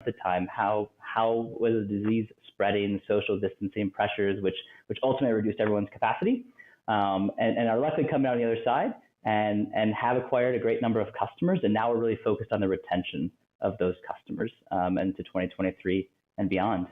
the time, how was the disease spreading, social distancing pressures, which ultimately reduced everyone's capacity, and are luckily coming out on the other side and have acquired a great number of customers. And now we're really focused on the retention of those customers into 2023 and beyond.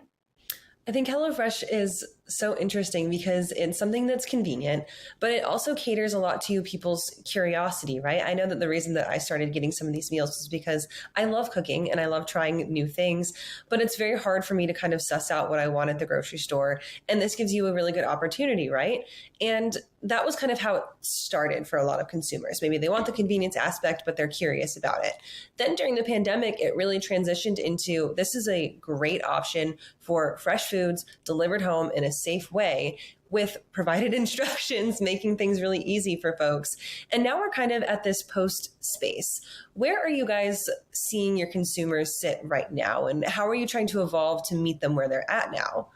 I think HelloFresh is so interesting because it's something that's convenient, but it also caters a lot to people's curiosity, right? I know that the reason that I started getting some of these meals is because I love cooking and I love trying new things, but it's very hard for me to kind of suss out what I want at the grocery store. And this gives you a really good opportunity, right? And that was kind of how it started for a lot of consumers. Maybe they want the convenience aspect, but they're curious about it. Then during the pandemic, it really transitioned into this is a great option for fresh foods delivered home in a safe way with provided instructions, making things really easy for folks. And now we're kind of at this post space. Where are you guys seeing your consumers sit right now? And how are you trying to evolve to meet them where they're at now?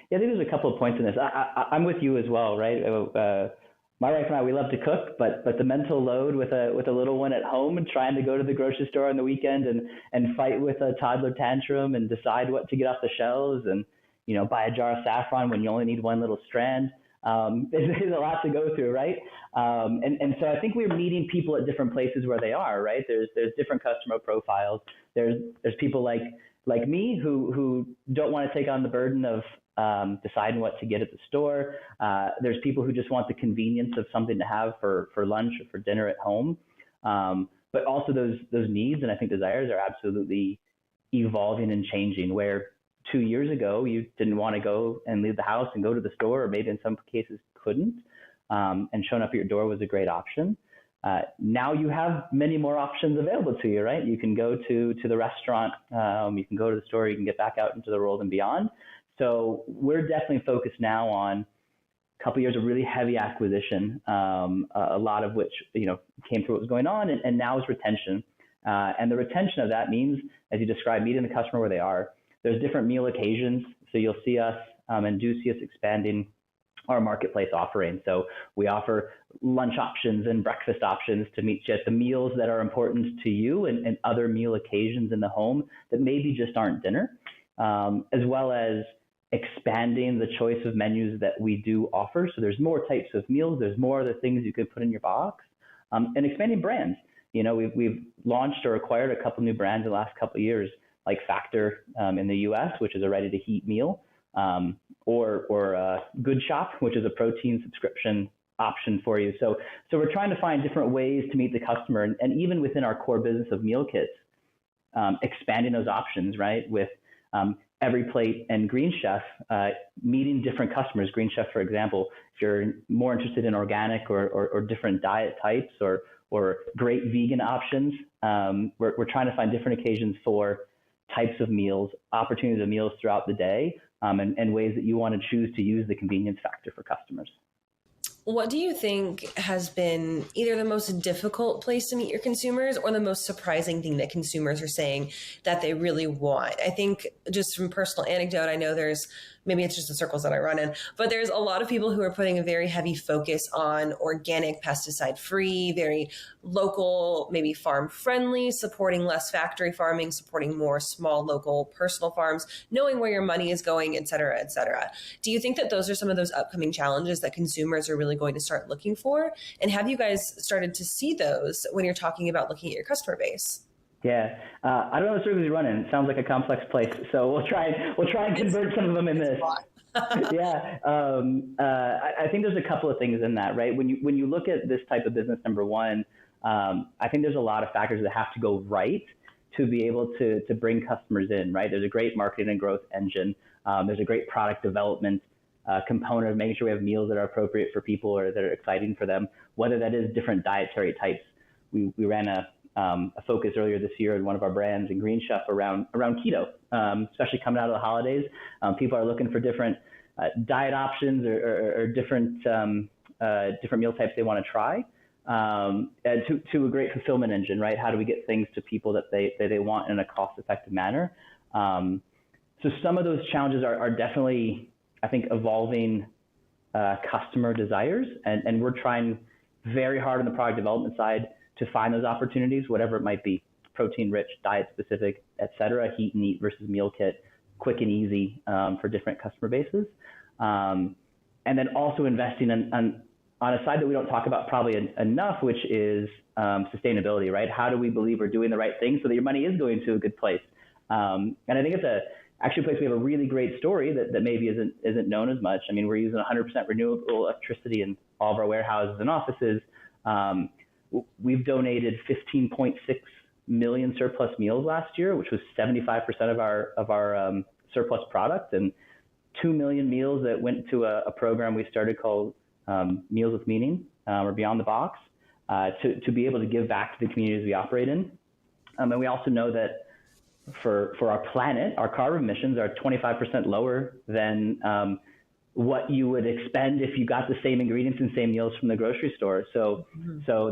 Yeah, I think there's a couple of points in this. I'm with you as well, right? My wife and I, we love to cook, but the mental load with a little one at home and trying to go to the grocery store on the weekend and fight with a toddler tantrum and decide what to get off the shelves and, buy a jar of saffron when you only need one little strand. There's a lot to go through, right? And so I think we're meeting people at different places where they are, right? There's different customer profiles. There's people like me who don't want to take on the burden of deciding what to get at the store. There's people who just want the convenience of something to have for lunch or for dinner at home. But also those needs and I think desires are absolutely evolving and changing, where 2 years ago you didn't want to go and leave the house and go to the store, or maybe in some cases couldn't, and showing up at your door was a great option. Now you have many more options available to you, right? You can go to the restaurant, you can go to the store, you can get back out into the world and beyond. So we're definitely focused now on a couple of years of really heavy acquisition, a lot of which came through what was going on, and now is retention. And the retention of that means, as you described, meeting the customer where they are. There's different meal occasions, so you'll see us and do see us expanding our marketplace offering. So we offer lunch options and breakfast options to meet just the meals that are important to you and other meal occasions in the home that maybe just aren't dinner, as well as expanding the choice of menus that we do offer. So there's more types of meals, there's more other things you could put in your box, and expanding brands. We've launched or acquired a couple new brands in the last couple of years, like Factor in the US, which is a ready-to-heat meal, or Good Shop, which is a protein subscription option for you. So we're trying to find different ways to meet the customer, and even within our core business of meal kits, expanding those options, right? With Every Plate and Green Chef, meeting different customers. Green Chef, for example, if you're more interested in organic or different diet types or great vegan options, we're trying to find different occasions for types of meals, opportunities of meals throughout the day, and ways that you want to choose to use the convenience factor for customers. What do you think has been either the most difficult place to meet your consumers or the most surprising thing that consumers are saying that they really want? I think just from personal anecdote, I know maybe it's just the circles that I run in, but there's a lot of people who are putting a very heavy focus on organic, pesticide-free, very local, maybe farm-friendly, supporting less factory farming, supporting more small, local, personal farms, knowing where your money is going, et cetera, et cetera. Do you think that those are some of those upcoming challenges that consumers are really going to start looking for? And have you guys started to see those when you're talking about looking at your customer base? Yeah, I don't know the circles you run in. It sounds like a complex place, so we'll try and convert some of them in this. Yeah, I think there's a couple of things in that, right? When you look at this type of business, number one, I think there's a lot of factors that have to go right to be able to bring customers in, right? There's a great marketing and growth engine. There's a great product development component of making sure we have meals that are appropriate for people or that are exciting for them, whether that is different dietary types. We ran a focus earlier this year in one of our brands in Green Chef around keto, especially coming out of the holidays. People are looking for different diet options or different meal types they want to try, to a great fulfillment engine, right? How do we get things to people that they want in a cost-effective manner? So some of those challenges are definitely, I think, evolving customer desires, and we're trying very hard on the product development side to find those opportunities, whatever it might be. protein rich, diet specific, et cetera, heat and eat versus meal kit, quick and easy for different customer bases. And then also investing on a side that we don't talk about probably enough, which is sustainability, right? How do we believe we're doing the right thing so that your money is going to a good place? And I think it's actually a place we have a really great story that maybe isn't known as much. I mean, we're using 100% renewable electricity in all of our warehouses and offices. We've donated 15.6 million surplus meals last year, which was 75% of our surplus product, and 2 million meals that went to a program we started called Meals with Meaning, or Beyond the Box, to be able to give back to the communities we operate in. And we also know that for our planet, our carbon emissions are 25% lower than what you would expend if you got the same ingredients and same meals from the grocery store. So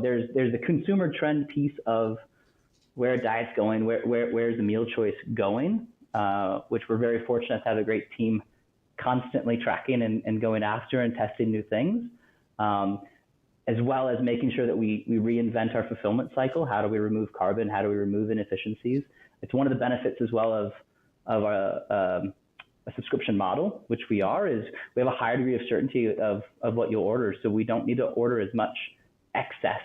there's the consumer trend piece of where a diet's going, where's the meal choice going, which we're very fortunate to have a great team constantly tracking and going after and testing new things, as well as making sure that we reinvent our fulfillment cycle. How do we remove carbon? How do we remove inefficiencies? It's one of the benefits as well of a subscription model, which we have a higher degree of certainty of what you'll order. So we don't need to order as much excess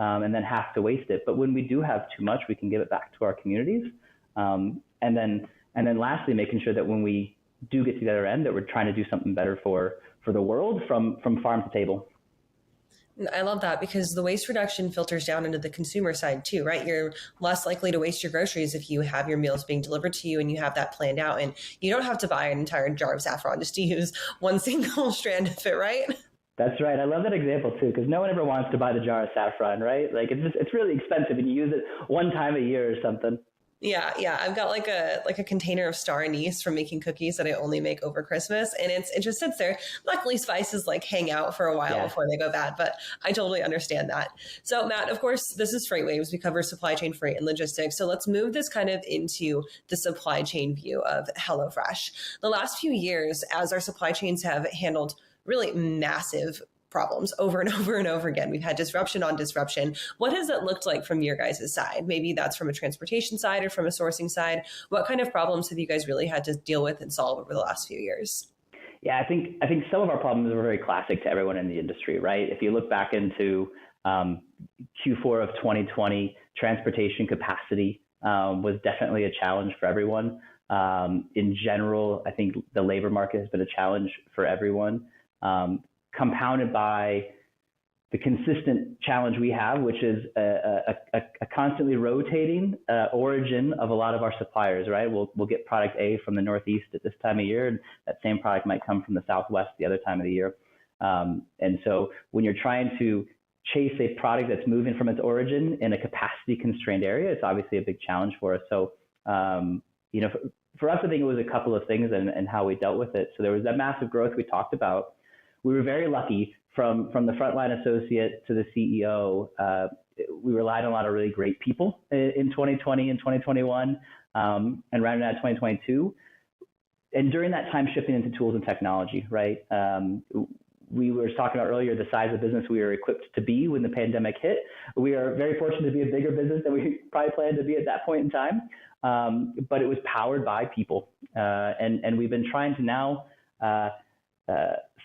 and then have to waste it. But when we do have too much, we can give it back to our communities. And then lastly, making sure that when we do get to the other end, that we're trying to do something better for the world from farm to table. I love that, because the waste reduction filters down into the consumer side too, right? You're less likely to waste your groceries if you have your meals being delivered to you and you have that planned out, and you don't have to buy an entire jar of saffron just to use one single strand of it, right? That's right. I love that example too, because no one ever wants to buy the jar of saffron, right? Like it's really expensive, and you use it one time a year or something. Yeah. I've got like a container of star anise from making cookies that I only make over Christmas, and it just sits there. Luckily, spices like hang out for a while before they go bad, but I totally understand that. So Matt, of course, this is FreightWaves. We cover supply chain, freight, and logistics. So let's move this kind of into the supply chain view of HelloFresh. The last few years, as our supply chains have handled really massive problems over and over and over again. We've had disruption on disruption. What has it looked like from your guys' side? Maybe that's from a transportation side or from a sourcing side. What kind of problems have you guys really had to deal with and solve over the last few years? Yeah, I think some of our problems were very classic to everyone in the industry, right? If you look back into Q4 of 2020, transportation capacity was definitely a challenge for everyone. In general, I think the labor market has been a challenge for everyone. Compounded by the consistent challenge we have, which is a constantly rotating origin of a lot of our suppliers, right? We'll get product A from the Northeast at this time of year, and that same product might come from the Southwest the other time of the year. And so when you're trying to chase a product that's moving from its origin in a capacity constrained area, it's obviously a big challenge for us. So, for us, I think it was a couple of things and how we dealt with it. So there was that massive growth we talked about. We were very lucky from the frontline associate to the CEO. We relied on a lot of really great people in 2020 and 2021 and rounding out 2022. And during that time, shifting into tools and technology, right? We were talking about earlier the size of business we were equipped to be when the pandemic hit. We are very fortunate to be a bigger business than we probably planned to be at that point in time. But it was powered by people. And we've been trying to now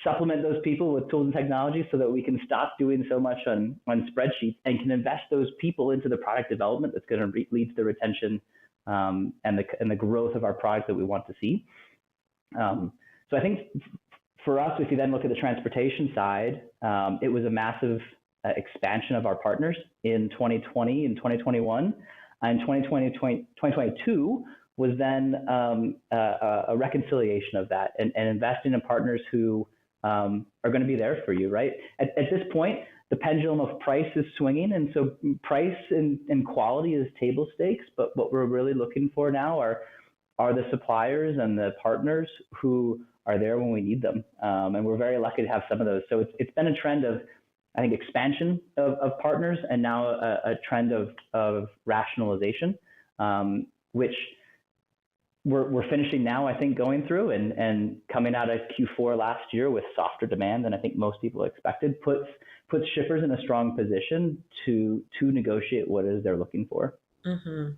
supplement those people with tools and technology so that we can stop doing so much on spreadsheets and can invest those people into the product development that's going to lead to the retention and the growth of our product that we want to see. So I think for us, if you then look at the transportation side, it was a massive expansion of our partners in 2020 and 2021. And 2022 was then a reconciliation of that and investing in partners who are going to be there for you, right? At this point, the pendulum of price is swinging, and so price and quality is table stakes, but what we're really looking for now are the suppliers and the partners who are there when we need them. And we're very lucky to have some of those. So it's been a trend of, I think, expansion of partners, and now a trend of rationalization, which we're finishing now, I think, going through and coming out of Q4 last year with softer demand than I think most people expected, puts shippers in a strong position to negotiate what it is they're looking for. Mm-hmm.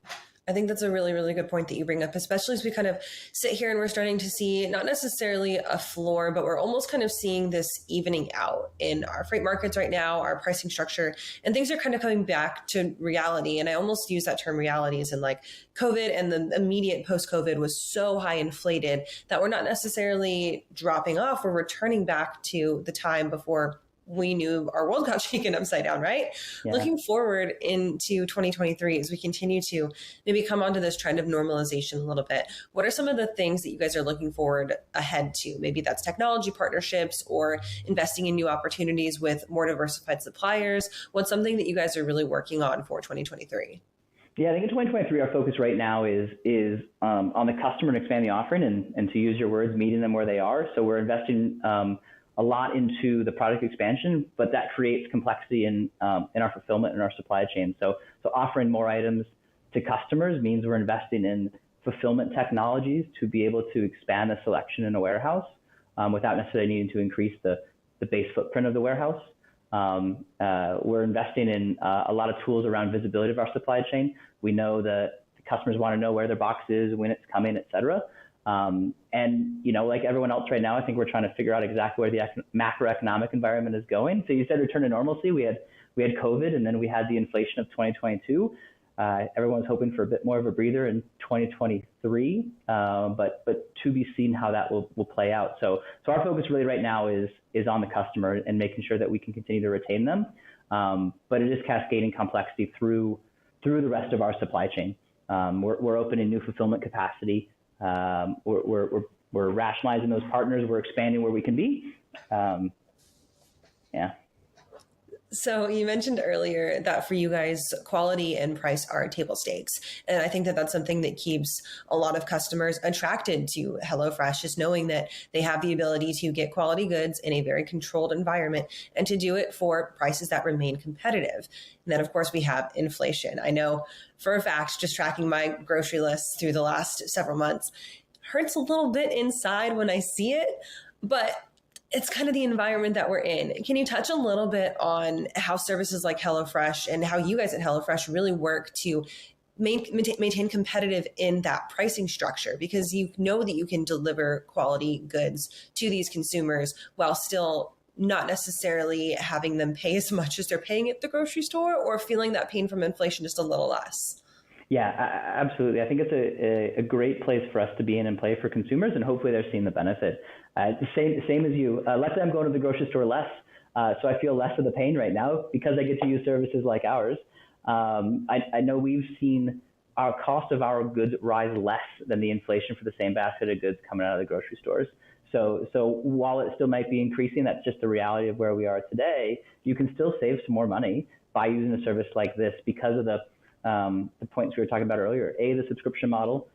I think that's a really, really good point that you bring up, especially as we kind of sit here and we're starting to see not necessarily a floor, but we're almost kind of seeing this evening out in our freight markets right now, our pricing structure, and things are kind of coming back to reality. And I almost use that term reality as in like COVID and the immediate post COVID was so high inflated that we're not necessarily dropping off. We're returning back to the time before we knew our world got shaken upside down, right? Yeah. Looking forward into 2023 as we continue to maybe come onto this trend of normalization a little bit, what are some of the things that you guys are looking forward ahead to? Maybe that's technology partnerships or investing in new opportunities with more diversified suppliers. What's something that you guys are really working on for 2023? Yeah, I think in 2023, our focus right now is on the customer and expand the offering and to use your words, meeting them where they are. So we're investing a lot into the product expansion, but that creates complexity in our fulfillment and our supply chain. So offering more items to customers means we're investing in fulfillment technologies to be able to expand the selection in a warehouse without necessarily needing to increase the base footprint of the warehouse. We're investing in a lot of tools around visibility of our supply chain. We know that the customers want to know where their box is, when it's coming, et cetera. And, you know, like everyone else right now, I think we're trying to figure out exactly where the macroeconomic environment is going. So you said return to normalcy. We had COVID, and then we had the inflation of 2022. Everyone's hoping for a bit more of a breather in 2023, but to be seen how that will play out. So our focus really right now is on the customer and making sure that we can continue to retain them. But it is cascading complexity through the rest of our supply chain. We're opening new fulfillment capacity. We're rationalizing those partners. We're expanding where we can be. Yeah. So you mentioned earlier that for you guys, quality and price are table stakes. And I think that that's something that keeps a lot of customers attracted to HelloFresh, is knowing that they have the ability to get quality goods in a very controlled environment and to do it for prices that remain competitive. And then, of course, we have inflation. I know for a fact, just tracking my grocery lists through the last several months, hurts a little bit inside when I see it, but it's kind of the environment that we're in. Can you touch a little bit on how services like HelloFresh and how you guys at HelloFresh really work to maintain competitive in that pricing structure? Because you know that you can deliver quality goods to these consumers while still not necessarily having them pay as much as they're paying at the grocery store, or feeling that pain from inflation just a little less. Yeah, absolutely. I think it's a great place for us to be in and play for consumers, and hopefully they're seeing the benefit. Same as you. Luckily, I'm going to the grocery store less, so I feel less of the pain right now because I get to use services like ours. I know we've seen our cost of our goods rise less than the inflation for the same basket of goods coming out of the grocery stores. So while it still might be increasing, that's just the reality of where we are today. You can still save some more money by using a service like this because of the points we were talking about earlier. A, the subscription model.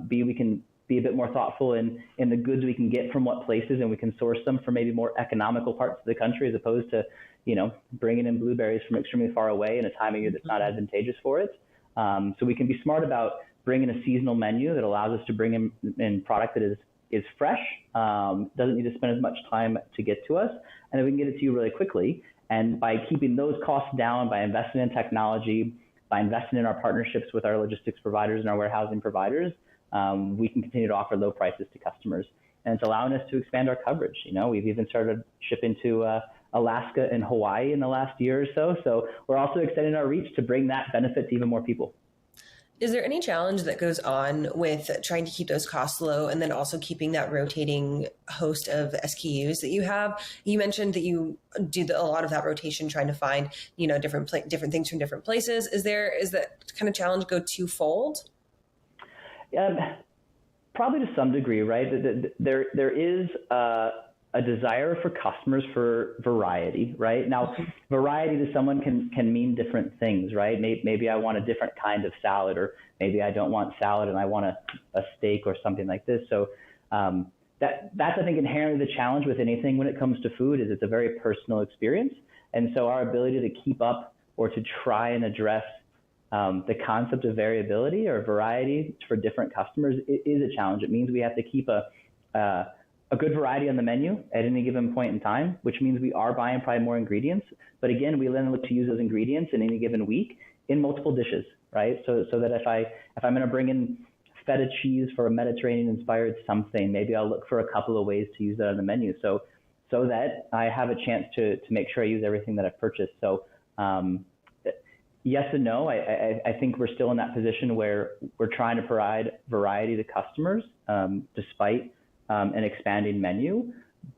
B, we can be a bit more thoughtful in the goods we can get from what places, and we can source them from maybe more economical parts of the country as opposed to, bringing in blueberries from extremely far away in a time of year that's not advantageous for it. So we can be smart about bringing a seasonal menu that allows us to bring in product that is fresh, doesn't need to spend as much time to get to us, and then we can get it to you really quickly. And by keeping those costs down, by investing in technology, by investing in our partnerships with our logistics providers and our warehousing providers, we can continue to offer low prices to customers. And it's allowing us to expand our coverage. We've even started shipping to Alaska and Hawaii in the last year or so. So we're also extending our reach to bring that benefit to even more people. Is there any challenge that goes on with trying to keep those costs low and then also keeping that rotating host of SKUs that you have? You mentioned that you do a lot of that rotation, trying to find, different things from different places. Is that kind of challenge go twofold? Probably to some degree, right? There is a desire for customers for variety, right? Now, variety to someone can mean different things, right? Maybe I want a different kind of salad, or maybe I don't want salad and I want a steak or something like this. So that's, I think, inherently the challenge with anything when it comes to food is it's a very personal experience. And so our ability to keep up or to try and address the concept of variability or variety for different customers is a challenge. It means we have to keep a good variety on the menu at any given point in time, which means we are buying probably more ingredients. But again, we then look to use those ingredients in any given week in multiple dishes, right? So that if I'm going to bring in feta cheese for a Mediterranean inspired something, maybe I'll look for a couple of ways to use that on the menu. So that I have a chance to make sure I use everything that I've purchased. So yes and no. I think we're still in that position where we're trying to provide variety to customers despite an expanding menu,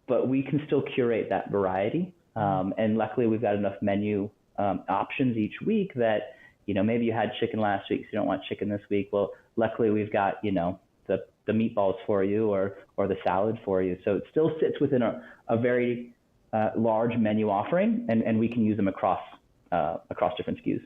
but we can still curate that variety. And luckily, we've got enough menu options each week that, maybe you had chicken last week, so you don't want chicken this week. Well, luckily, we've got, the meatballs for you or the salad for you. So it still sits within a very large menu offering, and we can use them across different SKUs.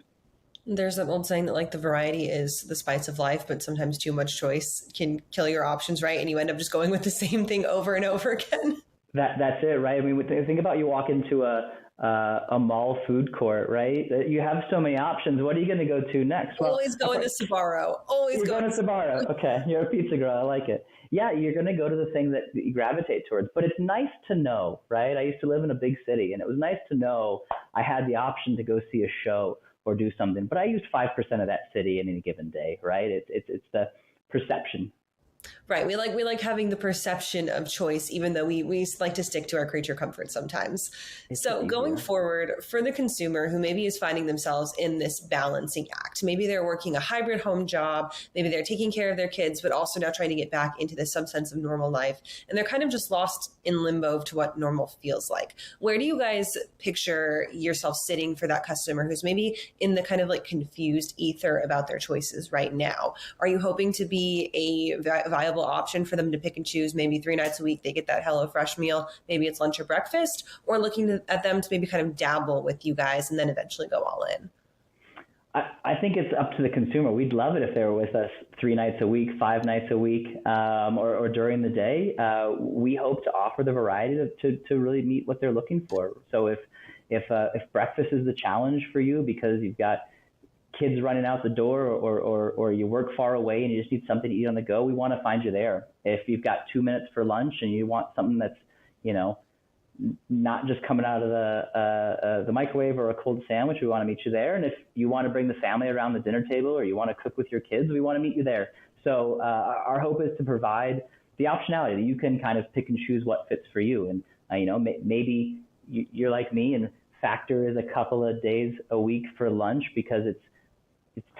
There's that old saying that like the variety is the spice of life, but sometimes too much choice can kill your options, right? And you end up just going with the same thing over and over again. That's it, right? I mean, think about you walk into a mall food court, right? You have so many options. What are you going to go to next? Well, always going to Sbarro. Always going to Sbarro. Okay, you're a pizza girl. I like it. Yeah, you're going to go to the thing that you gravitate towards. But it's nice to know, right? I used to live in a big city, and it was nice to know I had the option to go see a show or do something. But I used 5% of that city in any given day, right? It's the perception. Right. We like having the perception of choice, even though we like to stick to our creature comfort sometimes. So going forward, for the consumer who maybe is finding themselves in this balancing act, maybe they're working a hybrid home job, maybe they're taking care of their kids, but also now trying to get back into this some sense of normal life. And they're kind of just lost in limbo to what normal feels like. Where do you guys picture yourself sitting for that customer who's maybe in the kind of like confused ether about their choices right now? Are you hoping to be a viable option for them to pick and choose? Maybe 3 nights a week they get that HelloFresh meal, maybe it's lunch or breakfast, or looking at them to maybe kind of dabble with you guys and then eventually go all in? I think it's up to the consumer. We'd love it if they were with us 3 nights a week, 5 nights a week, or during the day. We hope to offer the variety to really meet what they're looking for. So if breakfast is the challenge for you because you've got kids running out the door or you work far away and you just need something to eat on the go, we want to find you there. If you've got 2 minutes for lunch and you want something that's, not just coming out of the microwave or a cold sandwich, we want to meet you there. And if you want to bring the family around the dinner table or you want to cook with your kids, we want to meet you there. So our hope is to provide the optionality that you can kind of pick and choose what fits for you. And, maybe you're like me and factor is a couple of days a week for lunch because it's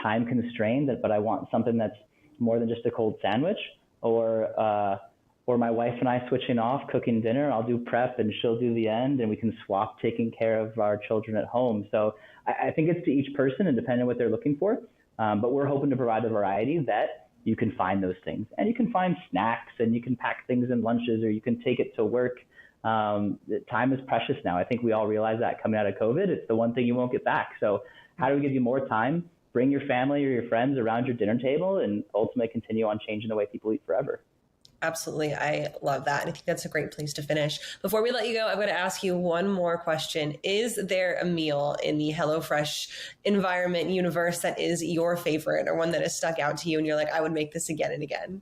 time constrained, but I want something that's more than just a cold sandwich, or my wife and I switching off cooking dinner. I'll do prep and she'll do the end, and we can swap taking care of our children at home. So I think it's to each person and depending on what they're looking for. But we're hoping to provide a variety that you can find those things, and you can find snacks, and you can pack things in lunches, or you can take it to work. Time is precious now. I think we all realize that coming out of COVID. It's the one thing you won't get back. So how do we give you more time? Bring your family or your friends around your dinner table and ultimately continue on changing the way people eat forever. Absolutely. I love that. And I think that's a great place to finish. Before we let you go, I'm going to ask you one more question. Is there a meal in the HelloFresh environment universe that is your favorite, or one that has stuck out to you and you're like, I would make this again and again?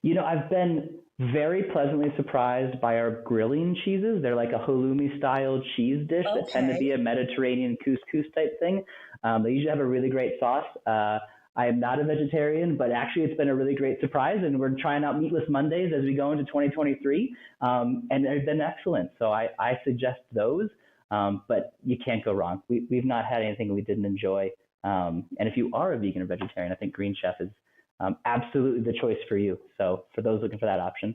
I've been very pleasantly surprised by our grilling cheeses. They're like a halloumi style cheese dish that tend to be a Mediterranean couscous type thing. They usually have a really great sauce. I am not a vegetarian, but actually it's been a really great surprise, and we're trying out Meatless Mondays as we go into 2023, and they've been excellent. So I suggest those, but you can't go wrong. We've not had anything we didn't enjoy. And if you are a vegan or vegetarian, I think Green Chef is absolutely the choice for you. So for those looking for that option.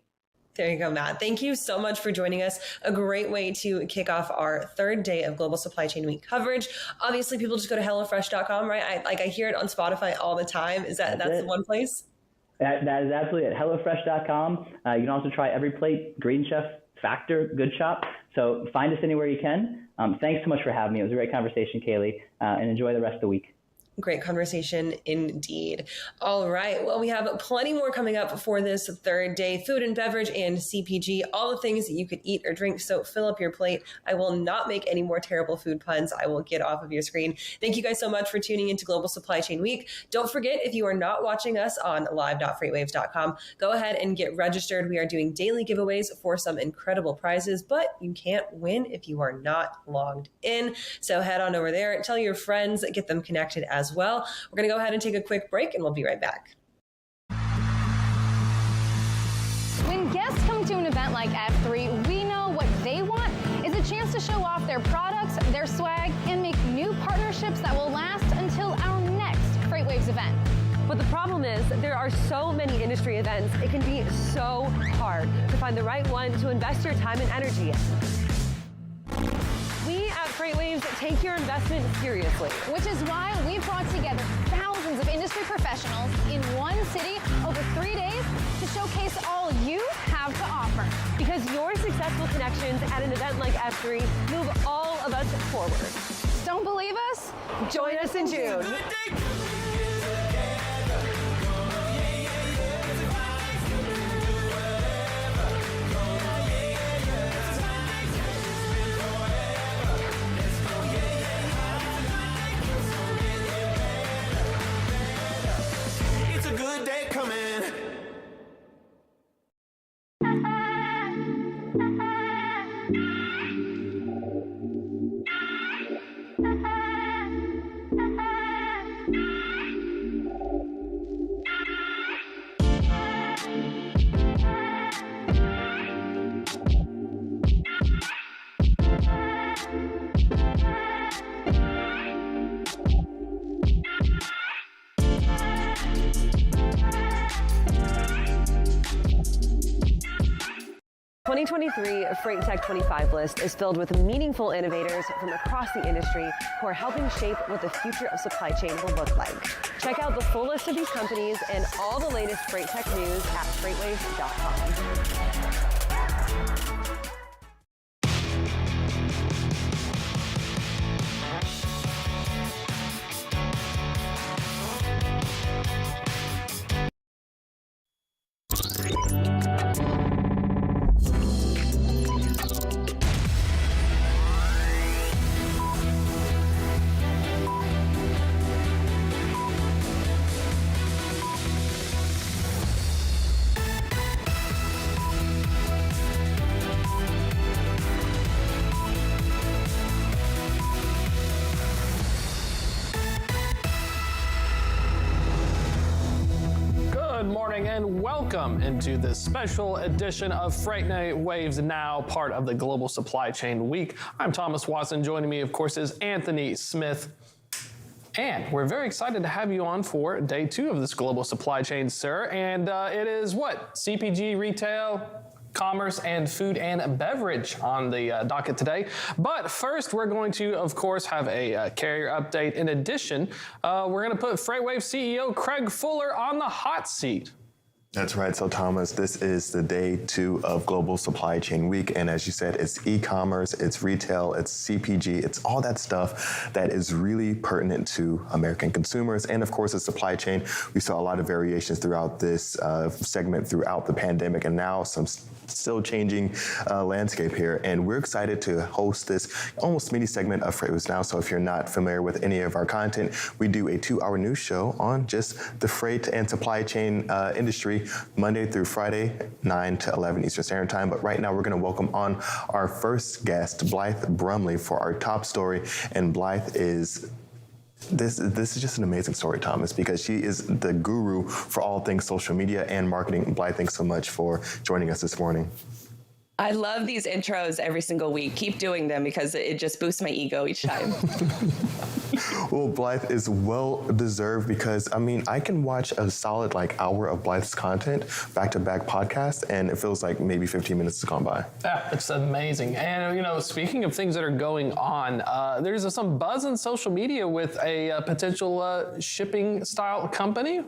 There you go, Matt. Thank you so much for joining us. A great way to kick off our 3rd day of Global Supply Chain Week coverage. Obviously, people just go to HelloFresh.com, right? I hear it on Spotify all the time. That's the one place? That is absolutely it. HelloFresh.com. You can also try Every Plate, Green Chef, Factor, Good Shop. So find us anywhere you can. Thanks so much for having me. It was a great conversation, Kaylee, and enjoy the rest of the week. Great conversation indeed. All right. Well, we have plenty more coming up for this 3rd day. Food and beverage and CPG, all the things that you could eat or drink. So fill up your plate. I will not make any more terrible food puns. I will get off of your screen. Thank you guys so much for tuning into Global Supply Chain Week. Don't forget, if you are not watching us on live.freightwaves.com, go ahead and get registered. We are doing daily giveaways for some incredible prizes, but you can't win if you are not logged in. So head on over there, tell your friends, get them connected as as well. We're going to go ahead and take a quick break, and we'll be right back. When guests come to an event like F3, we know what they want is a chance to show off their products, their swag, and make new partnerships that will last until our next FreightWaves event. But the problem is there are so many industry events, it can be so hard to find the right one to invest your time and energy in. We at FreightWaves take your investment seriously. Which is why we brought together thousands of industry professionals in one city over 3 days to showcase all you have to offer. Because your successful connections at an event like F3 move all of us forward. Don't believe us? Join us in June. It's a good day coming. 2023 Freight Tech 25 list is filled with meaningful innovators from across the industry who are helping shape what the future of supply chain will look like. Check out the full list of these companies and all the latest Freight Tech news at FreightWaves.com. 'Good morning and welcome into this special edition of FreightWaves Now, part of the Global Supply Chain Week. I'm Thomas Watson. Joining me, of course, is Anthony Smith. And we're very excited to have you on for day 2 of this Global Supply Chain, sir. And it is what? CPG, retail, commerce, and food and beverage on the docket today. But first, we're going to, of course, have a carrier update. In addition, we're going to put FreightWaves CEO Craig Fuller on the hot seat. That's right. So, Thomas, this is the day 2 of Global Supply Chain Week. And as you said, it's e-commerce, it's retail, it's CPG, it's all that stuff that is really pertinent to American consumers. And of course, the supply chain. We saw a lot of variations throughout this segment throughout the pandemic, and now some still changing landscape here. And we're excited to host this almost mini segment of FreightWaves Now. So if you're not familiar with any of our content, we do a 2-hour news show on just the freight and supply chain industry, Monday through Friday, 9 to 11 Eastern Standard Time. But right now, we're going to welcome on our first guest, Blythe Brumley, for our top story. And Blythe is This is just an amazing story, Thomas, because she is the guru for all things social media and marketing. Blythe, thanks so much for joining us this morning. I love these intros every single week. Keep doing them because it just boosts my ego each time. Well, Blythe is well-deserved because, I mean, I can watch a solid hour of Blythe's content, back-to-back podcasts, and it feels like maybe 15 minutes has gone by. Yeah, it's amazing. And, speaking of things that are going on, there's some buzz in social media with a potential shipping-style company.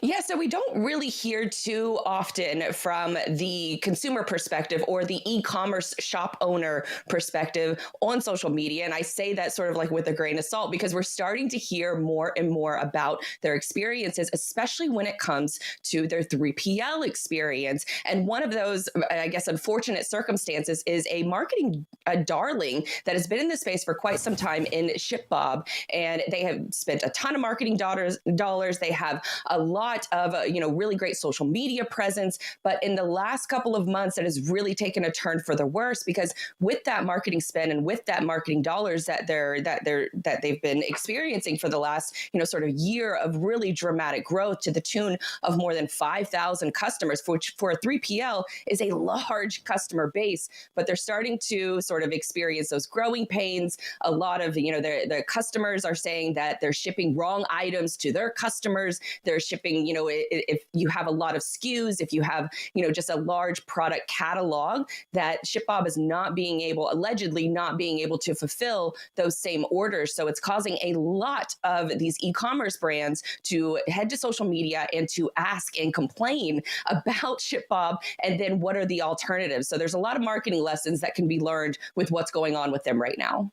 Yeah, so we don't really hear too often from the consumer perspective or the e-commerce shop owner perspective on social media. And I say that sort of like with a grain of salt because we're starting to hear more and more about their experiences, especially when it comes to their 3PL experience. And one of those, I guess, unfortunate circumstances is a marketing darling that has been in this space for quite some time in ShipBob. And they have spent a ton of marketing dollars. They have a a lot of, really great social media presence. But in the last couple of months, it has really taken a turn for the worse, because with that marketing spend and with that marketing dollars that they've been experiencing for the last, sort of year of really dramatic growth to the tune of more than 5,000 customers, which for a 3PL is a large customer base, but they're starting to sort of experience those growing pains. A lot of, the customers are saying that they're shipping wrong items to their customers. They're shipping, if you have a lot of SKUs, if you have, just a large product catalog, that ShipBob is allegedly not being able to fulfill those same orders. So it's causing a lot of these e-commerce brands to head to social media and to ask and complain about ShipBob, and then what are the alternatives. So there's a lot of marketing lessons that can be learned with what's going on with them right now.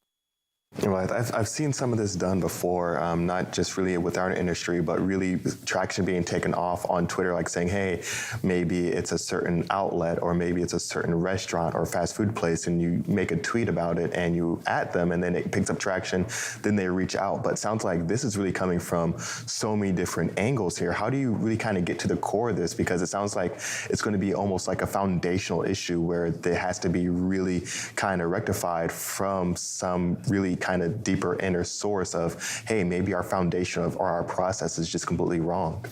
Right. I've seen some of this done before, not just really with our industry, but really traction being taken off on Twitter, like saying, hey, maybe it's a certain outlet or maybe it's a certain restaurant or fast food place, and you make a tweet about it and you at them and then it picks up traction, then they reach out. But it sounds like this is really coming from so many different angles here. How do you really kind of get to the core of this? Because it sounds like it's going to be almost like a foundational issue where it has to be really kind of rectified from some really kind of deeper inner source of, hey, maybe our foundation or our process is just completely wrong.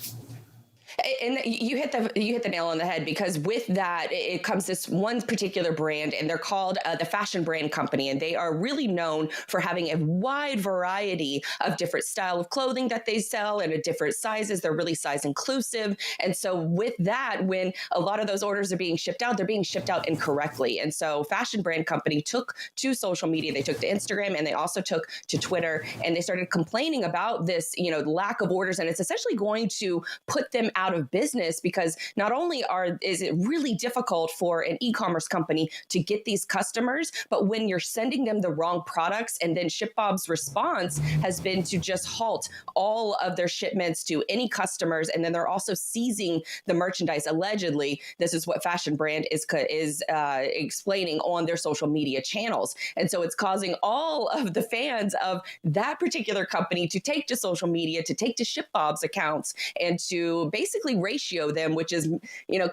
And you hit the nail on the head, because with that, it comes this one particular brand, and they're called the Fashion Brand Company. And they are really known for having a wide variety of different style of clothing that they sell and at different sizes. They're really size inclusive. And so with that, when a lot of those orders are being shipped out, they're being shipped out incorrectly. And so Fashion Brand Company took to social media. They took to Instagram, and they also took to Twitter, and they started complaining about this, lack of orders. And it's essentially going to put them out of business, because not only is it really difficult for an e-commerce company to get these customers, but when you're sending them the wrong products, and then ShipBob's response has been to just halt all of their shipments to any customers, and then they're also seizing the merchandise. Allegedly, this is what Fashion Brand is explaining on their social media channels, and so it's causing all of the fans of that particular company to take to social media, to take to ShipBob's accounts, and to basically ratio them, which is,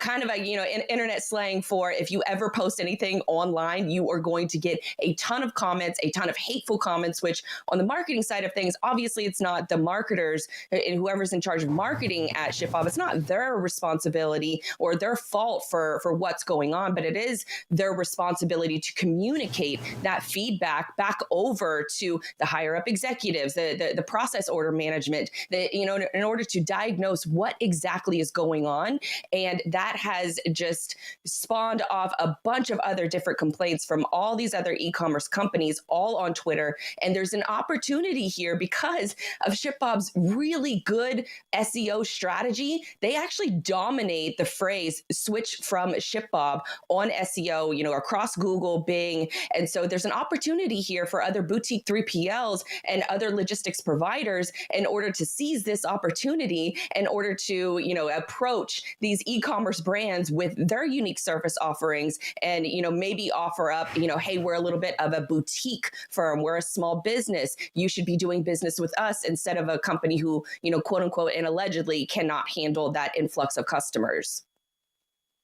kind of internet slang for, if you ever post anything online, you are going to get a ton of comments, a ton of hateful comments, which on the marketing side of things, obviously it's not the marketers and whoever's in charge of marketing at ShipBob. It's not their responsibility or their fault for what's going on, but it is their responsibility to communicate that feedback back over to the higher up executives, the process order management, in order to diagnose what exactly is going on. And that has just spawned off a bunch of other different complaints from all these other e-commerce companies, all on Twitter. And there's an opportunity here because of ShipBob's really good SEO strategy. They actually dominate the phrase switch from ShipBob on SEO, across Google, Bing. And so there's an opportunity here for other boutique 3PLs and other logistics providers in order to seize this opportunity, in order to, approach these e-commerce brands with their unique service offerings, and, maybe offer up, hey, we're a little bit of a boutique firm. We're a small business. You should be doing business with us instead of a company who, quote unquote, and allegedly cannot handle that influx of customers.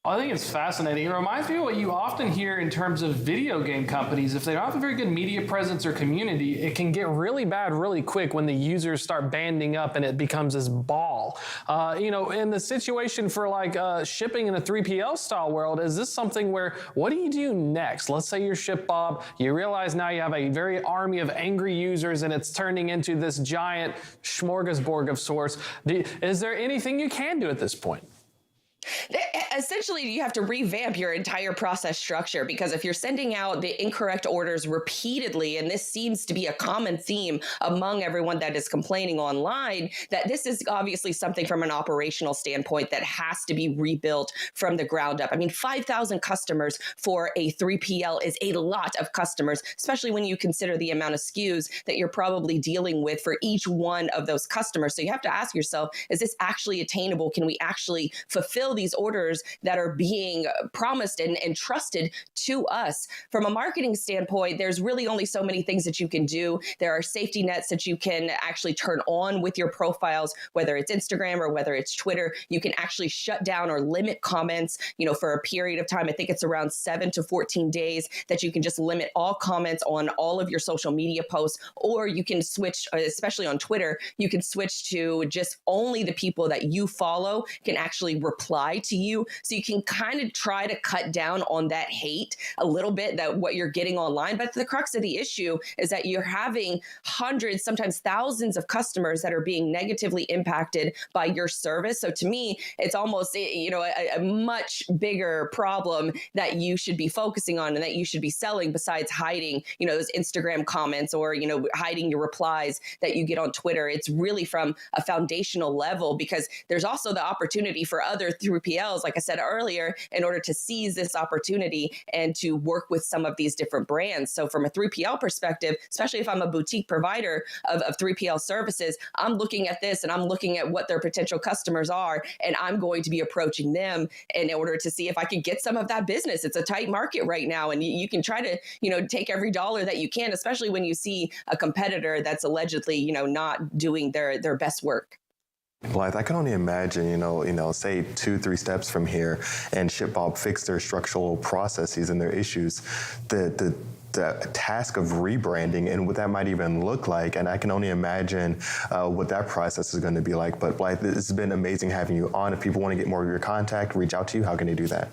I think it's fascinating. It reminds me of what you often hear in terms of video game companies. If they don't have a very good media presence or community, it can get really bad really quick when the users start banding up and it becomes this ball. In the situation for shipping in a 3PL style world, is this something where, what do you do next? Let's say you're ShipBob, you realize now you have a very army of angry users and it's turning into this giant smorgasbord of sorts. Is there anything you can do at this point? Essentially, you have to revamp your entire process structure, because if you're sending out the incorrect orders repeatedly, and this seems to be a common theme among everyone that is complaining online, that this is obviously something from an operational standpoint that has to be rebuilt from the ground up. I mean, 5,000 customers for a 3PL is a lot of customers, especially when you consider the amount of SKUs that you're probably dealing with for each one of those customers. So you have to ask yourself, is this actually attainable? Can we actually fulfill these orders that are being promised and trusted to us. From a marketing standpoint, there's really only so many things that you can do. There are safety nets that you can actually turn on with your profiles, whether it's Instagram or whether it's Twitter. You can actually shut down or limit comments, for a period of time. I think it's around 7 to 14 days that you can just limit all comments on all of your social media posts, or you can switch, especially on Twitter, you can switch to just only the people that you follow can actually reply to you. So you can kind of try to cut down on that hate a little bit, that what you're getting online. But the crux of the issue is that you're having hundreds, sometimes thousands of customers that are being negatively impacted by your service. So to me, it's almost, a much bigger problem that you should be focusing on and that you should be selling, besides hiding, those Instagram comments or, hiding your replies that you get on Twitter. It's really from a foundational level, because there's also the opportunity for other 3PLs, like I said earlier, in order to seize this opportunity and to work with some of these different brands. So from a 3PL perspective, especially if I'm a boutique provider of 3PL services, I'm looking at this and I'm looking at what their potential customers are, and I'm going to be approaching them in order to see if I can get some of that business. It's a tight market right now, and you can try to, take every dollar that you can, especially when you see a competitor that's allegedly, not doing their best work. Blythe, I can only imagine, say 2-3 steps from here and ShipBob fix their structural processes and their issues. The task of rebranding and what that might even look like. And I can only imagine what that process is going to be like. But Blythe, it's been amazing having you on. If people want to get more of your contact, reach out to you, how can they do that?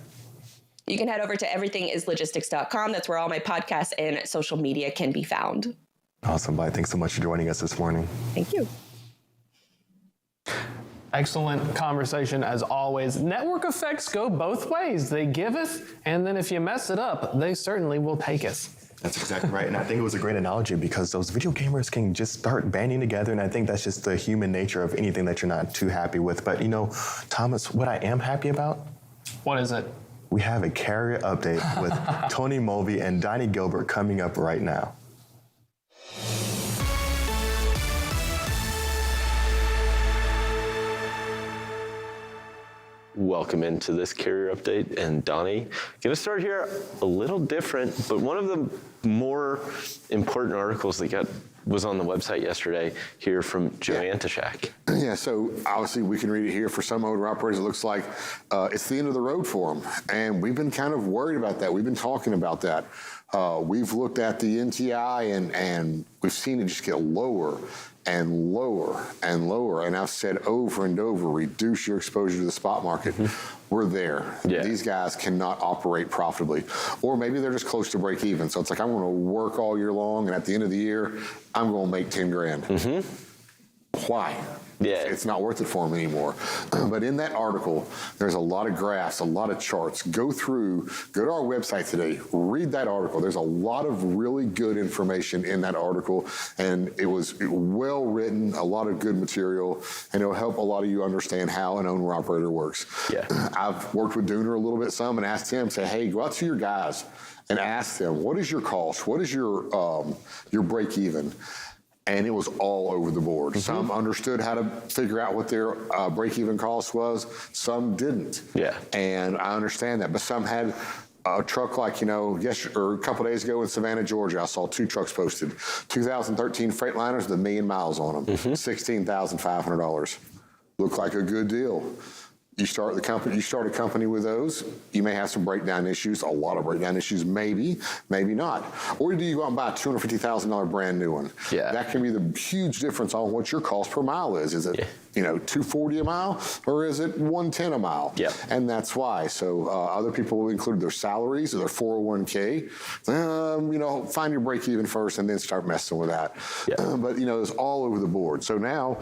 You can head over to everythingislogistics.com. That's where all my podcasts and social media can be found. Awesome, Blythe. Thanks so much for joining us this morning. Thank you. Excellent conversation as always. Network effects go both ways. They give us, and then if you mess it up, they certainly will take us. That's exactly right. And I think it was a great analogy, because those video gamers can just start banding together. And I think that's just the human nature of anything that you're not too happy with. But, Thomas, what I am happy about? What is it? We have a carrier update with Tony Mulvey and Donnie Gilbert coming up right now. Welcome into this carrier update, and Donnie, gonna start here a little different, but one of the more important articles that was on the website yesterday here from Joe Antashak. Yeah, so obviously we can read it here. For some owner operators, it looks like it's the end of the road for them, and we've been kind of worried about that. We've been talking about that. We've looked at the NTI and we've seen it just get lower and lower and lower. And I've said over and over, reduce your exposure to the spot market. We're there. Yeah. These guys cannot operate profitably. Or maybe they're just close to break even. So it's like, I'm going to work all year long, and at the end of the year, I'm going to make 10 grand. Why? Yeah. It's not worth it for them anymore. But in that article, there's a lot of graphs, a lot of charts. Go to our website today, read that article. There's a lot of really good information in that article, and it was well written, a lot of good material, and it'll help a lot of you understand how an owner-operator works. Yeah. I've worked with Dooner a little bit some and asked him, say, hey, go out to your guys and ask them, what is your cost? What is your break even? And it was all over the board. Some understood how to figure out what their break-even cost was. Some didn't. Yeah. And I understand that. But some had a truck like, a couple days ago in Savannah, Georgia, I saw 2 trucks posted. 2013 Freightliners with 1 million miles on them. $16,500. Looked like a good deal. You start a company with those, you may have some breakdown issues, a lot of breakdown issues, maybe not. Or do you go out and buy a $250,000 brand new one? Yeah. That can be the huge difference on what your cost per mile is. Is it, $240 a mile, or is it $110 a mile? Yeah. And that's why. So other people will include their salaries or their 401k. Find your break even first and then start messing with that. Yeah. But it's all over the board. So now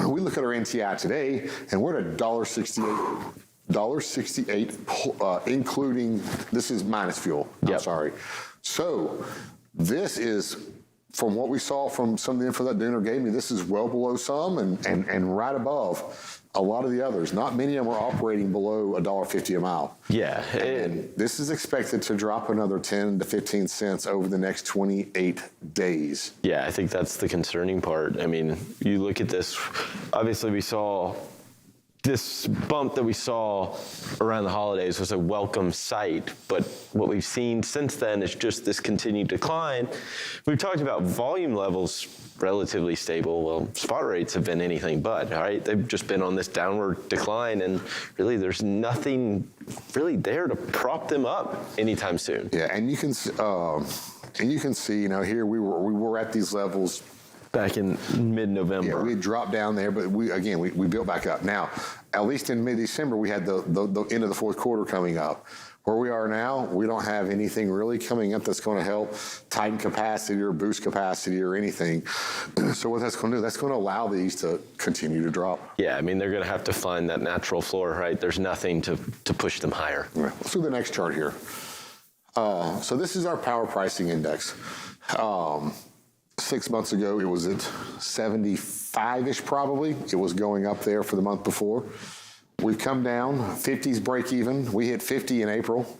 we look at our NTI today, and we're at $1.68, including, this is minus fuel. I'm sorry. So this is, from what we saw from some of the info that Dooner gave me, this is well below some and right above a lot of the others. Not many of them are operating below $1.50 a mile. Yeah. And this is expected to drop another 10 to 15 cents over the next 28 days. Yeah, I think that's the concerning part. I mean, you look at this, obviously we saw this bump that we saw around the holidays was a welcome sight, but what we've seen since then is just this continued decline. We've talked about volume levels relatively stable. Well, spot rates have been anything but, right? They've just been on this downward decline, and really there's nothing really there to prop them up anytime soon. Yeah, and you can see, here we were at these levels back in mid-November. Yeah, we dropped down there, but we built back up. Now, at least in mid-December, we had the end of the fourth quarter coming up. Where we are now, we don't have anything really coming up that's going to help tighten capacity or boost capacity or anything. So what that's going to do, that's going to allow these to continue to drop. Yeah, I mean, they're going to have to find that natural floor, right? There's nothing to push them higher. Right. Let's do the next chart here. So this is our power pricing index. 6 months ago, it was at 75-ish probably. It was going up there for the month before. We've come down, 50's break even. We hit 50 in April.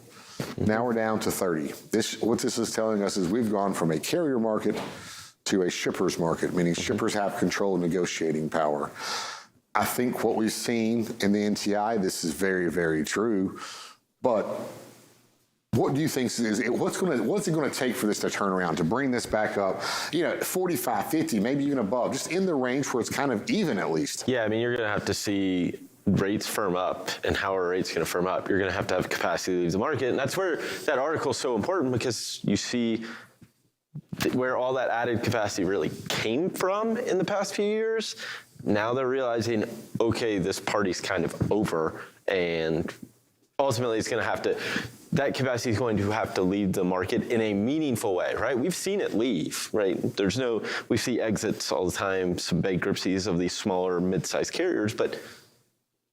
Now we're down to 30. What this is telling us is we've gone from a carrier market to a shipper's market, meaning shippers have control and negotiating power. I think what we've seen in the NTI, this is very, very true, but what do you think what's it going to take for this to turn around, to bring this back up, 45, 50, maybe even above, just in the range where it's kind of even at least? Yeah, I mean, you're going to have to see rates firm up, and how are rates going to firm up? You're going to have capacity to leave the market, and that's where that article is so important, because you see where all that added capacity really came from in the past few years. Now they're realizing, okay, this party's kind of over, and ultimately it's going to have to, that capacity is going to have to leave the market in a meaningful way, right? We've seen it leave, right? We see exits all the time, some bankruptcies of these smaller, mid-sized carriers, but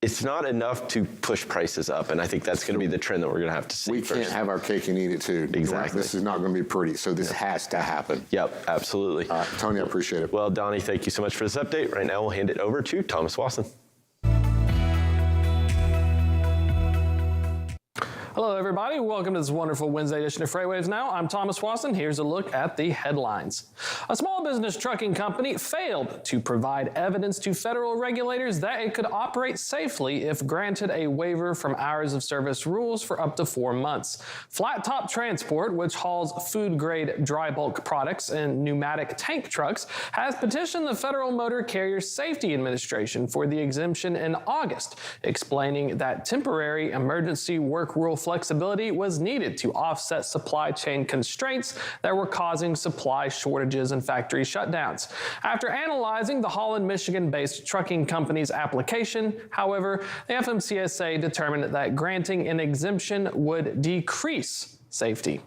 it's not enough to push prices up, and I think that's going to be the trend that we're going to have to see. We can't have our cake and eat it too. Exactly. This is not going to be pretty, so this has to happen. Yep, absolutely. Tony, I appreciate it. Well, Donnie, thank you so much for this update. Right now, we'll hand it over to Thomas Wasson. Hello, everybody. Welcome to this wonderful Wednesday edition of FreightWaves Now. I'm Thomas Wasson. Here's a look at the headlines. A small business trucking company failed to provide evidence to federal regulators that it could operate safely if granted a waiver from hours of service rules for up to 4 months. Flat Top Transport, which hauls food-grade dry bulk products and pneumatic tank trucks, has petitioned the Federal Motor Carrier Safety Administration for the exemption in August, explaining that temporary emergency work rule flexibility was needed to offset supply chain constraints that were causing supply shortages and factory shutdowns. After analyzing the Holland, Michigan-based trucking company's application, however, the FMCSA determined that granting an exemption would decrease safety.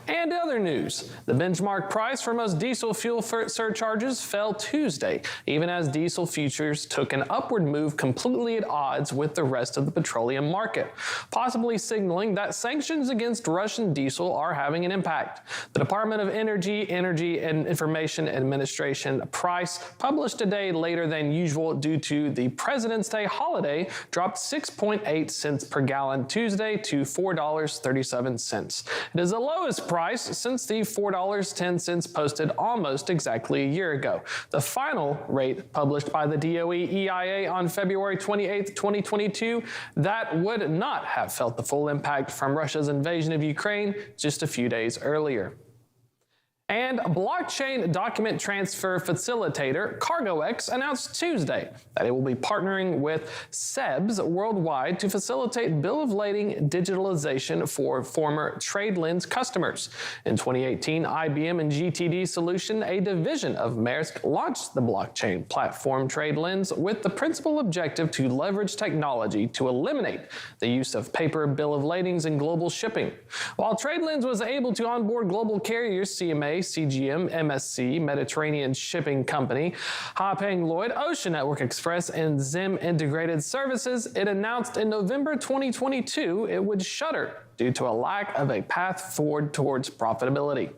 And other news, the benchmark price for most diesel fuel surcharges fell Tuesday, even as diesel futures took an upward move completely at odds with the rest of the petroleum market, possibly signaling that sanctions against Russian diesel are having an impact. The Department of Energy and Information Administration price, published a day later than usual due to the President's Day holiday, dropped 6.8 cents per gallon Tuesday to $4.37. It is the lowest price since the $4.10 posted almost exactly a year ago. The final rate published by the DOE EIA on February 28, 2022, that would not have felt the full impact from Russia's invasion of Ukraine just a few days earlier. And blockchain document transfer facilitator CargoX announced Tuesday that it will be partnering with SEBs worldwide to facilitate bill of lading digitalization for former TradeLens customers. In 2018, IBM and GTD Solution, a division of Maersk, launched the blockchain platform TradeLens with the principal objective to leverage technology to eliminate the use of paper bill of ladings in global shipping. While TradeLens was able to onboard global carriers CMA, CGM, MSC, Mediterranean Shipping Company, Hapag-Lloyd, Ocean Network Express, and Zim Integrated Services, it announced in November 2022 it would shutter due to a lack of a path forward towards profitability.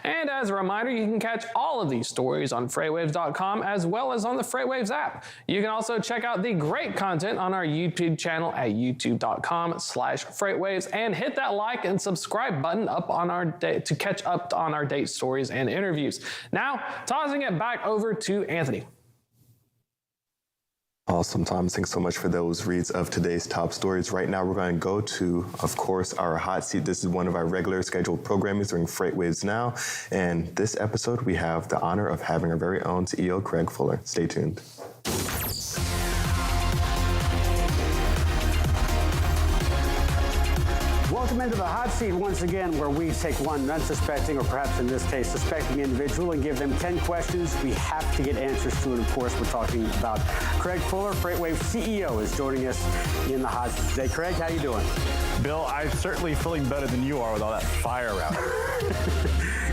And as a reminder, you can catch all of these stories on FreightWaves.com as well as on the FreightWaves app. You can also check out the great content on our YouTube channel at youtube.com/FreightWaves and hit that like and subscribe button up on our to catch up on our date stories and interviews. Now, tossing it back over to Anthony. Awesome, Thomas. Thanks so much for those reads of today's top stories. Right now, we're going to go to, of course, our hot seat. This is one of our regular scheduled programmings during FreightWaves Now. And this episode, we have the honor of having our very own CEO, Craig Fuller. Stay tuned. Welcome into the hot seat once again, where we take one unsuspecting, or perhaps in this case, suspecting individual and give them 10 questions we have to get answers to. And of course, we're talking about Craig Fuller, FreightWaves CEO, is joining us in the hot seat today. Craig, how you doing? Bill, I'm certainly feeling better than you are with all that fire around here.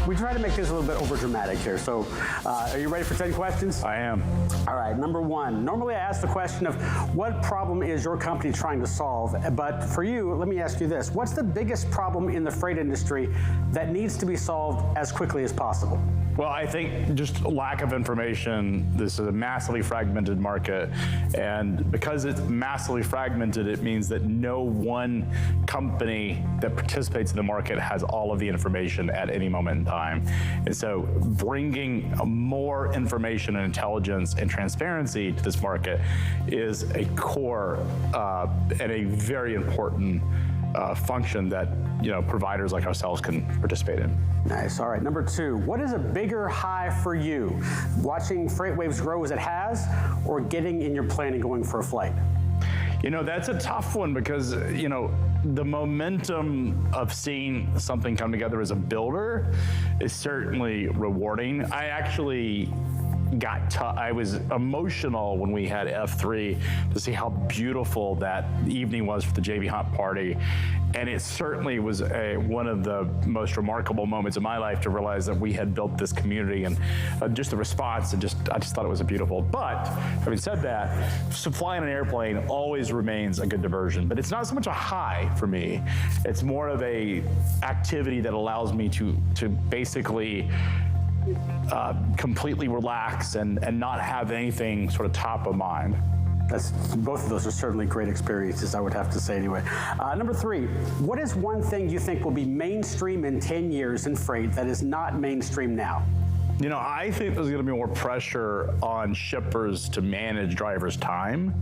We try to make this a little bit over dramatic here. So are you ready for 10 questions? I am. All right, number one. Normally I ask the question of what problem is your company trying to solve? But for you, let me ask you this. What's the biggest problem in the freight industry that needs to be solved as quickly as possible? Well, I think just lack of information. This is a massively fragmented market. And because it's massively fragmented, it means that no one company that participates in the market has all of the information at any moment in time. And so bringing more information and intelligence and transparency to this market is a core and a very important function that providers like ourselves can participate in. Nice. All right. Number two, what is a bigger high for you? Watching FreightWaves grow as it has, or getting in your plane and going for a flight? That's a tough one because, the momentum of seeing something come together as a builder is certainly rewarding. I actually I was emotional when we had F3 to see how beautiful that evening was for the JV Hunt party. And it certainly was one of the most remarkable moments of my life to realize that we had built this community, and just the response, and I just thought it was beautiful. But having said that, so flying an airplane always remains a good diversion, but it's not so much a high for me. It's more of a activity that allows me to basically completely relax and not have anything sort of top of mind. Both of those are certainly great experiences, I would have to say anyway. Number three, what is one thing you think will be mainstream in 10 years in freight that is not mainstream now? I think there's going to be more pressure on shippers to manage drivers' time.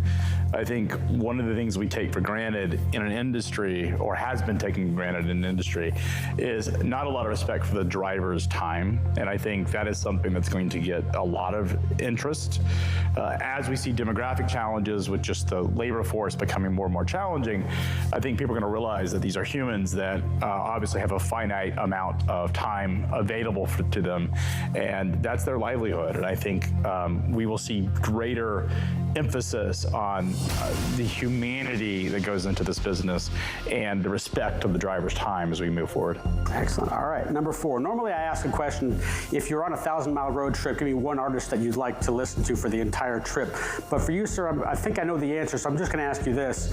I think one of the things we take for granted in an industry, or has been taken for granted in an industry, is not a lot of respect for the driver's time. And I think that is something that's going to get a lot of interest. As we see demographic challenges with just the labor force becoming more and more challenging, I think people are going to realize that these are humans that obviously have a finite amount of time available to them. And that's their livelihood. And I think we will see greater emphasis on the humanity that goes into this business and the respect of the driver's time as we move forward. Excellent. All right. Number four. Normally I ask a question, if you're on a 1,000-mile road trip, give me one artist that you'd like to listen to for the entire trip. But for you, sir, I think I know the answer, so I'm just going to ask you this.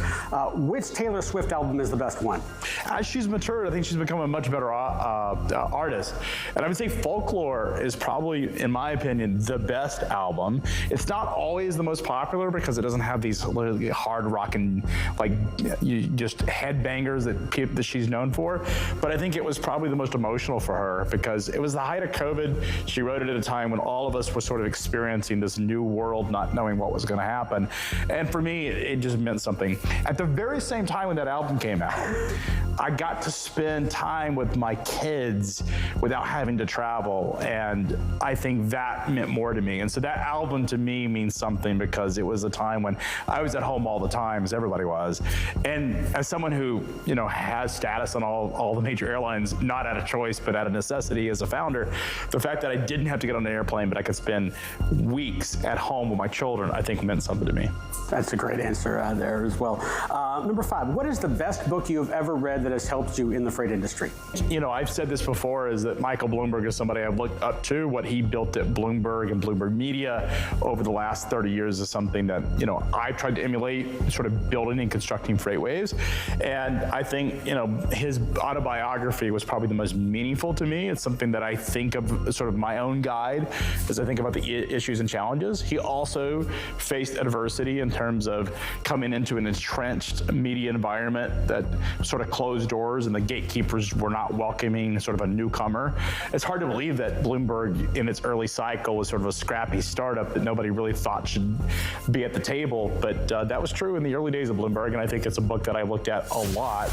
Which Taylor Swift album is the best one? As she's matured, I think she's become a much better artist. And I would say Folklore is probably, in my opinion, the best album. It's not always the most popular because it doesn't have these literally hard rocking, just headbangers that she's known for. But I think it was probably the most emotional for her because it was the height of COVID. She wrote it at a time when all of us were sort of experiencing this new world, not knowing what was going to happen. And for me, it just meant something. At the very same time when that album came out, I got to spend time with my kids without having to travel. And I think that meant more to me. And so that album to me means something because it was a time when I was at home all the time, as everybody was. And as someone who, has status on all the major airlines, not out of choice, but out of necessity as a founder, the fact that I didn't have to get on an airplane, but I could spend weeks at home with my children, I think meant something to me. That's a great answer there as well. Number five, what is the best book you have ever read that has helped you in the freight industry? I've said this before, is that Michael Bloomberg is somebody I've looked up to. What he built at Bloomberg and Bloomberg Media over the last 30 years is something that, I've tried to emulate, sort of building and constructing FreightWaves. And I think, his autobiography was probably the most meaningful to me. It's something that I think of sort of my own guide as I think about the issues and challenges. He also faced adversity in terms of coming into an entrenched media environment that sort of closed doors and the gatekeepers were not welcoming sort of a newcomer. It's hard to believe that Bloomberg in its early cycle was sort of a scrappy startup that nobody really thought should be at the table, but that was true in the early days of Bloomberg, and I think it's a book that I looked at a lot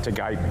to guide me.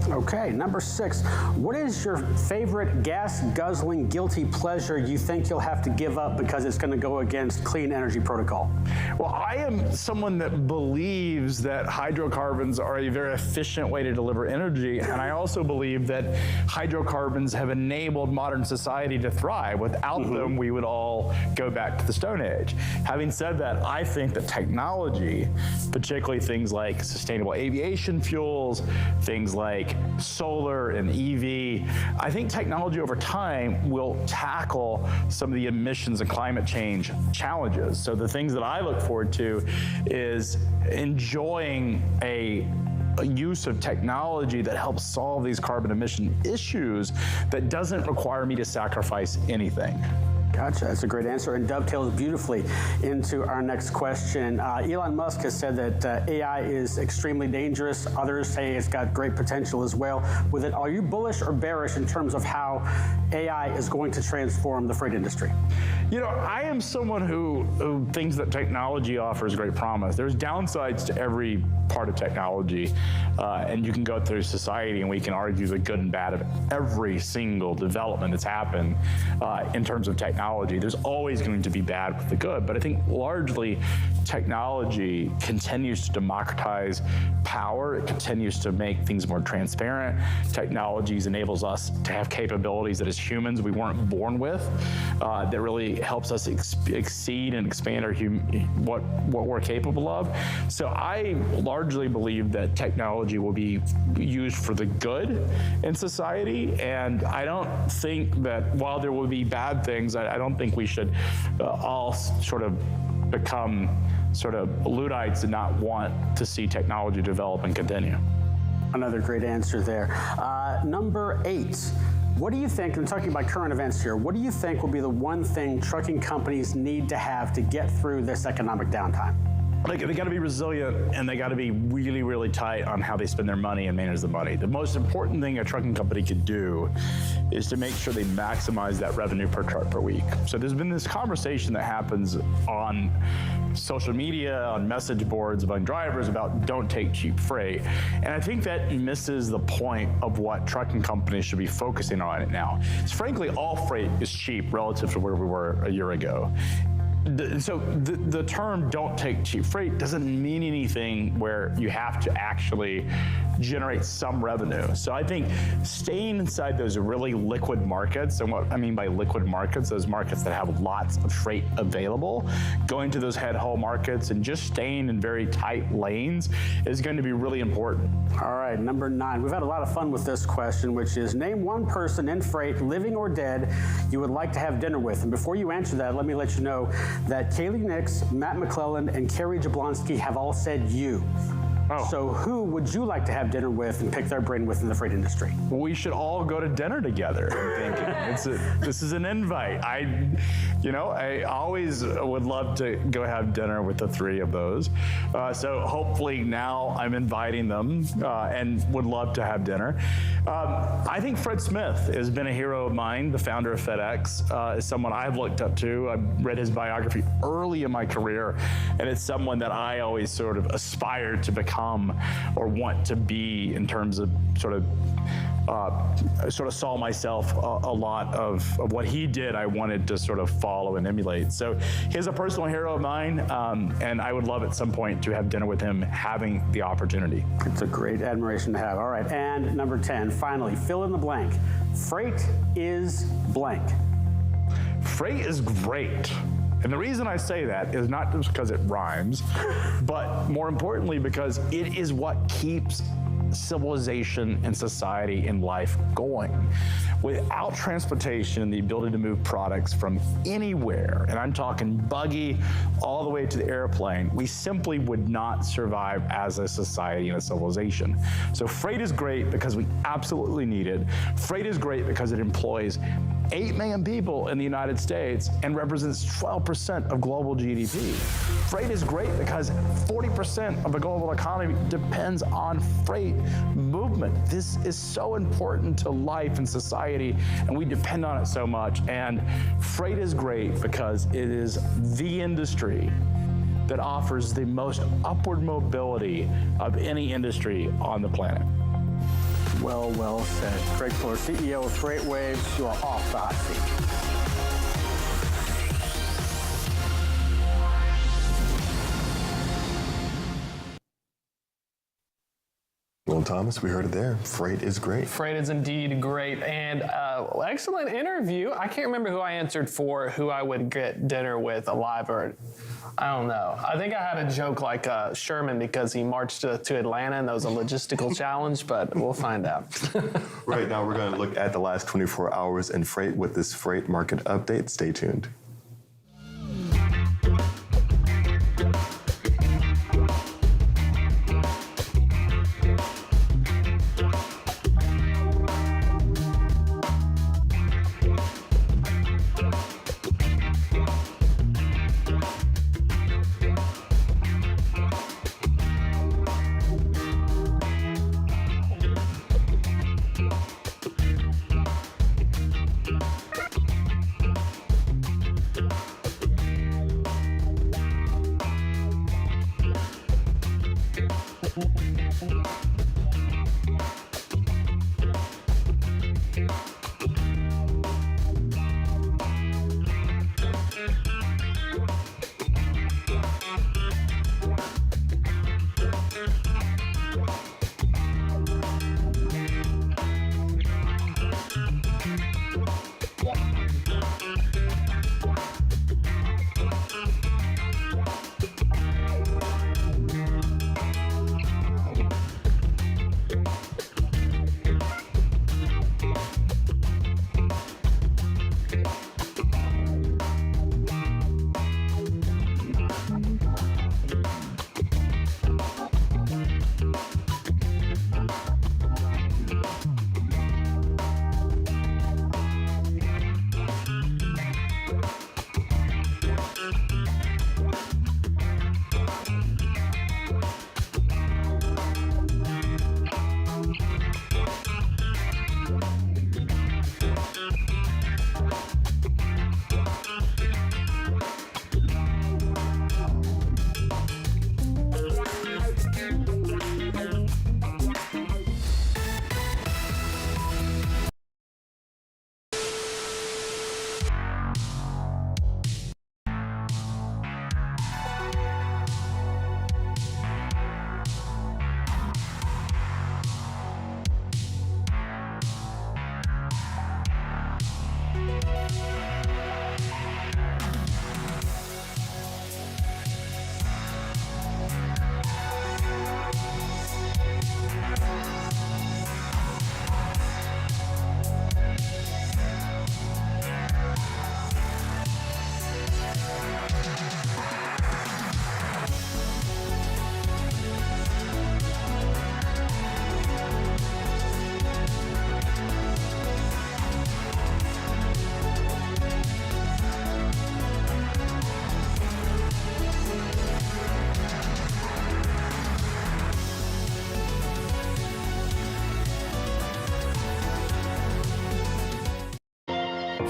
Okay, number 6. What is your favorite gas-guzzling guilty pleasure you think you'll have to give up because it's going to go against clean energy protocol? Well, I am someone that believes that hydrocarbons are a very efficient way to deliver energy, and I also believe that hydrocarbons have enabled modern society to thrive. Without them, we would all go back to the Stone Age. Having said that, I think that technology, particularly things like sustainable aviation fuels, things like solar and EV, I think technology over time will tackle some of the emissions and climate change challenges. So the things that I look forward to is enjoying a use of technology that helps solve these carbon emission issues that doesn't require me to sacrifice anything. Gotcha. That's a great answer and dovetails beautifully into our next question. Elon Musk has said that AI is extremely dangerous. Others say it's got great potential as well. With it, are you bullish or bearish in terms of how AI is going to transform the freight industry? You know, I am someone who thinks that technology offers great promise. There's downsides to every part of technology, and you can go through society and we can argue the good and bad of every single development that's happened in terms of technology. There's always going to be bad with the good, but I think largely technology continues to democratize power. It continues to make things more transparent. Technology enables us to have capabilities that as humans we weren't born with, that really helps us exceed and expand our what we're capable of. So I largely believe that technology will be used for the good in society, and I don't think that while there will be bad things, I don't think we should all sort of become sort of Luddites and not want to see technology develop and continue. Another great answer there. Number 8. What do you think, and I'm talking about current events here, what do you think will be the one thing trucking companies need to have to get through this economic downtime? They got to be resilient, and they got to be really, really tight on how they spend their money and manage the money. The most important thing a trucking company could do is to make sure they maximize that revenue per truck per week. So there's been this conversation that happens on social media, on message boards among drivers about don't take cheap freight. And I think that misses the point of what trucking companies should be focusing on it now. Frankly, all freight is cheap relative to where we were a year ago. So the term don't take cheap freight doesn't mean anything where you have to actually generate some revenue. So I think staying inside those really liquid markets, and what I mean by liquid markets, those markets that have lots of freight available, going to those head haul markets and just staying in very tight lanes is going to be really important. All right, number 9. We've had a lot of fun with this question, which is name one person in freight, living or dead, you would like to have dinner with. And before you answer that, let me let you know that Kaylee Nix, Matt McClellan, and Kerry Jablonski have all said you. Oh. So who would you like to have dinner with and pick their brain with in the freight industry? We should all go to dinner together, I'm thinking. This is an invite. I always would love to go have dinner with the three of those. So hopefully now I'm inviting them and would love to have dinner. I think Fred Smith has been a hero of mine, the founder of FedEx, is someone I've looked up to. I've read his biography early in my career, and it's someone that I always sort of aspired to become or want to be in terms of sort of saw myself a lot of what he did. I wanted to sort of follow and emulate. So he's a personal hero of mine, and I would love at some point to have dinner with him, having the opportunity. It's a great admiration to have. All right, and number 10, finally, fill in the blank. Freight is blank. Freight is great. And the reason I say that is not just because it rhymes, but more importantly because it is what keeps civilization and society and life going. Without transportation and the ability to move products from anywhere, and I'm talking buggy all the way to the airplane, we simply would not survive as a society and a civilization. So freight is great because we absolutely need it. Freight is great because it employs 8 million people in the United States and represents 12% of global GDP. Freight is great because 40% of the global economy depends on freight movement. This is so important to life and society, and we depend on it so much. And freight is great because it is the industry that offers the most upward mobility of any industry on the planet. Well said. Craig Fuller, CEO of FreightWaves, you are off the hot seat. Well, Thomas, we heard it there. Freight is great. Freight is indeed great, and excellent interview. I can't remember who I answered for, who I would get dinner with alive, or I don't know. I think I had a joke like Sherman because he marched to Atlanta and that was a logistical challenge, but we'll find out. Right now, we're going to look at the last 24 hours in freight with this freight market update. Stay tuned.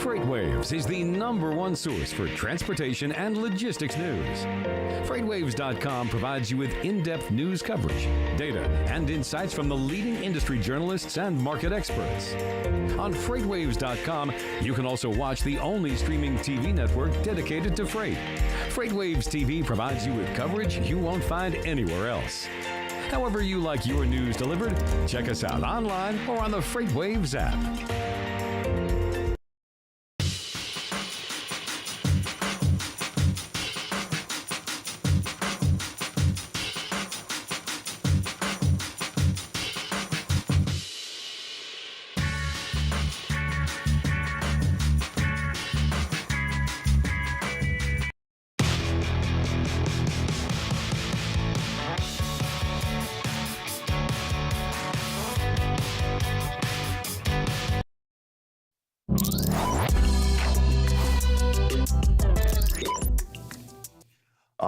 FreightWaves is the #1 source for transportation and logistics news. FreightWaves.com provides you with in-depth news coverage, data, and insights from the leading industry journalists and market experts. On FreightWaves.com, you can also watch the only streaming TV network dedicated to freight. FreightWaves TV provides you with coverage you won't find anywhere else. However you like your news delivered, check us out online or on the FreightWaves app.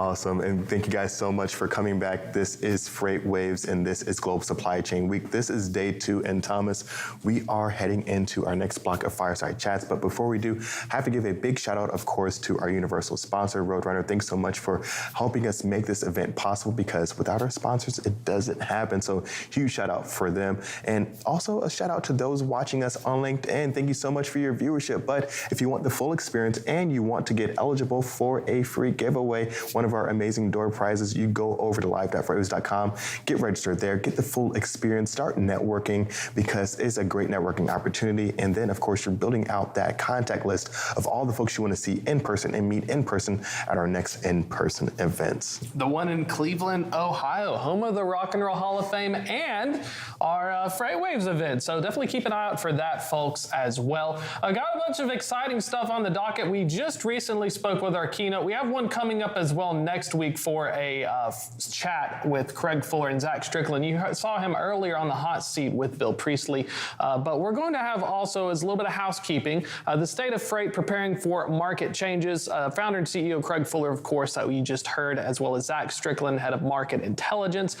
Awesome. And thank you guys so much for coming back. This is FreightWaves, and this is Global Supply Chain Week. This is day 2. And Thomas, we are heading into our next block of Fireside Chats. But before we do, I have to give a big shout out, of course, to our universal sponsor, Roadrunner. Thanks so much for helping us make this event possible, because without our sponsors, it doesn't happen. So huge shout out for them. And also a shout out to those watching us on LinkedIn. Thank you so much for your viewership. But if you want the full experience and you want to get eligible for a free giveaway, one of our amazing door prizes, you go over to live.freightwaves.com, get registered there, get the full experience, start networking, because it's a great networking opportunity. And then, of course, you're building out that contact list of all the folks you want to see in person and meet in person at our next in-person events. The one in Cleveland, Ohio, home of the Rock and Roll Hall of Fame and our FreightWaves event. So definitely keep an eye out for that, folks, as well. I got a bunch of exciting stuff on the docket. We just recently spoke with our keynote. We have one coming up as well next week for a chat with Craig Fuller and Zach Strickland. You saw him earlier on the hot seat with Bill Priestley, but we're going to have also, as a little bit of housekeeping, the state of freight preparing for market changes. Founder and CEO Craig Fuller, of course, that we just heard, as well as Zach Strickland, head of market intelligence.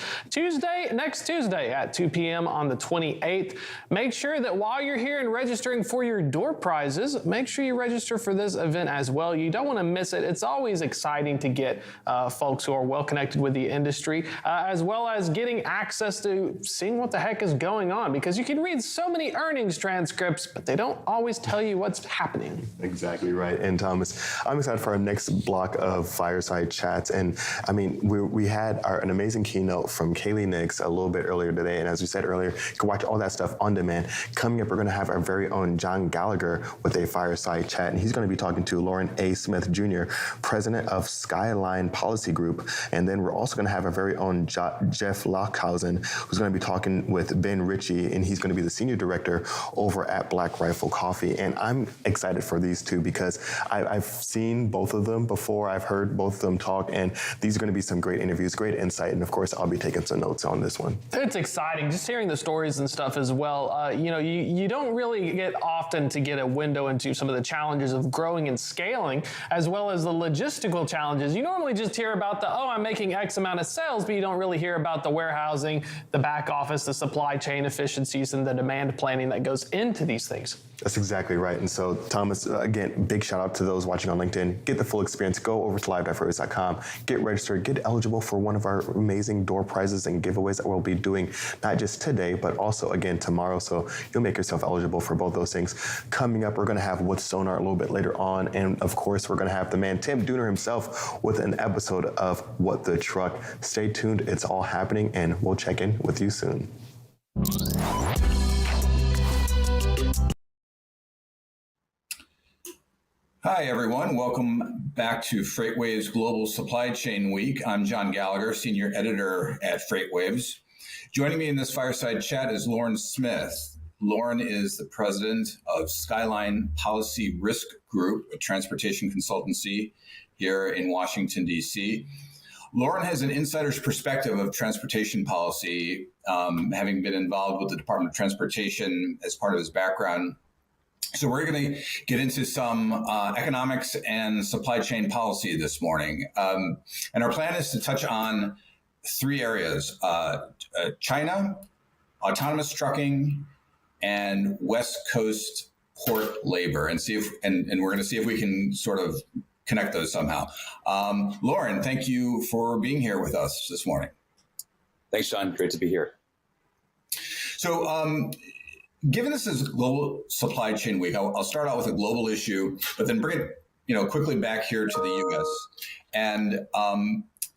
Next Tuesday at 2 p.m. on the 28th. Make sure that while you're here and registering for your door prizes, make sure you register for this event as well. You don't want to miss it. It's always exciting to get folks who are well connected with the industry, as well as getting access to seeing what the heck is going on, because you can read so many earnings transcripts, but they don't always tell you what's happening. Exactly right. And Thomas, I'm excited for our next block of Fireside Chats. And I mean, we had an amazing keynote from Kaylee Nix a little bit earlier today. And as we said earlier, you can watch all that stuff on demand. Coming up, we're going to have our very own John Gallagher with a Fireside Chat. And he's going to be talking to Lauren A. Smith Jr., president of Skyline Policy Group. And then we're also going to have our very own Jeff Lockhausen, who's going to be talking with Ben Ritchie, and he's going to be the senior director over at Black Rifle Coffee. And I'm excited for these two because I've seen both of them before. I've heard both of them talk, and these are going to be some great interviews, great insight. And of course, I'll be taking some notes on this one. It's exciting just hearing the stories and stuff as well. You don't really get often to get a window into some of the challenges of growing and scaling, as well as the logistical challenges. You normally just hear about I'm making X amount of sales, but you don't really hear about the warehousing, the back office, the supply chain efficiencies, and the demand planning that goes into these things. That's exactly right. And so, Thomas, again, big shout out to those watching on LinkedIn. Get the full experience. Go over to live.freightwaves.com. Get registered. Get eligible for one of our amazing door prizes and giveaways that we'll be doing not just today, but also again tomorrow. So you'll make yourself eligible for both those things. Coming up, we're going to have With Sonar a little bit later on. And of course, we're going to have the man Tim Dooner himself with an episode of What the Truck. Stay tuned. It's all happening, and we'll check in with you soon. Hi, everyone. Welcome back to FreightWaves Global Supply Chain Week. I'm John Gallagher, Senior Editor at FreightWaves. Joining me in this fireside chat is Lauren Smith. Lauren is the president of Skyline Policy Risk Group, a transportation consultancy here in Washington, D.C. Lauren has an insider's perspective of transportation policy, having been involved with the Department of Transportation as part of his background. So we're going to get into some economics and supply chain policy this morning. And our plan is to touch on 3 areas, China, autonomous trucking, and West Coast port labor, and we're going to see if we can sort of connect those somehow. Lauren, thank you for being here with us this morning. Thanks, John. Great to be here. So, given this is Global Supply Chain Week, I'll start out with a global issue, but then bring it, quickly back here to the U.S. and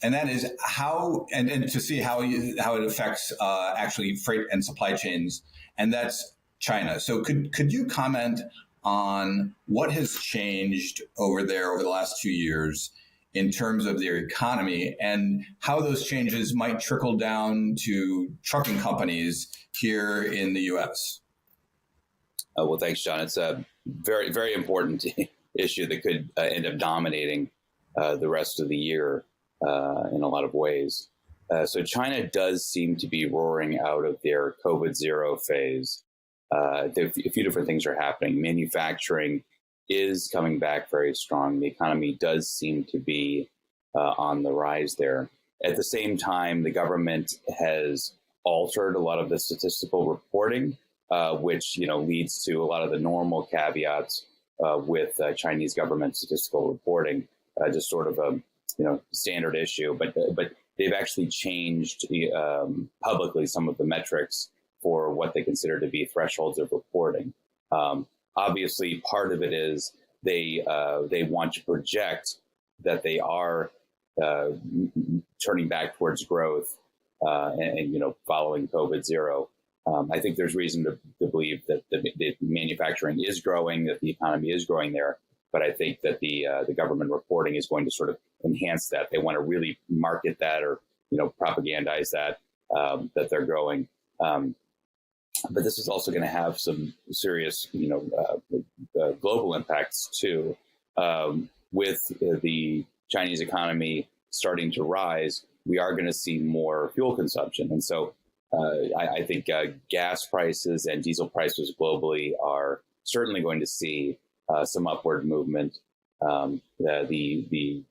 that is how to see how it affects actually freight and supply chains, and that's China. So, could you comment on what has changed over there over the last 2 years in terms of their economy and how those changes might trickle down to trucking companies here in the U.S.? Well, thanks, John. It's a very, very important issue that could end up dominating the rest of the year in a lot of ways. So China does seem to be roaring out of their COVID zero phase. A few different things are happening. Manufacturing is coming back very strong. The economy does seem to be on the rise there. At the same time, the government has altered a lot of the statistical reporting, which leads to a lot of the normal caveats with Chinese government statistical reporting, just sort of a standard issue. But they've actually changed publicly some of the metrics for what they consider to be thresholds of reporting. Obviously, part of it is they want to project that they are turning back towards growth and following COVID zero. I think there's reason to believe that the manufacturing is growing, that the economy is growing there. But I think that the government reporting is going to sort of enhance that. They want to really market that or propagandize that that they're growing. But this is also going to have some serious global impacts too. With the Chinese economy starting to rise, we are going to see more fuel consumption, and so I think gas prices and diesel prices globally are certainly going to see some upward movement. The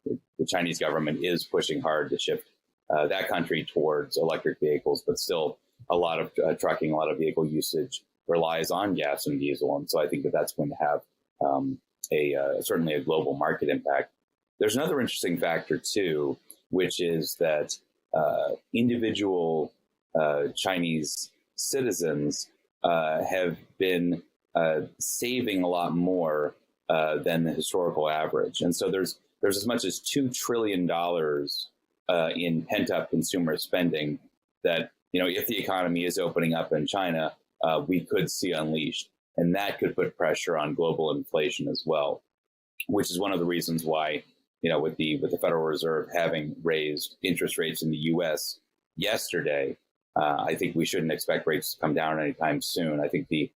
Chinese government is pushing hard to shift that country towards electric vehicles, but still a lot of trucking, a lot of vehicle usage relies on gas and diesel. And so I think that that's going to have certainly a global market impact. There's another interesting factor too, which is that individual Chinese citizens have been saving a lot more than the historical average. And so there's as much as $2 trillion in pent-up consumer spending that, if the economy is opening up in China, we could see unleashed. And that could put pressure on global inflation as well, which is one of the reasons why, with the Federal Reserve having raised interest rates in the U.S. yesterday, I think we shouldn't expect rates to come down anytime soon. I think the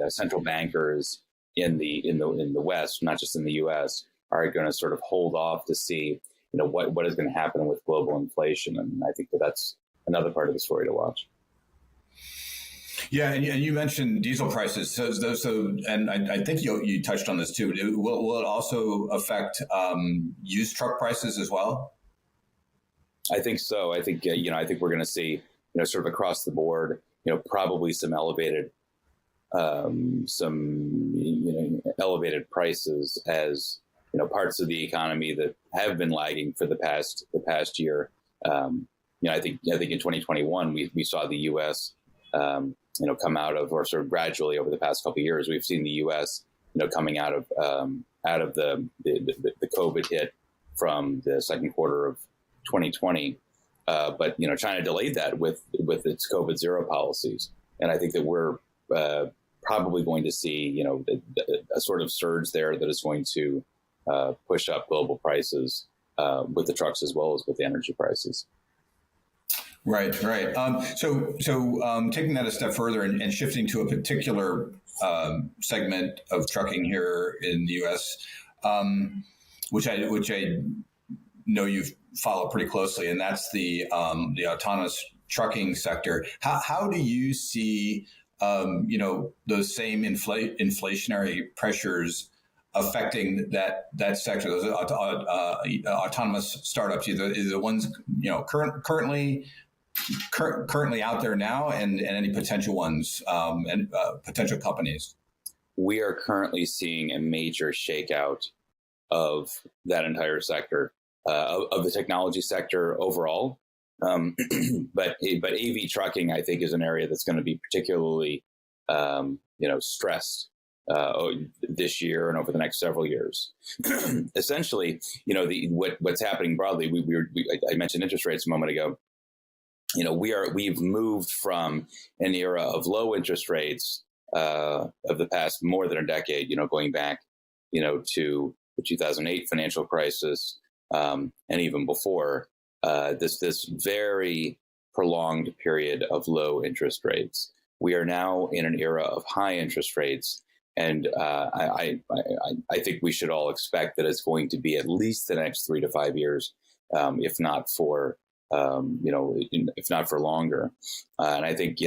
central bankers in the West, not just in the U.S., are going to sort of hold off to see, what is going to happen with global inflation, and I think that's another part of the story to watch. Yeah, and you mentioned diesel prices. So and I think you touched on this too. Will it also affect used truck prices as well? I think so. I think I think we're going to see sort of across the board, probably some elevated elevated prices as parts of the economy that have been lagging for the past year. I think in 2021 we saw the U.S. Come out of, or sort of gradually over the past couple of years, we've seen the U.S. Coming out of the COVID hit from the second quarter of 2020, but China delayed that with its COVID zero policies, and I think that we're probably going to see a sort of surge there that is going to push up global prices with the trucks as well as with the energy prices. Right. So taking that a step further and shifting to a particular segment of trucking here in the U.S., which I know you've followed pretty closely, and that's the autonomous trucking sector. How do you see those same inflationary pressures affecting that sector? Those autonomous startups, either the ones currently out there now, and any potential ones and potential companies. We are currently seeing a major shakeout of that entire sector, of the technology sector overall. But AV trucking, I think, is an area that's going to be particularly stressed this year and over the next several years. Essentially, what's happening broadly. I mentioned interest rates a moment ago. We've moved from an era of low interest rates of the past more than a decade, going back, to the 2008 financial crisis, and even before, this very prolonged period of low interest rates. We are now in an era of high interest rates, and I think we should all expect that it's going to be at least the next 3 to 5 years, if not for longer. And I think,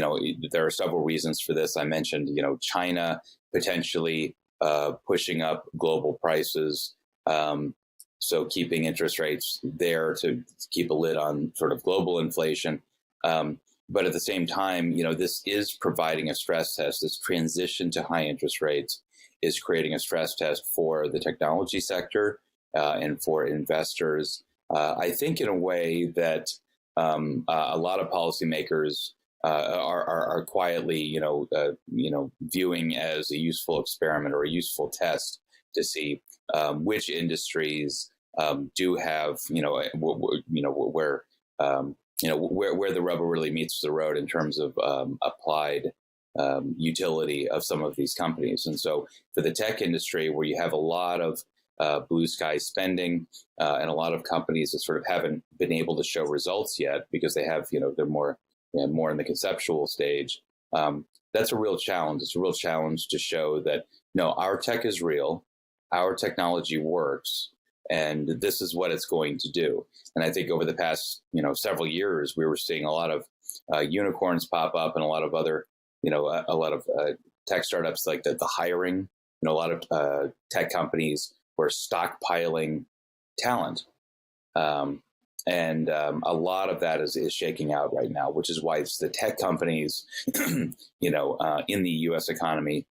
there are several reasons for this. I mentioned, China potentially pushing up global prices. So keeping interest rates there to keep a lid on sort of global inflation. But at the same time, this is providing a stress test. This transition to high interest rates is creating a stress test for the technology sector and for investors. I think in a way that a lot of policymakers are quietly, viewing as a useful experiment or a useful test to see which industries do have, where the rubber really meets the road in terms of applied utility of some of these companies. And so for the tech industry, where you have a lot of blue sky spending and a lot of companies that sort of haven't been able to show results yet because they have, they're more in the conceptual stage. That's a real challenge. It's a real challenge to show that, no, our tech is real, our technology works, and this is what it's going to do. And I think over the past, several years, we were seeing a lot of unicorns pop up and a lot of other, a lot of tech startups like the hiring, a lot of tech companies were stockpiling talent. And a lot of that is shaking out right now, which is why it's the tech companies, in the U.S. economy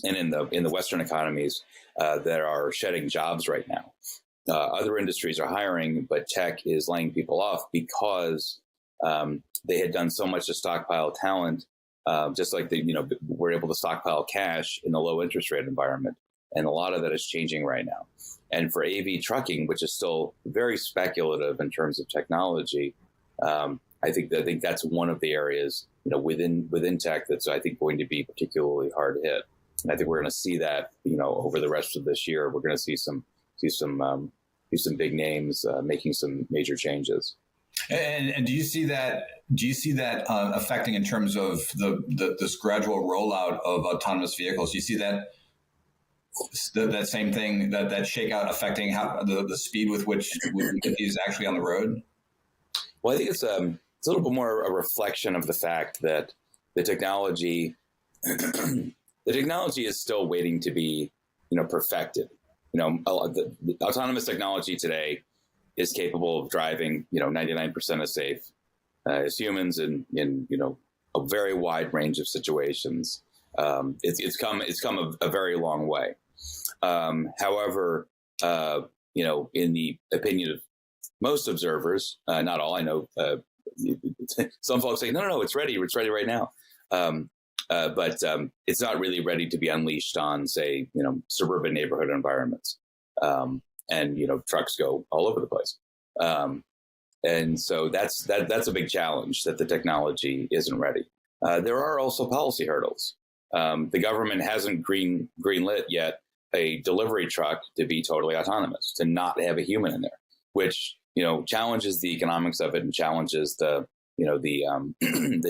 and in the Western economies that are shedding jobs right now. Other industries are hiring, but tech is laying people off because they had done so much to stockpile talent, just like they, were able to stockpile cash in the low interest rate environment. And a lot of that is changing right now. And for AV trucking, which is still very speculative in terms of technology, I think that's one of the areas, within tech that's, I think, going to be particularly hard hit. And I think we're going to see that, over the rest of this year. We're going to see some big names making some major changes. And do you see that? Affecting in terms of this gradual rollout of autonomous vehicles? Do you see that same thing, that shakeout affecting how the speed with which we get these actually on the road? Well, I think it's a little bit more a reflection of the fact that the technology is still waiting to be, perfected. The autonomous technology today is capable of driving, 99% as safe as humans in a very wide range of situations. It's come a very long way. However, in the opinion of most observers, not all, I know some folks say, no, it's ready right now. But it's not really ready to be unleashed on, say, suburban neighborhood environments. And trucks go all over the place. And so that's a big challenge, that the technology isn't ready. There are also policy hurdles. The government hasn't greenlit yet a delivery truck to be totally autonomous, to not have a human in there, which, challenges the economics of it and challenges the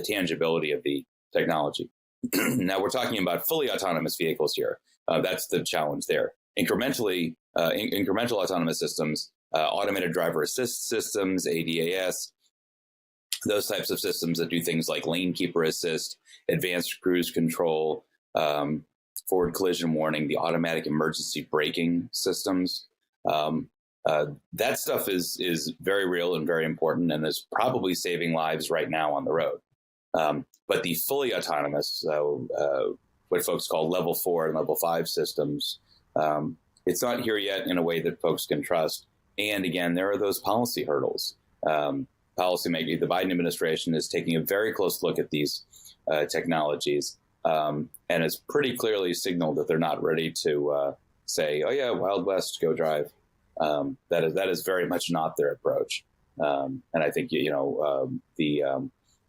tangibility of the technology. Now we're talking about fully autonomous vehicles here. That's the challenge there. Incremental autonomous systems, automated driver assist systems, ADAS, those types of systems that do things like lane keeper assist, advanced cruise control, forward collision warning, the automatic emergency braking systems. That stuff is very real and very important, and is probably saving lives right now on the road. But the fully autonomous, what folks call level 4 and level 5 systems, it's not here yet in a way that folks can trust. And again, there are those policy hurdles. Policymaking, the Biden administration is taking a very close look at these technologies, and has pretty clearly signaled that they're not ready to say, "Oh yeah, Wild West, go drive." That is very much not their approach. And I think the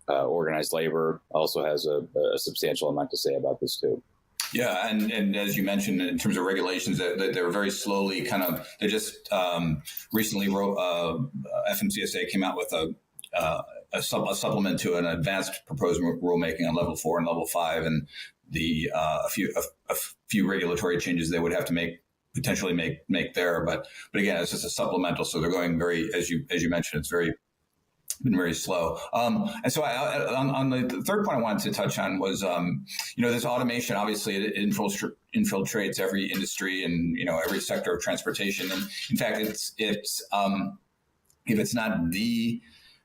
organized labor also has a substantial amount to say about this too. Yeah, and as you mentioned, in terms of regulations, they're very slowly they just recently wrote, FMCSA came out with a supplement to an advanced proposed rulemaking on level 4 and level 5, and a few regulatory changes they would have to potentially make there. But again, it's just a supplemental. So they're going very, as you mentioned, it's very been very slow. And so on the third point I wanted to touch on was, this automation, obviously it infiltrates every industry and, every sector of transportation. And in fact, it's if it's not the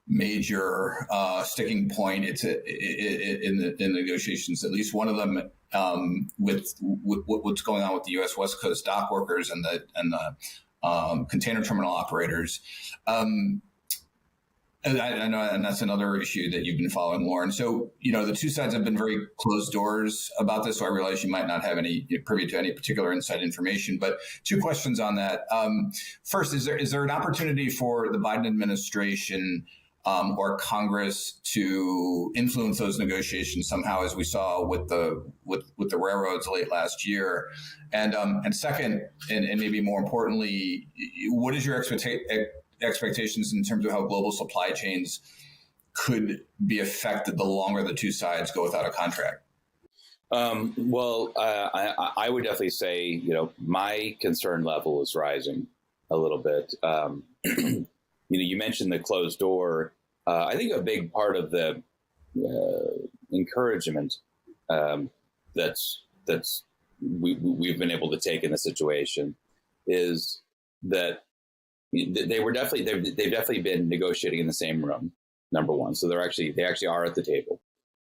major sticking point, it's in the negotiations, at least one of them with what's going on with the U.S. West Coast dock workers and the container terminal operators. I know, and that's another issue that you've been following, Lauren. So, the two sides have been very closed doors about this. So I realize you might not have any privy to any particular inside information, but two questions on that. First, is there an opportunity for the Biden administration or Congress to influence those negotiations somehow, as we saw with the railroads late last year? And second, and maybe more importantly, what is your expectations in terms of how global supply chains could be affected the longer the two sides go without a contract? I would definitely say, my concern level is rising a little bit. You mentioned the closed door. I think a big part of the encouragement that's we've been able to take in the situation is that they've definitely been negotiating in the same room, number one. So they actually are at the table.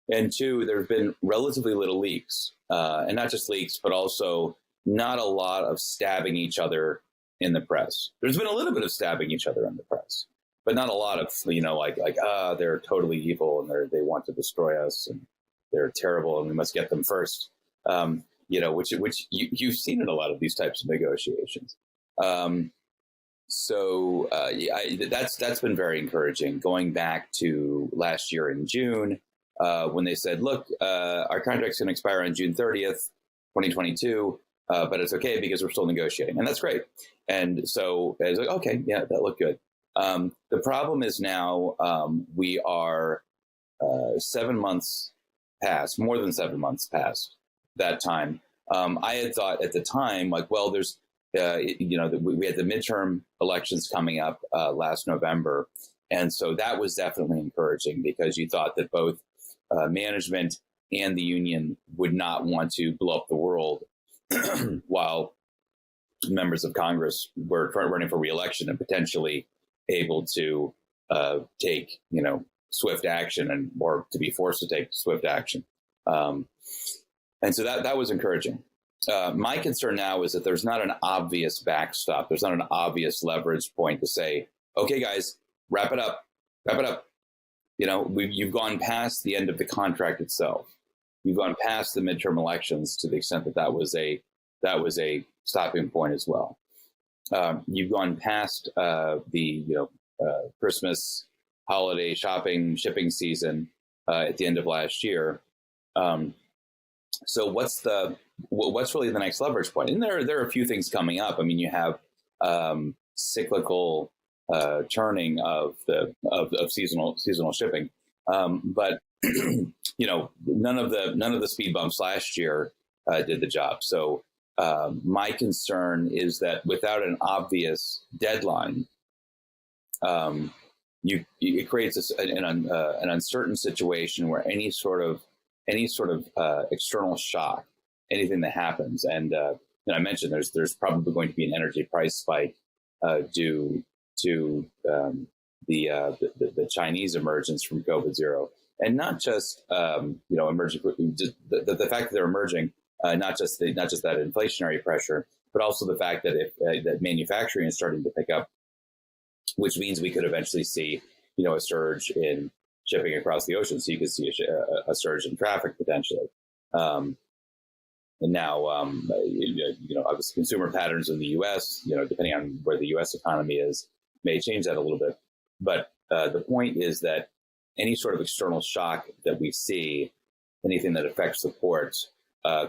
And two, there's been relatively little leaks, and not just leaks, but also not a lot of stabbing each other in the press. There's been a little bit of stabbing each other in the press, but not a lot of, they're totally evil and they want to destroy us and they're terrible and we must get them first. Which you've seen in a lot of these types of negotiations. That's been very encouraging. Going back to last year in June, when they said, look, our contract's going to expire on June 30th, 2022, but it's okay because we're still negotiating. And that's great. And so I was like, okay, yeah, that looked good. The problem is now we are 7 months past, more than 7 months past that time. I had thought at the time, there's, we had the midterm elections coming up last November. And so that was definitely encouraging because you thought that both management and the union would not want to blow up the world while members of Congress were running for re-election and potentially able to take, swift action or to be forced to take swift action. And so that was encouraging. My concern now is that there's not an obvious backstop. There's not an obvious leverage point to say, okay, guys, wrap it up. You've gone past the end of the contract itself. You've gone past the midterm elections to the extent that was a stopping point as well. You've gone past the Christmas holiday shipping season at the end of last year. So what's really the next leverage point? And there are a few things coming up. I mean, you have cyclical turning of seasonal shipping, but none of the speed bumps last year did the job. So my concern is that without an obvious deadline, it creates an uncertain situation where any sort of external shock, anything that happens, and I mentioned there's probably going to be an energy price spike due to the Chinese emergence from COVID-0, and not just emerging, the fact that they're emerging, not just that inflationary pressure, but also the fact that that manufacturing is starting to pick up, which means we could eventually see a surge in shipping across the ocean. So you could see a surge in traffic potentially. And now, obviously consumer patterns in the U.S., depending on where the U.S. economy is, may change that a little bit. But the point is that any sort of external shock that we see, anything that affects the ports,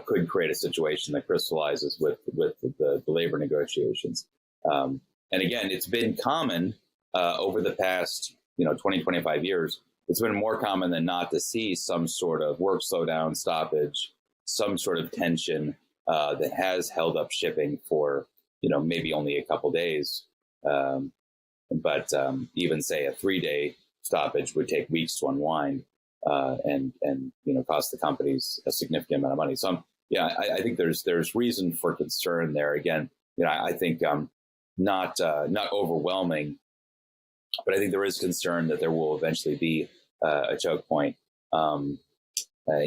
could create a situation that crystallizes with the labor negotiations. And again, it's been common over the past 20, 25 years. It's been more common than not to see some sort of work slowdown, stoppage, some sort of tension that has held up shipping for, maybe only a couple days. But even say a 3-day stoppage would take weeks to unwind and cost the companies a significant amount of money. So I think there's reason for concern there. Again, I think not overwhelming, but I think there is concern that there will eventually be a choke point. And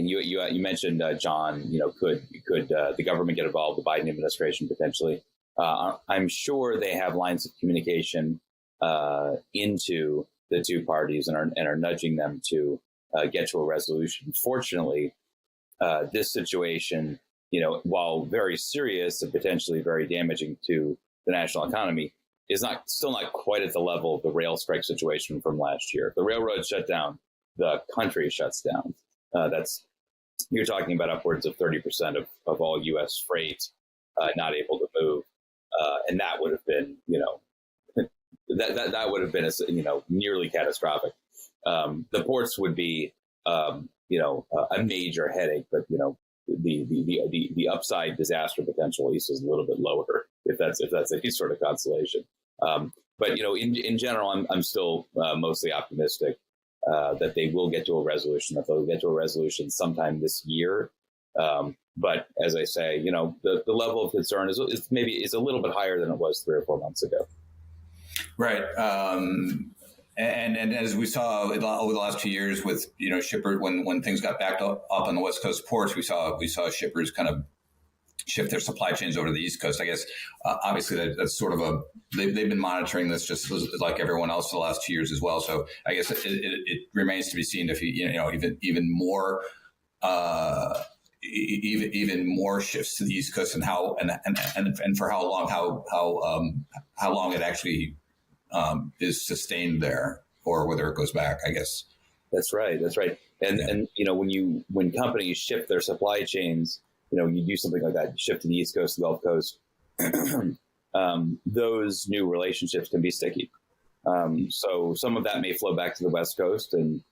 you mentioned, John, could the government get involved, the Biden administration potentially? I'm sure they have lines of communication into the two parties and are nudging them to get to a resolution. Fortunately, this situation, while very serious and potentially very damaging to the national economy, is still not quite at the level of the rail strike situation from last year. If the railroads shut down, the country shuts down. You're talking about upwards of 30% of all U.S. freight not able to move, and that would have been, that would have been nearly catastrophic. The ports would be, a major headache, but the upside disaster potential at least is a little bit lower if that's any sort of consolation. But in general, I'm still mostly optimistic that they will get to a resolution, that they'll get to a resolution sometime this year. But as I say, the level of concern is a little bit higher than it was 3 or 4 months ago. Right. And as we saw over the last 2 years with, shippers, when things got backed up on the West Coast ports, we saw shippers kind of shift their supply chains over to the East Coast. I guess, obviously that's sort of they've been monitoring this just like everyone else for the last 2 years as well. So I guess it remains to be seen if even more shifts to the East Coast and how and for how long, how long it actually is sustained there, or whether it goes back, I guess. That's right. And when companies shift their supply chains, you do something like that, you shift to the East Coast, the Gulf Coast, those new relationships can be sticky. So some of that may flow back to the West Coast, and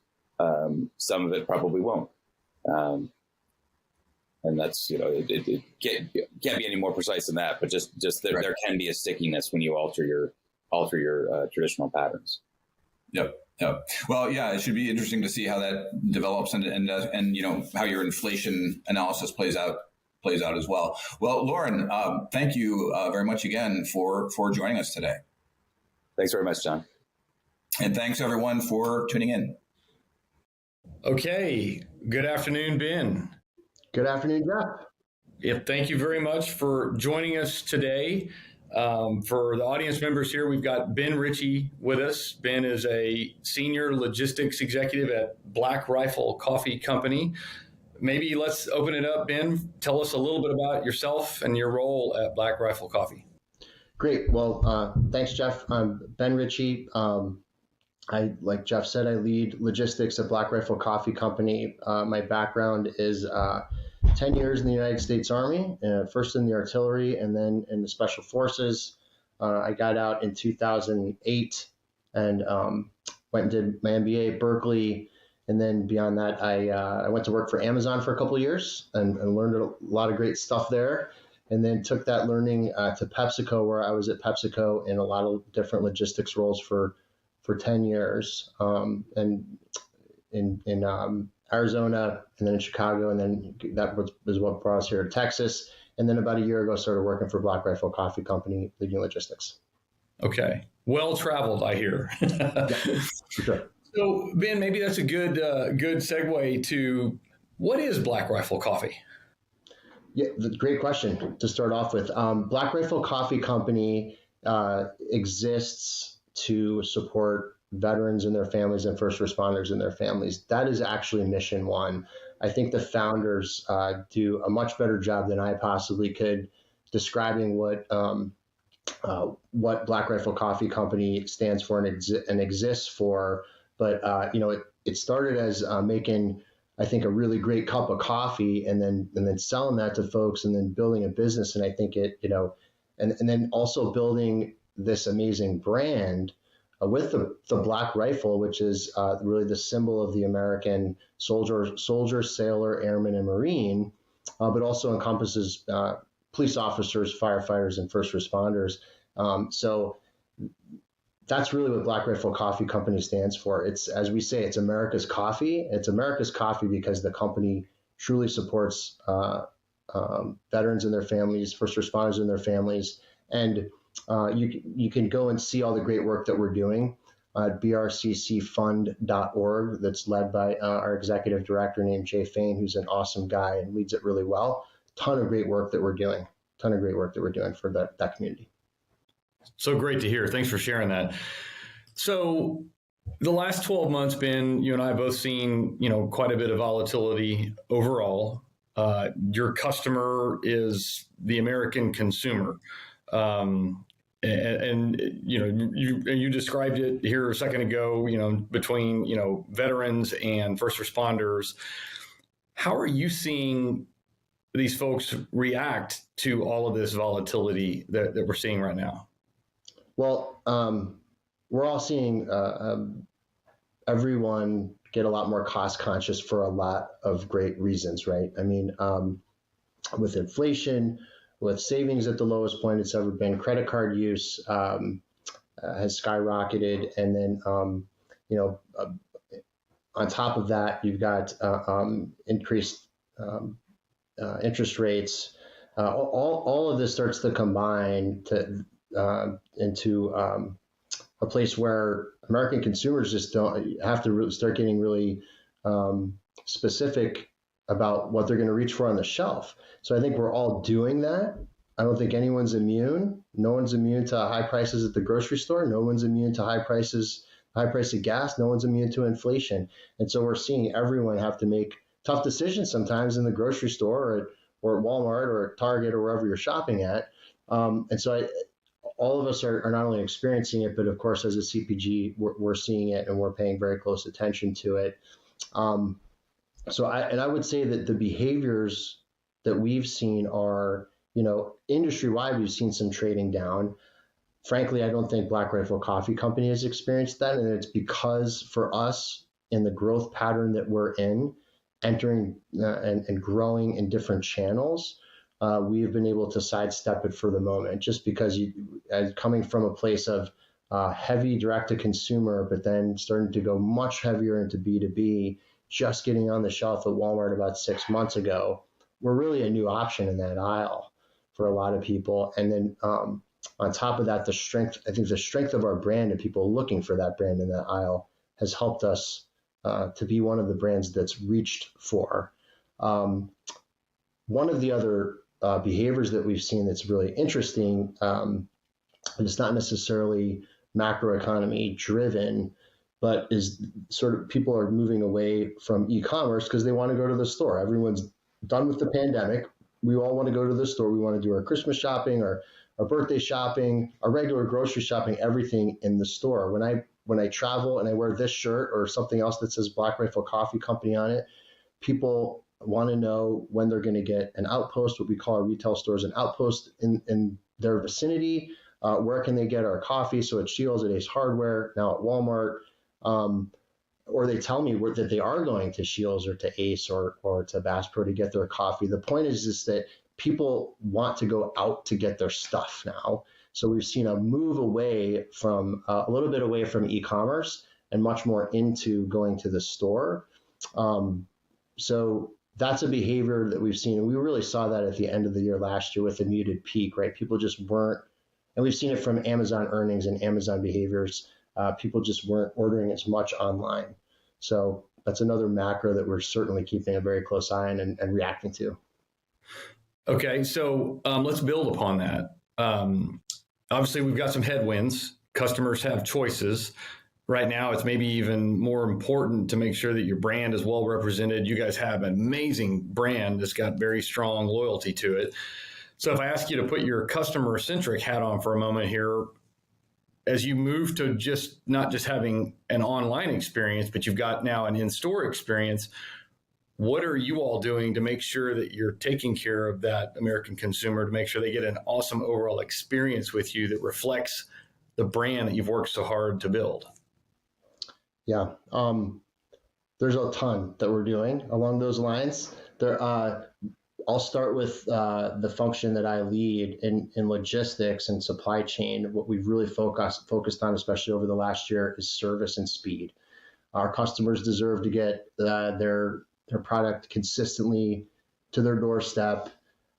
some of it probably won't. And that's, it can't be any more precise than that, but just there, there can be a stickiness when you alter your traditional patterns. Yep. Well, yeah, it should be interesting to see how that develops and how your inflation analysis plays out as well. Well, Lauren, thank you very much again for joining us today. Thanks very much, John. And thanks everyone for tuning in. Okay. Good afternoon, Ben. Good afternoon, Jeff. Yep. Thank you very much for joining us today. For the audience members here, we've got Ben Ritchie with us. Ben is a senior logistics executive at Black Rifle Coffee Company. Maybe let's open it up, Ben. Tell us a little bit about yourself and your role at Black Rifle Coffee. Great. Well, thanks, Jeff. I'm Ben Ritchie. Like Jeff said, I lead logistics at Black Rifle Coffee Company. My background is 10 years in the United States Army, first in the artillery and then in the Special Forces. I got out in 2008 and went and did my MBA at Berkeley. And then beyond that, I went to work for Amazon for a couple of years and learned a lot of great stuff there. And then took that learning to PepsiCo, where I was at PepsiCo in a lot of different logistics roles for 10 years. And in Arizona, and then in Chicago, and then that was what brought us here to Texas. And then about a year ago, started working for Black Rifle Coffee Company, leading logistics. Okay. Well-traveled, I hear. Yeah, for sure. So, Ben, maybe that's a good segue to what is Black Rifle Coffee? Yeah, great question to start off with. Black Rifle Coffee Company exists to support veterans and their families and first responders and their families. That is actually mission one. I think the founders do a much better job than I possibly could describing what Black Rifle Coffee Company stands for and exists for. But it started as making, I think, a really great cup of coffee and then selling that to folks and then building a business. And I think and then also building this amazing brand with the Black Rifle, which is really the symbol of the American soldier, sailor, airman, and Marine, but also encompasses police officers, firefighters, and first responders. So that's really what Black Rifle Coffee Company stands for. It's, as we say, it's America's coffee. It's America's coffee because the company truly supports veterans and their families, first responders and their families. And you can go and see all the great work that we're doing at brccfund.org. That's led by our executive director named Jay Fain, who's an awesome guy and leads it really well. Ton of great work that we're doing for that community. So great to hear. Thanks for sharing that. So the last 12 months, Ben, you and I have both seen, quite a bit of volatility overall. Your customer is the American consumer. You described it here a second ago, between, veterans and first responders. How are you seeing these folks react to all of this volatility that we're seeing right now? Well, We're all seeing everyone get a lot more cost conscious for a lot of great reasons, right? I mean, with inflation, with savings at the lowest point it's ever been, credit card use has skyrocketed. And then, on top of that, you've got increased interest rates. All of this starts to combine into a place where American consumers just don't have to really start getting really specific about what they're going to reach for on the shelf. So I think we're all doing that. I don't think anyone's immune. No one's immune to high prices at the grocery store. No one's immune to high price of gas. No one's immune to inflation. And so we're seeing everyone have to make tough decisions sometimes in the grocery store or at Walmart or at Target or wherever you're shopping at. And so all of us are not only experiencing it, but of course, as a CPG, we're seeing it and we're paying very close attention to it. So I would say that the behaviors that we've seen are, industry-wide, we've seen some trading down. Frankly, I don't think Black Rifle Coffee Company has experienced that. And it's because for us in the growth pattern that we're in, entering and growing in different channels, we've been able to sidestep it for the moment, just because coming from a place of heavy direct-to-consumer, but then starting to go much heavier into B2B, just getting on the shelf at Walmart about 6 months ago, we're really a new option in that aisle for a lot of people. And then on top of that, the strength of our brand and people looking for that brand in that aisle has helped us to be one of the brands that's reached for. One of the other behaviors that we've seen that's really interesting, and it's not necessarily macroeconomy driven, but is sort of people are moving away from e-commerce because they want to go to the store. Everyone's done with the pandemic. We all want to go to the store. We want to do our Christmas shopping, our birthday shopping, our regular grocery shopping, everything in the store. When I travel and I wear this shirt or something else that says Black Rifle Coffee Company on it, people want to know when they're going to get an outpost, what we call our retail stores, an outpost in their vicinity. Where can they get our coffee? So at Shields, at Ace Hardware, now at Walmart, or they tell me that they are going to Shields or to Ace or to Bass Pro to get their coffee. The point is that people want to go out to get their stuff now. So we've seen a move away from a little bit away from e-commerce and much more into going to the store. So that's a behavior that we've seen. And we really saw that at the end of the year last year with the muted peak, right? People just weren't, and we've seen it from Amazon earnings and Amazon behaviors. People just weren't ordering as much online. So that's another macro that we're certainly keeping a very close eye on and reacting to. Okay, so let's build upon that. Obviously, we've got some headwinds. Customers have choices. Right now, it's maybe even more important to make sure that your brand is well represented. You guys have an amazing brand that's got very strong loyalty to it. So if I ask you to put your customer-centric hat on for a moment here, as you move to not just having an online experience, but you've got now an in-store experience, what are you all doing to make sure that you're taking care of that American consumer, to make sure they get an awesome overall experience with you that reflects the brand that you've worked so hard to build? Yeah, there's a ton that we're doing along those lines. Our I'll start with the function that I lead in logistics and supply chain. What we've really focused on, especially over the last year, is service and speed. Our customers deserve to get their product consistently to their doorstep,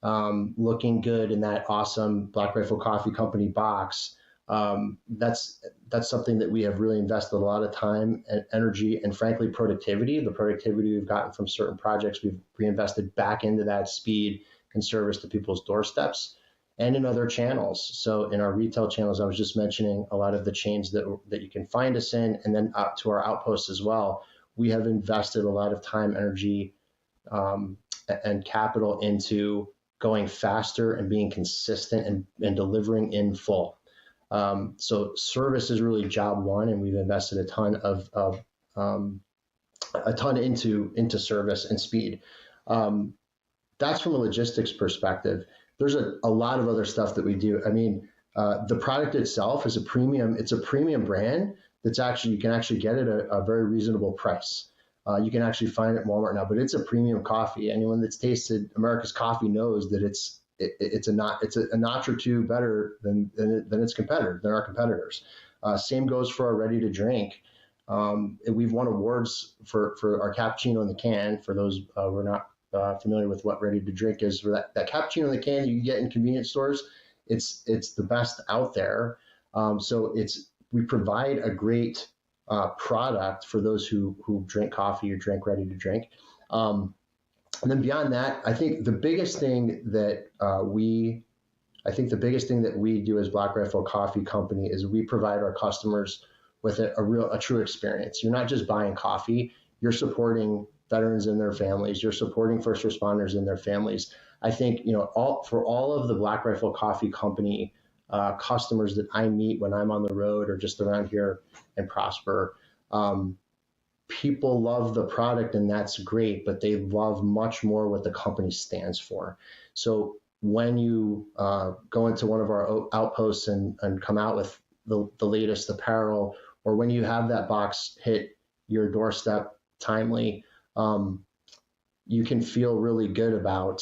looking good in that awesome Black Rifle Coffee Company box. That's something that we have really invested a lot of time and energy and, frankly, productivity. The productivity we've gotten from certain projects, we've reinvested back into that speed and service to people's doorsteps and in other channels. So in our retail channels, I was just mentioning a lot of the chains that you can find us in, and then up to our outposts as well. We have invested a lot of time, energy, and capital into going faster and being consistent and delivering in full. So service is really job one, and we've invested a ton into service and speed. That's from a logistics perspective. There's a lot of other stuff that we do. I mean, the product itself is it's a premium brand that's you can actually get it at a very reasonable price. You can actually find it at Walmart now, but it's a premium coffee. Anyone that's tasted America's coffee knows that it's a notch or two better than its competitor, than our competitors. Same goes for our ready to drink. We've won awards for our cappuccino in the can. For those who are not familiar with what ready to drink is, for that cappuccino in the can that you get in convenience stores, it's the best out there. So we provide a great product for those who drink coffee or drink ready to drink. And then beyond that, I think the biggest thing that we do as Black Rifle Coffee Company is we provide our customers with a true experience. You're not just buying coffee; you're supporting veterans and their families. You're supporting first responders and their families. I think for all of the Black Rifle Coffee Company customers that I meet when I'm on the road or just around here in Prosper, people love the product, and that's great, but they love much more what the company stands for. So when you go into one of our outposts and come out with the latest apparel, or when you have that box hit your doorstep timely, you can feel really good about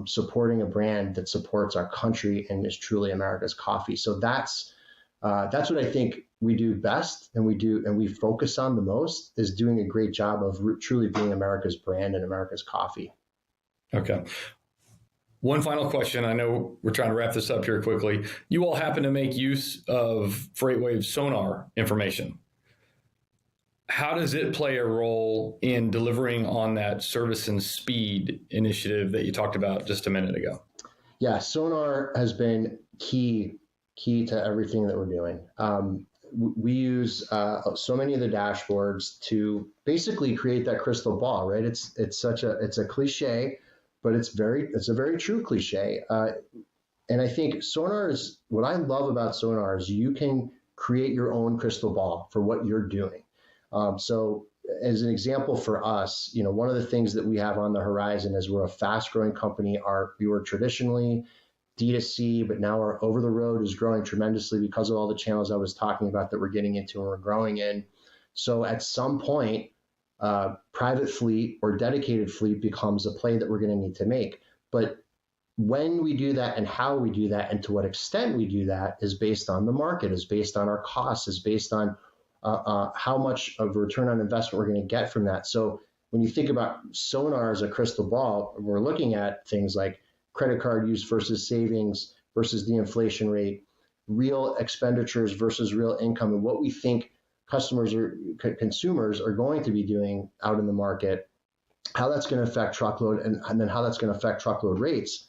supporting a brand that supports our country and is truly America's coffee. So that's what I think we do best, and we focus on the most, is doing a great job of truly being America's brand and America's coffee. Okay. One final question. I know we're trying to wrap this up here quickly. You all happen to make use of FreightWaves sonar information. How does it play a role in delivering on that service and speed initiative that you talked about just a minute ago? Yeah, sonar has been key to everything that we're doing. We use so many of the dashboards to basically create that crystal ball, right? It's a cliche, but it's a very true cliche. And I think sonar is, what I love about sonar is you can create your own crystal ball for what you're doing. So as an example for us, one of the things that we have on the horizon is we're a fast growing company. We were traditionally D2C, but now our over the road is growing tremendously because of all the channels I was talking about that we're getting into and we're growing in. So at some point, private fleet or dedicated fleet becomes a play that we're going to need to make. But when we do that and how we do that and to what extent we do that is based on the market, is based on our costs, is based on how much of a return on investment we're going to get from that. So when you think about sonar as a crystal ball, we're looking at things like credit card use versus savings versus the inflation rate, real expenditures versus real income, and what we think consumers are going to be doing out in the market, how that's going to affect truckload, and then how that's going to affect truckload rates.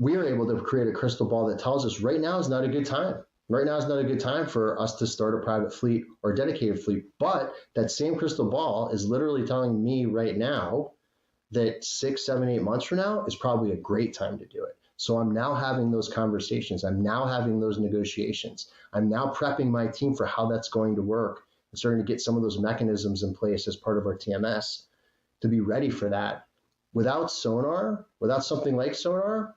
We are able to create a crystal ball that tells us right now is not a good time. Right now is not a good time for us to start a private fleet or dedicated fleet. But that same crystal ball is literally telling me right now that 6, 7, 8 months from now is probably a great time to do it. So I'm now having those conversations. I'm now having those negotiations. I'm now prepping my team for how that's going to work and starting to get some of those mechanisms in place as part of our TMS to be ready for that. Without sonar, without something like sonar,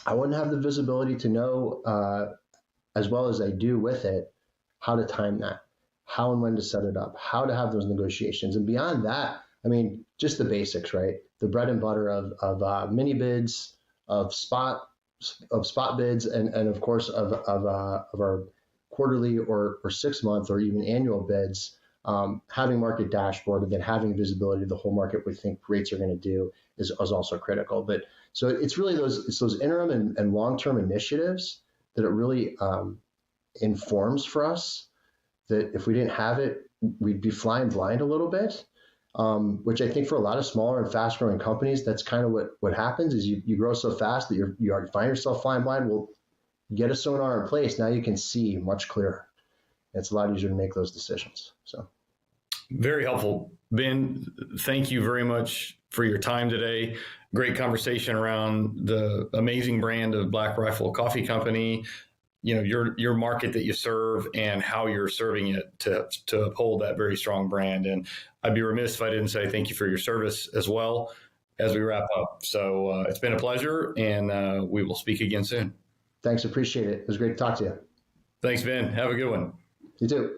I wouldn't have the visibility to know as well as I do with it, how to time that, how and when to set it up, how to have those negotiations. And beyond that, I mean, just the basics, right? The bread and butter of mini bids, of spot bids, and of course of our quarterly or 6 month or even annual bids. Having market dashboard and then having visibility of the whole market we think rates are going to do is also critical. But so it's really those interim and long-term initiatives that it really informs for us, that if we didn't have it, we'd be flying blind a little bit, which I think for a lot of smaller and fast-growing companies, that's kind of what happens is you grow so fast that you already find yourself flying blind. Well, get a sonar in place. Now you can see much clearer. It's a lot easier to make those decisions. So, very helpful. Ben, thank you very much for your time today. Great conversation around the amazing brand of Black Rifle Coffee Company, your market that you serve and how you're serving it to uphold that very strong brand. And I'd be remiss if I didn't say thank you for your service as well as we wrap up. So it's been a pleasure, and we will speak again soon. Thanks. Appreciate it. It was great to talk to you. Thanks, Ben. Have a good one. You too.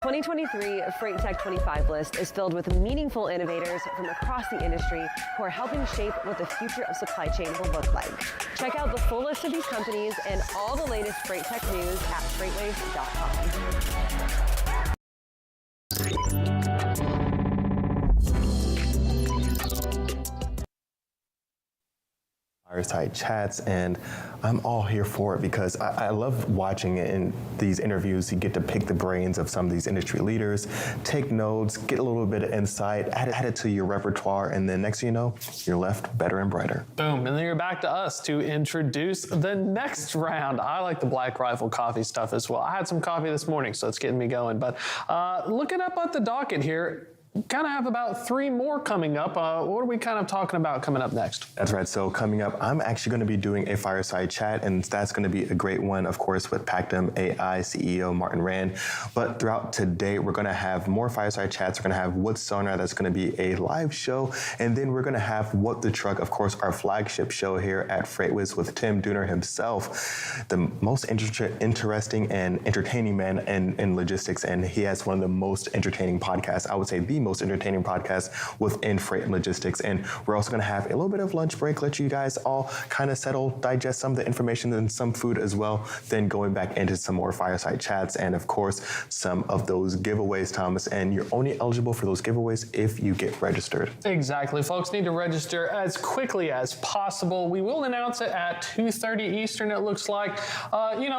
2023 Freight Tech 25 list is filled with meaningful innovators from across the industry who are helping shape what the future of supply chain will look like. Check out the full list of these companies and all the latest Freight Tech news at FreightWaves.com. Fireside chats, and I'm all here for it because I love watching it in these interviews. You get to pick the brains of some of these industry leaders, take notes, get a little bit of insight, add it to your repertoire, and then next thing you know, you're left better and brighter. Boom, and then you're back to us to introduce the next round. I like the Black Rifle coffee stuff as well. I had some coffee this morning, so it's getting me going. But looking up at the docket here, kind of have about 3 more coming up. What are we kind of talking about coming up next? That's right. So coming up, I'm actually going to be doing a fireside chat, and that's going to be a great one, of course, with Pactum AI CEO Martin Rand. But throughout today, we're going to have more fireside chats. We're going to have What's Sonar, that's going to be a live show. And then we're going to have What the Truck, of course, our flagship show here at FreightWaves with Tim Dooner himself, the most interesting and entertaining man in logistics. And he has one of the most entertaining podcasts, I would say the most entertaining podcast within freight and logistics. And we're also going to have a little bit of lunch break, let you guys all kind of settle, digest some of the information and some food as well, then going back into some more fireside chats and of course some of those giveaways, Thomas. And you're only eligible for those giveaways if you get registered. Exactly. Folks need to register as quickly as possible. We will announce it at 2:30 Eastern, it looks like.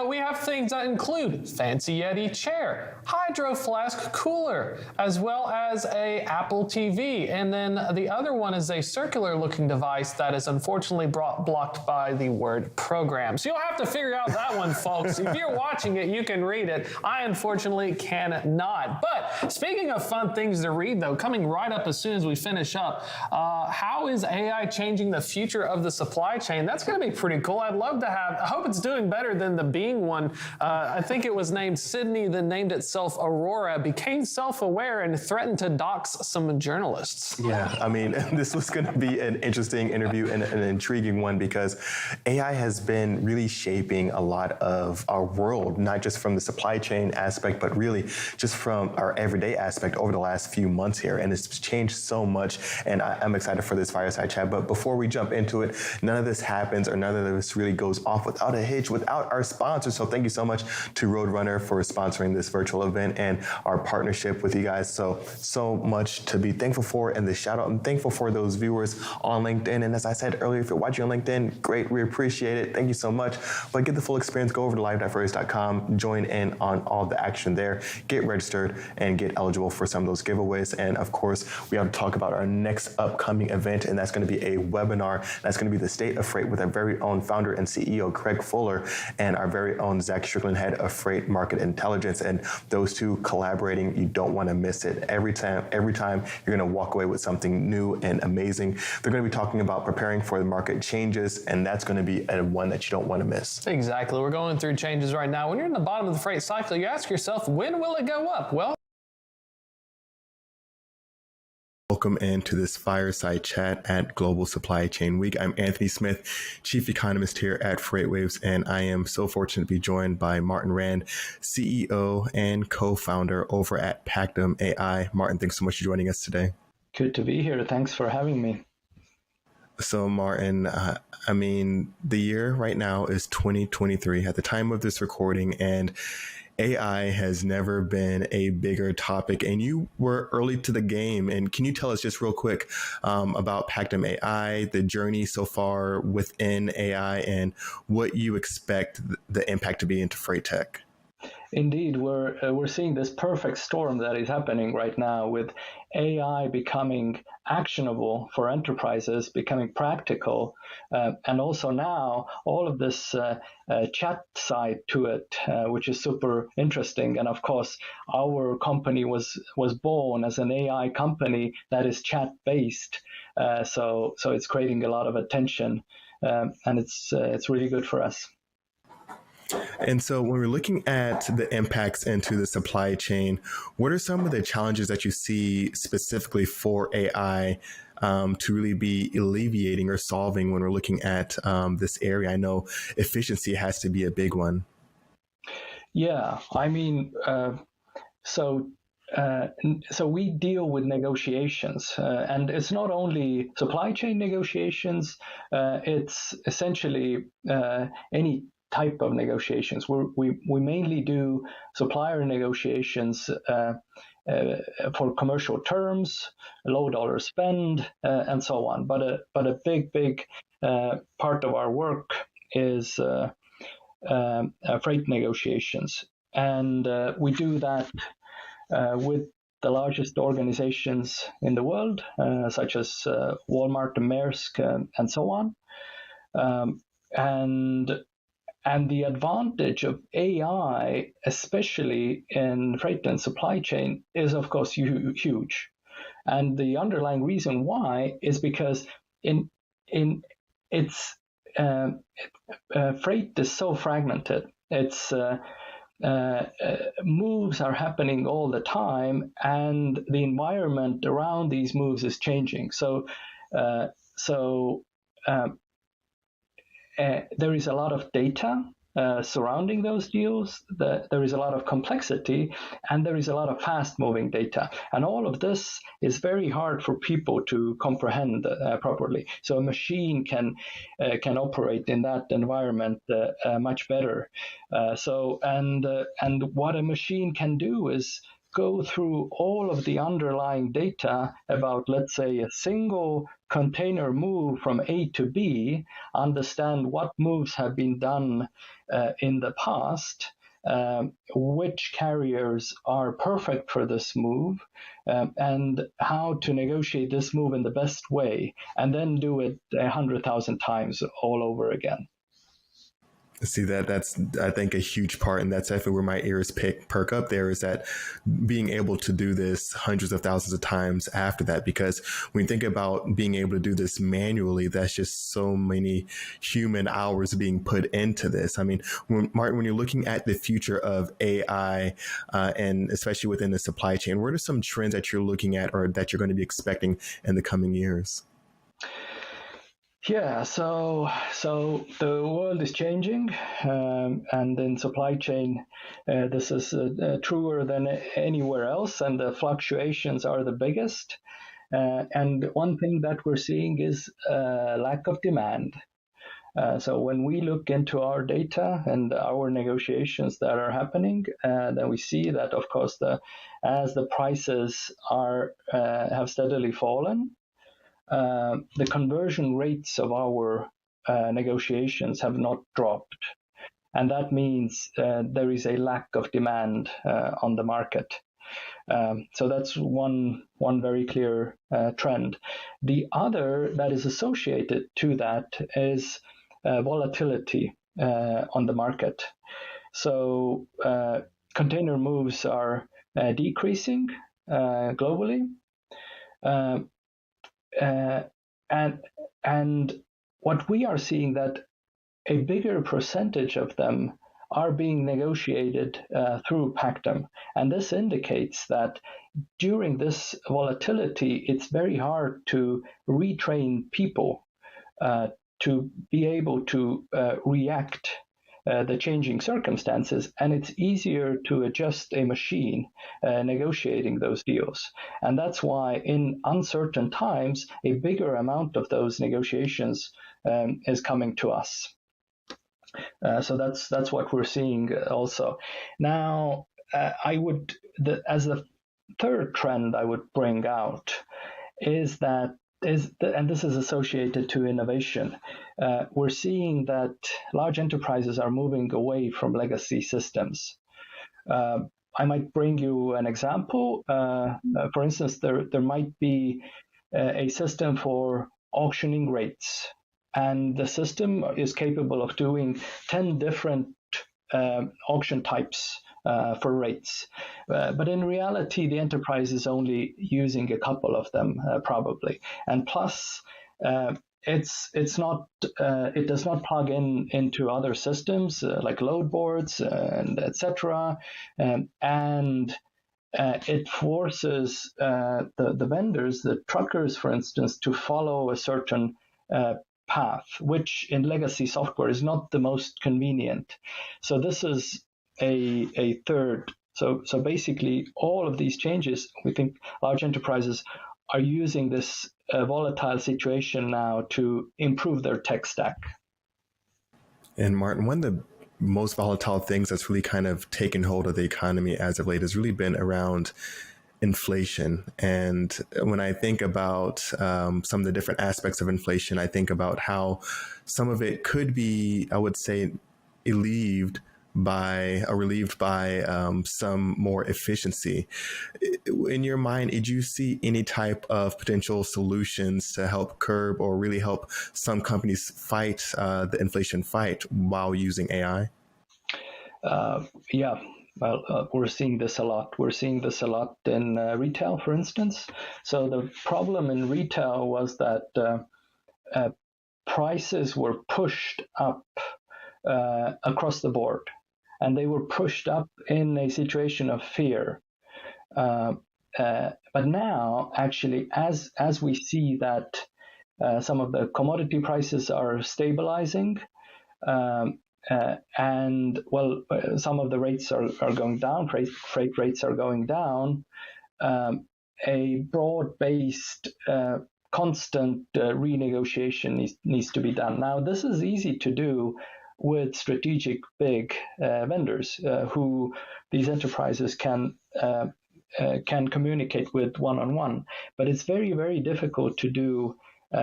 We have things that include Fancy Yeti chair, Hydro Flask cooler, as well as a Apple TV. And then the other one is a circular looking device that is unfortunately blocked by the word program. So you'll have to figure out that one, folks. If you're watching it, you can read it. I unfortunately cannot. But Speaking of fun things to read, though, coming right up as soon as we finish up, how is AI changing the future of the supply chain? That's going to be pretty cool. I'd love to have, I hope it's doing better than the Bing one. I think it was named Sydney, then named itself Aurora, became self-aware and threatened to dox some journalists. Yeah, I mean, this was going to be an interesting interview and an intriguing one because AI has been really shaping a lot of our world, not just from the supply chain aspect, but really just from our everyday aspect over the last few months here. And it's changed so much. And I'm excited for this fireside chat. But before we jump into it, none of this happens or none of this really goes off without a hitch, without our sponsors. So thank you so much to Roadrunner for sponsoring this virtual event and our partnership with you guys. So much to be thankful for. And the shout out, I'm thankful for those viewers on LinkedIn. And as I said earlier, if you're watching on LinkedIn, great, we appreciate it. Thank you so much. But get the full experience, go over to live.freightwaves.com, join in on all the action there, get registered and get eligible for some of those giveaways. And of course, we have to talk about our next upcoming event, and that's going to be a webinar. That's going to be the State of Freight with our very own founder and CEO, Craig Fuller, and our very own Zach Strickland, head of Freight Market Intelligence. And those two collaborating, you don't want to miss it. Every time you're going to walk away with something new and amazing. They're going to be talking about preparing for the market changes, and that's going to be one that you don't want to miss. Exactly. We're going through changes right now. When you're in the bottom of the freight cycle, you ask yourself, when will it go up? Well, welcome into this fireside chat at Global Supply Chain Week. I'm Anthony Smith, Chief Economist here at FreightWaves, and I am so fortunate to be joined by Martin Rand, CEO and co-founder over at Pactum AI. Martin, thanks so much for joining us today. Good to be here. Thanks for having me. So Martin, I mean, the year right now is 2023 at the time of this recording, and AI has never been a bigger topic, and you were early to the game. And can you tell us just real quick about Pactum AI, the journey so far within AI, and what you expect the impact to be into freight tech? Indeed, we're seeing this perfect storm that is happening right now with AI becoming actionable for enterprises, becoming practical, and also now all of this chat side to it, which is super interesting. And of course, our company was born as an AI company that is chat based, so it's creating a lot of attention, and it's really good for us. And so when we're looking at the impacts into the supply chain, what are some of the challenges that you see specifically for AI to really be alleviating or solving when we're looking at this area? I know efficiency has to be a big one. Yeah, I mean, so we deal with negotiations, and it's not only supply chain negotiations, it's essentially any type of negotiations. We mainly do supplier negotiations for commercial terms, low dollar spend, and so on. But a big part of our work is freight negotiations, and we do that with the largest organizations in the world, such as Walmart and Maersk, and so on. And the advantage of AI, especially in freight and supply chain, is of course huge. And the underlying reason why is because freight is so fragmented. It's moves are happening all the time, and the environment around these moves is changing. So there is a lot of data surrounding those deals. There is a lot of complexity, and there is a lot of fast-moving data. And all of this is very hard for people to comprehend properly. So a machine can operate in that environment much better. And what a machine can do is go through all of the underlying data about, let's say, a single container move from A to B, understand what moves have been done in the past, which carriers are perfect for this move, and how to negotiate this move in the best way, and then do it 100,000 times all over again. See, that's I think a huge part, and that's definitely where my ears perk up. There is that being able to do this hundreds of thousands of times after that, because when you think about being able to do this manually, that's just so many human hours being put into this. I mean, Martin, when you're looking at the future of AI, and especially within the supply chain, what are some trends that you're looking at or that you're going to be expecting in the coming years? Yeah, so the world is changing, and in supply chain, this is truer than anywhere else, and the fluctuations are the biggest. And one thing that we're seeing is lack of demand. So when we look into our data and our negotiations that are happening, then we see that, of course, as the prices have steadily fallen, the conversion rates of our negotiations have not dropped. And that means there is a lack of demand on the market. So that's one very clear trend. The other that is associated to that is volatility on the market. So container moves are decreasing globally. And what we are seeing that a bigger percentage of them are being negotiated through Pactum. And this indicates that during this volatility, it's very hard to retrain people to be able to react the changing circumstances, and it's easier to adjust a machine negotiating those deals. And that's why in uncertain times, a bigger amount of those negotiations is coming to us. So that's what we're seeing also. Now, as the third trend I would bring out is that and this is associated to innovation. We're seeing that large enterprises are moving away from legacy systems. I might bring you an example. For instance, there might be a system for auctioning rates, and the system is capable of doing 10 different auction types for rates. But in reality, the enterprise is only using a couple of them, probably. And plus, it does not plug into other systems like load boards and etc. And it forces the vendors, the truckers, for instance, to follow a certain path, which in legacy software is not the most convenient. So this is a third. So basically, all of these changes, we think large enterprises are using this volatile situation now to improve their tech stack. And Martin, one of the most volatile things that's really kind of taken hold of the economy as of late has really been around inflation. And when I think about some of the different aspects of inflation, I think about how some of it could be, I would say, relieved by some more efficiency. In your mind, did you see any type of potential solutions to help curb or really help some companies fight the inflation fight while using AI? Yeah. Well, we're seeing this a lot. We're seeing this a lot in retail, for instance. So the problem in retail was that prices were pushed up across the board, and they were pushed up in a situation of fear. But now, actually, as we see that some of the commodity prices are stabilizing, and well, some of the rates are going down, freight rates are going down, a broad-based constant renegotiation needs to be done. Now, this is easy to do with strategic big vendors who these enterprises can communicate with one-on-one. But it's very, very difficult to do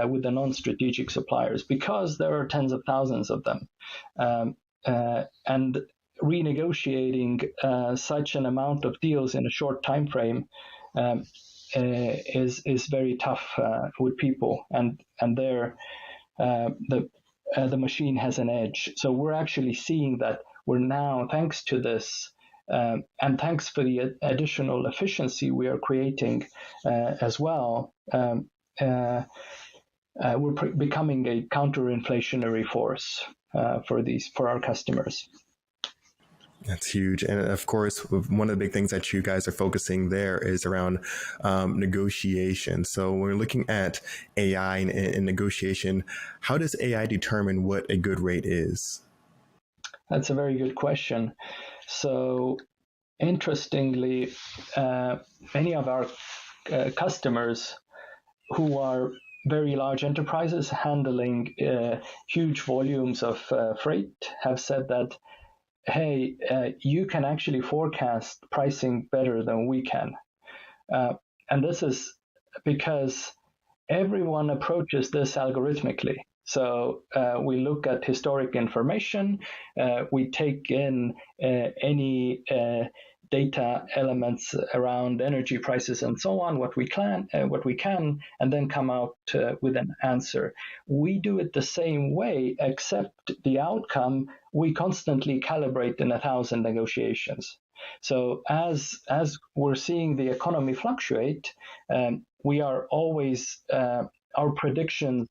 with the non-strategic suppliers because there are tens of thousands of them. And renegotiating such an amount of deals in a short time frame is very tough with people, and the machine has an edge. So we're actually seeing that we're now, thanks to this, and thanks for the additional efficiency we are creating as well, we're becoming a counter-inflationary force for our customers. That's huge. And of course, one of the big things that you guys are focusing there is around negotiation. So when we're looking at AI and negotiation, how does AI determine what a good rate is? That's a very good question. So interestingly, many of our customers who are very large enterprises handling huge volumes of freight have said that, hey, you can actually forecast pricing better than we can. And this is because everyone approaches this algorithmically. So we look at historic information, we take in any data elements around energy prices and so on, what we can, and then come out with an answer. We do it the same way, except the outcome we constantly calibrate in 1,000 negotiations. So as we're seeing the economy fluctuate, we are always, our predictions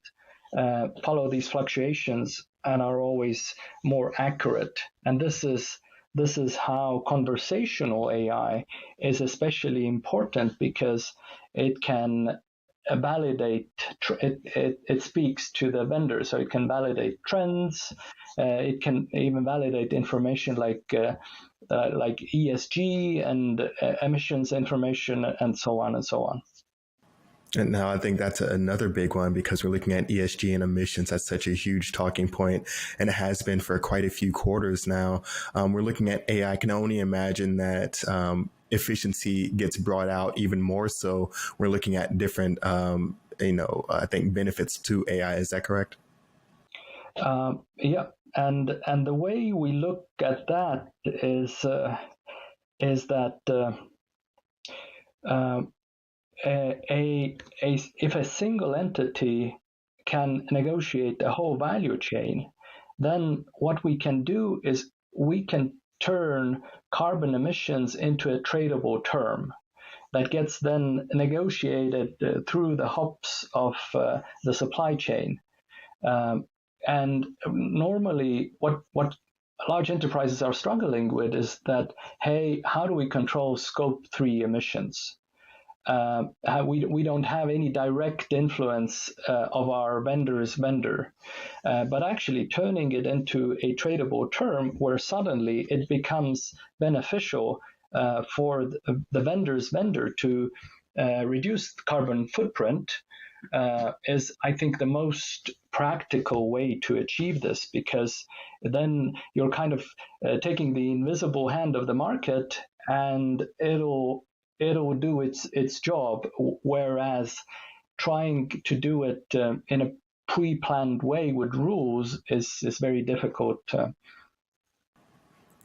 follow these fluctuations and are always more accurate. And this is how conversational AI is especially important, because it can validate, it speaks to the vendor, so it can validate trends, it can even validate information like ESG and emissions information and so on and so on. And now I think that's another big one, because we're looking at ESG and emissions. That's such a huge talking point, and it has been for quite a few quarters now. We're looking at AI. I can only imagine that efficiency gets brought out even more. So we're looking at different, I think benefits to AI. Is that correct? Yeah, and the way we look at that is that. If a single entity can negotiate a whole value chain, then what we can do is we can turn carbon emissions into a tradable term that gets then negotiated through the hops of the supply chain. And normally what large enterprises are struggling with is that, hey, how do we control Scope 3 emissions? We don't have any direct influence of our vendor's vendor, but actually turning it into a tradable term where suddenly it becomes beneficial for the vendor's vendor to reduce carbon footprint is, I think, the most practical way to achieve this, because then you're kind of taking the invisible hand of the market and it'll do its job, whereas trying to do it in a pre-planned way with rules is very difficult.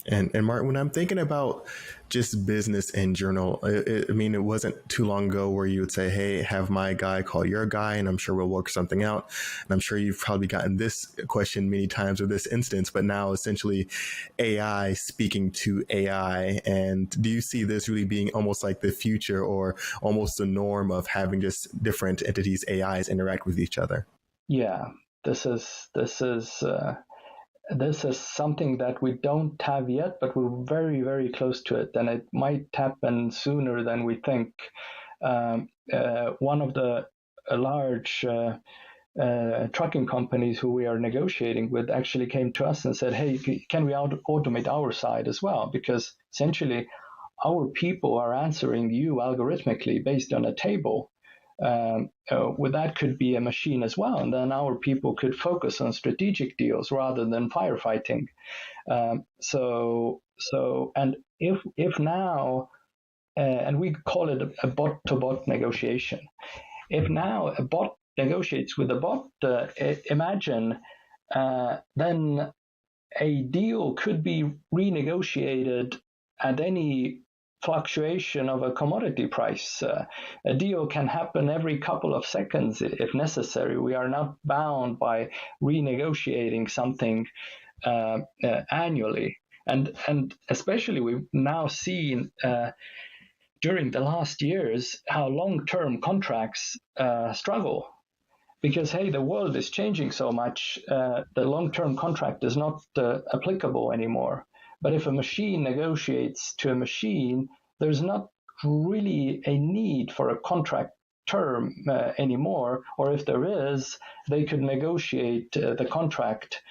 And Martin, when I'm thinking about just business in general, it wasn't too long ago where you would say, hey, have my guy call your guy, and I'm sure we'll work something out. And I'm sure you've probably gotten this question many times or this instance, but now essentially AI speaking to AI. And do you see this really being almost like the future or almost the norm of having just different entities, AIs, interact with each other? Yeah, this is something that we don't have yet, but we're very, very close to it, and it might happen sooner than we think. One of the large trucking companies who we are negotiating with actually came to us and said, hey, can we automate our side as well? Because essentially our people are answering you algorithmically based on a table. Well, that could be a machine as well, and then our people could focus on strategic deals rather than firefighting. So and if now, and we call it a bot-to-bot negotiation. If now a bot negotiates with a bot, imagine then a deal could be renegotiated at any fluctuation of a commodity price. A deal can happen every couple of seconds if necessary. We are not bound by renegotiating something annually. And especially we've now seen during the last years how long-term contracts struggle. Because, hey, the world is changing so much, the long-term contract is not applicable anymore. But if a machine negotiates to a machine, there's not really a need for a contract term anymore. Or if there is, they could negotiate the contract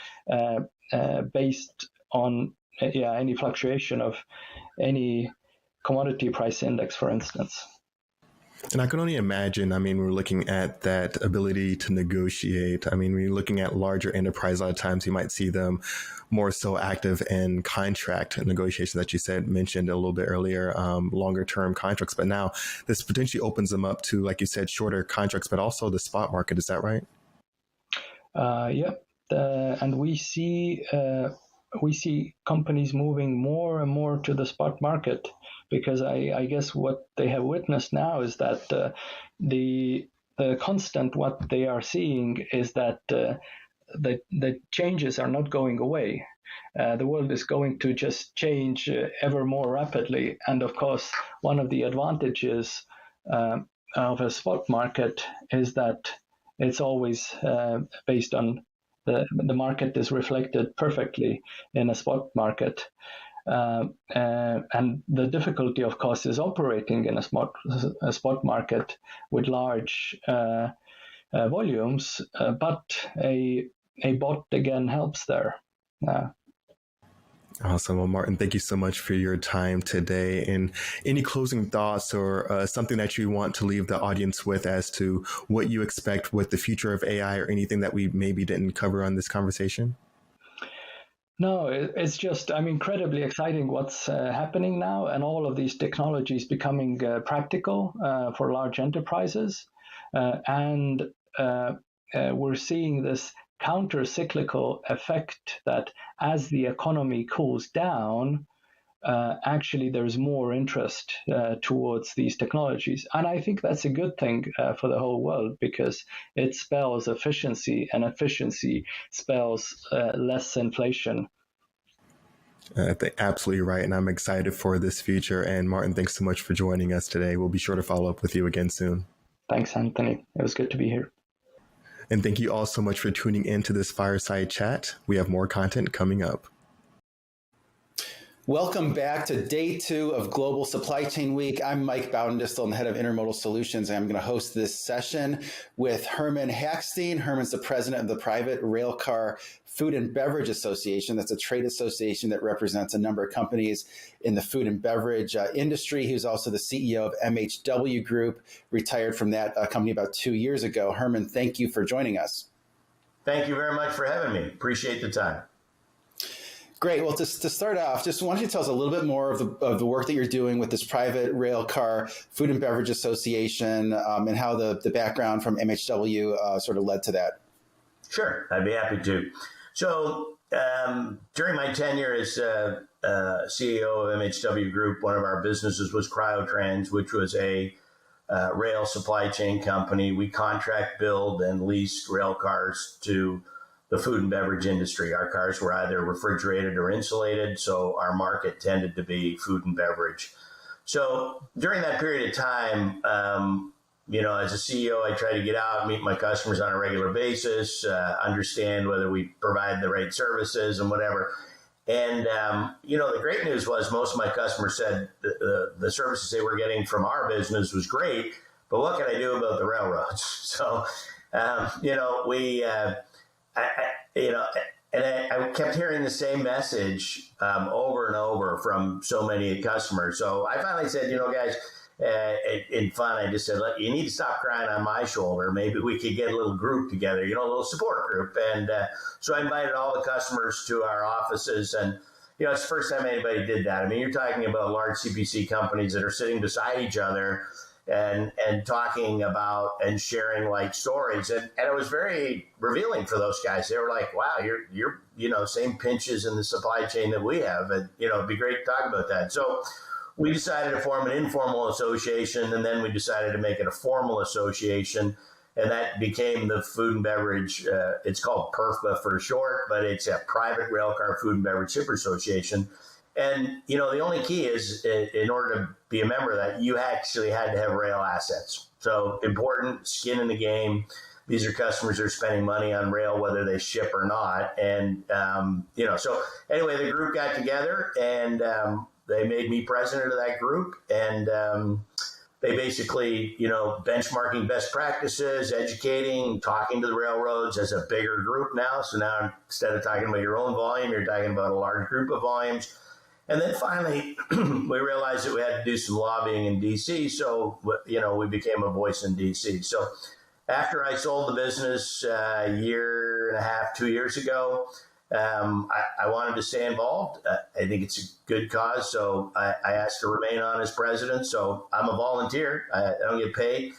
based on any fluctuation of any commodity price index, for instance. And I can only imagine, I mean, we're looking at that ability to negotiate. I mean, when you're looking at larger enterprise, a lot of times you might see them more so active in contract negotiations that you mentioned a little bit earlier, longer term contracts. But now this potentially opens them up to, like you said, shorter contracts, but also the spot market. Is that right? Yep. And we see companies moving more and more to the spot market, because I guess what they have witnessed now is that the constant what they are seeing is that the changes are not going away. The world is going to just change ever more rapidly. And of course, one of the advantages of a spot market is that it's always based on the market is reflected perfectly in a spot market. And the difficulty, of course, is operating in a spot market with large volumes, but a bot again helps there. Awesome. Well, Martin, thank you so much for your time today. And any closing thoughts or something that you want to leave the audience with as to what you expect with the future of AI, or anything that we maybe didn't cover on this conversation? No, it's just, incredibly exciting what's happening now, and all of these technologies becoming practical for large enterprises. And we're seeing this counter-cyclical effect that as the economy cools down, actually there's more interest towards these technologies. And I think that's a good thing for the whole world, because it spells efficiency, and efficiency spells less inflation. Absolutely right. And I'm excited for this future. And Martin, thanks so much for joining us today. We'll be sure to follow up with you again soon. Thanks, Anthony. It was good to be here. And thank you all so much for tuning into this fireside chat. We have more content coming up. Welcome back to day 2 of Global Supply Chain Week. I'm Mike Bowdendistel, the head of Intermodal Solutions. I'm going to host this session with Herman Hackstein. Herman's the president of the Private Railcar Food and Beverage Association. That's a trade association that represents a number of companies in the food and beverage industry. He was also the CEO of MHW Group, retired from that company about 2 years ago. Herman, thank you for joining us. Thank you very much for having me. Appreciate the time. Great. Well, to start off, just why don't you tell us a little bit more of the work that you're doing with this Private Railcar Food and Beverage Association, and how the background from MHW sort of led to that. Sure, I'd be happy to. So during my tenure as CEO of MHW Group, one of our businesses was Cryotrans, which was a rail supply chain company. We contract, build, and lease rail cars to the food and beverage industry. Our cars were either refrigerated or insulated, so our market tended to be food and beverage. So during that period of time, as a CEO, I try to get out, meet my customers on a regular basis, understand whether we provide the right services and whatever. And, the great news was most of my customers said the services they were getting from our business was great, but what can I do about the railroads? So, I kept hearing the same message over and over from so many customers. So I finally said, guys, in fun, I just said, look, you need to stop crying on my shoulder. Maybe we could get a little group together, a little support group. And so I invited all the customers to our offices. And, it's the first time anybody did that. I mean, you're talking about large CPG companies that are sitting beside each other and talking about and sharing like stories. And it was very revealing for those guys. They were like, wow, you're same pinches in the supply chain that we have. And, it'd be great to talk about that. So we decided to form an informal association, and then we decided to make it a formal association. And that became the Food and Beverage, it's called PERFBA for short, but it's a private railcar food and beverage shipper association. And, the only key is in order to be a member of that, you actually had to have rail assets. So important, skin in the game. These are customers that are spending money on rail, whether they ship or not. And, so anyway, the group got together and they made me president of that group. And they basically, benchmarking best practices, educating, talking to the railroads as a bigger group now. So now instead of talking about your own volume, you're talking about a large group of volumes. And then finally, we realized that we had to do some lobbying in D.C. So, we became a voice in D.C. So after I sold the business a year and a half, 2 years ago, I wanted to stay involved. I think it's a good cause. So I asked to remain on as president. So I'm a volunteer. I don't get paid.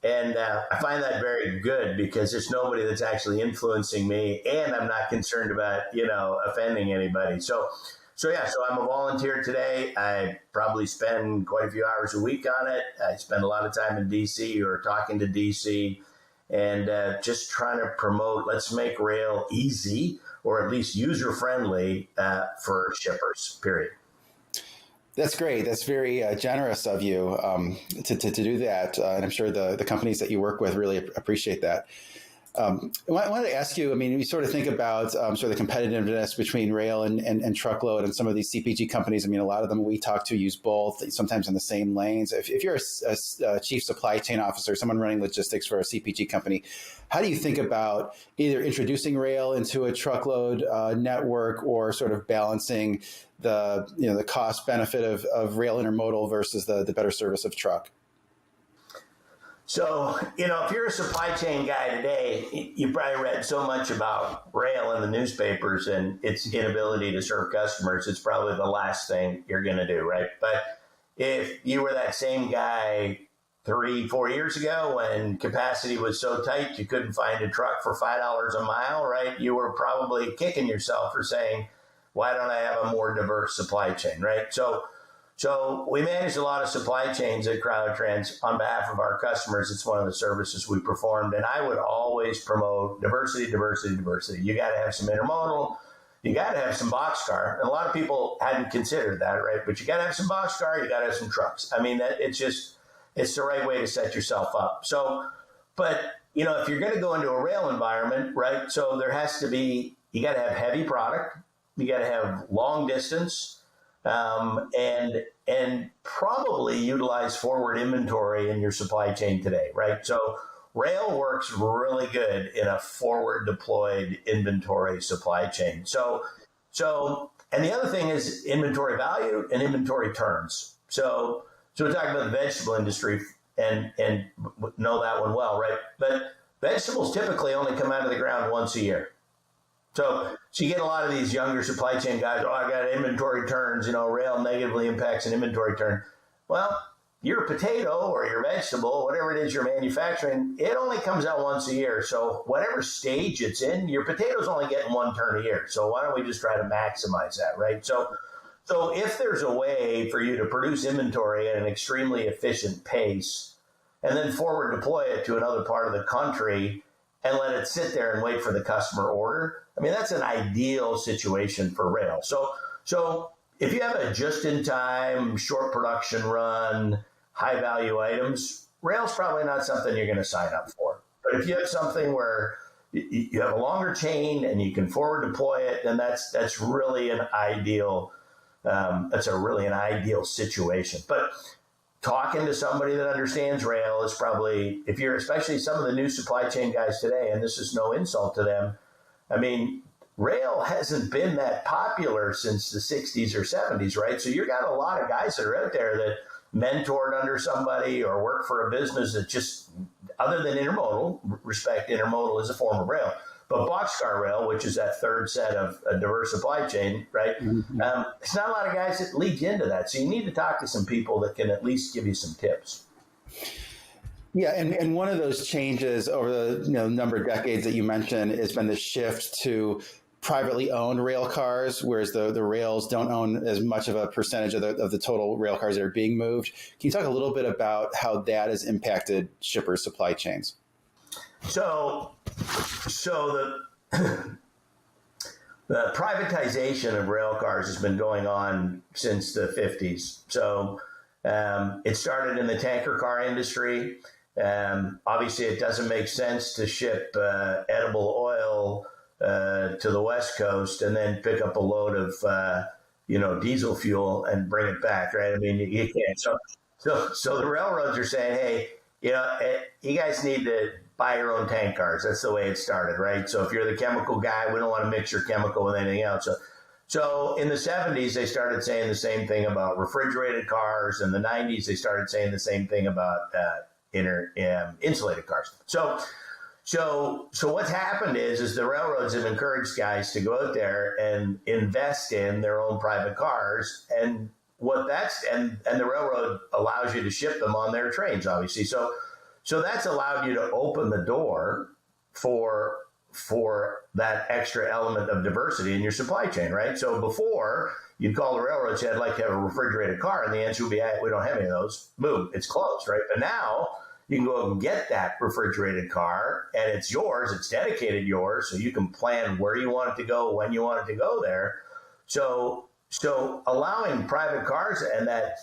And I find that very good because there's nobody that's actually influencing me. And I'm not concerned about, offending anybody. So I'm a volunteer today. I probably spend quite a few hours a week on it. I spend a lot of time in D.C. or talking to D.C. and just trying to promote, let's make rail easy or at least user-friendly for shippers, period. That's great. That's very generous of you to do that. And I'm sure the companies that you work with really appreciate that. I wanted to ask you, we sort of think about sort of the competitiveness between rail and truckload and some of these CPG companies. A lot of them we talk to use both, sometimes in the same lanes. If you're a chief supply chain officer, someone running logistics for a CPG company, how do you think about either introducing rail into a truckload network or sort of balancing the cost benefit of rail intermodal versus the better service of truck? So, if you're a supply chain guy today, you probably read so much about rail in the newspapers and its inability to serve customers. It's probably the last thing you're going to do, right? But if you were that same guy 3-4 years ago when capacity was so tight you couldn't find a truck for $5 a mile, right? You were probably kicking yourself for saying, why don't I have a more diverse supply chain, right? So we manage a lot of supply chains at CrowdTrans on behalf of our customers. It's one of the services we performed. And I would always promote diversity, diversity, diversity. You got to have some intermodal. You got to have some boxcar. And a lot of people hadn't considered that, right? But you got to have some boxcar. You got to have some trucks. It's the right way to set yourself up. So, but, if you're going to go into a rail environment, right? So there has to be, you got to have heavy product. You got to have long distance. And probably utilize forward inventory in your supply chain today, right? So rail works really good in a forward deployed inventory supply chain. So, and the other thing is inventory value and inventory turns. So we're talking about the vegetable industry and know that one well, right? But vegetables typically only come out of the ground once a year. So you get a lot of these younger supply chain guys, I got inventory turns, rail negatively impacts an inventory turn. Well, your potato or your vegetable, whatever it is you're manufacturing, it only comes out once a year. So whatever stage it's in, your potato's only getting one turn a year. So why don't we just try to maximize that, right? So if there's a way for you to produce inventory at an extremely efficient pace and then forward deploy it to another part of the country and let it sit there and wait for the customer order, that's an ideal situation for rail. So if you have a just-in-time, short production run, high-value items, rail's probably not something you're going to sign up for. But if you have something where you have a longer chain and you can forward deploy it, then that's really an ideal. That's a really an ideal situation. But talking to somebody that understands rail is probably, if you're especially some of the new supply chain guys today, and this is no insult to them, rail hasn't been that popular since the 60s or 70s, right? So you've got a lot of guys that are out there that mentored under somebody or work for a business that just, other than intermodal, respect intermodal is a form of rail, but boxcar rail, which is that third set of a diverse supply chain, right? It's not a lot of guys that lead you into that. So you need to talk to some people that can at least give you some tips. Yeah, and one of those changes over the number of decades that you mentioned has been the shift to privately owned rail cars, whereas the rails don't own as much of a percentage of the total rail cars that are being moved. Can you talk a little bit about how that has impacted shippers' supply chains? So the privatization of rail cars has been going on since the 50s. So it started in the tanker car industry. Obviously, it doesn't make sense to ship edible oil to the West Coast and then pick up a load of diesel fuel and bring it back, right? I mean, you can't. So the railroads are saying, hey, you guys need to buy your own tank cars. That's the way it started, right? So if you're the chemical guy, we don't want to mix your chemical with anything else. So in the 70s, they started saying the same thing about refrigerated cars. In the 90s, they started saying the same thing about insulated cars. So what's happened is the railroads have encouraged guys to go out there and invest in their own private cars, and the railroad allows you to ship them on their trains, obviously. So that's allowed you to open the door for that extra element of diversity in your supply chain, right? So before, you'd call the railroad and say, I'd like to have a refrigerated car, and the answer would be, hey, we don't have any of those. Move, it's closed, right? But now you can go and get that refrigerated car, and it's yours, it's dedicated yours, so you can plan where you want it to go, when you want it to go there. So allowing private cars, and that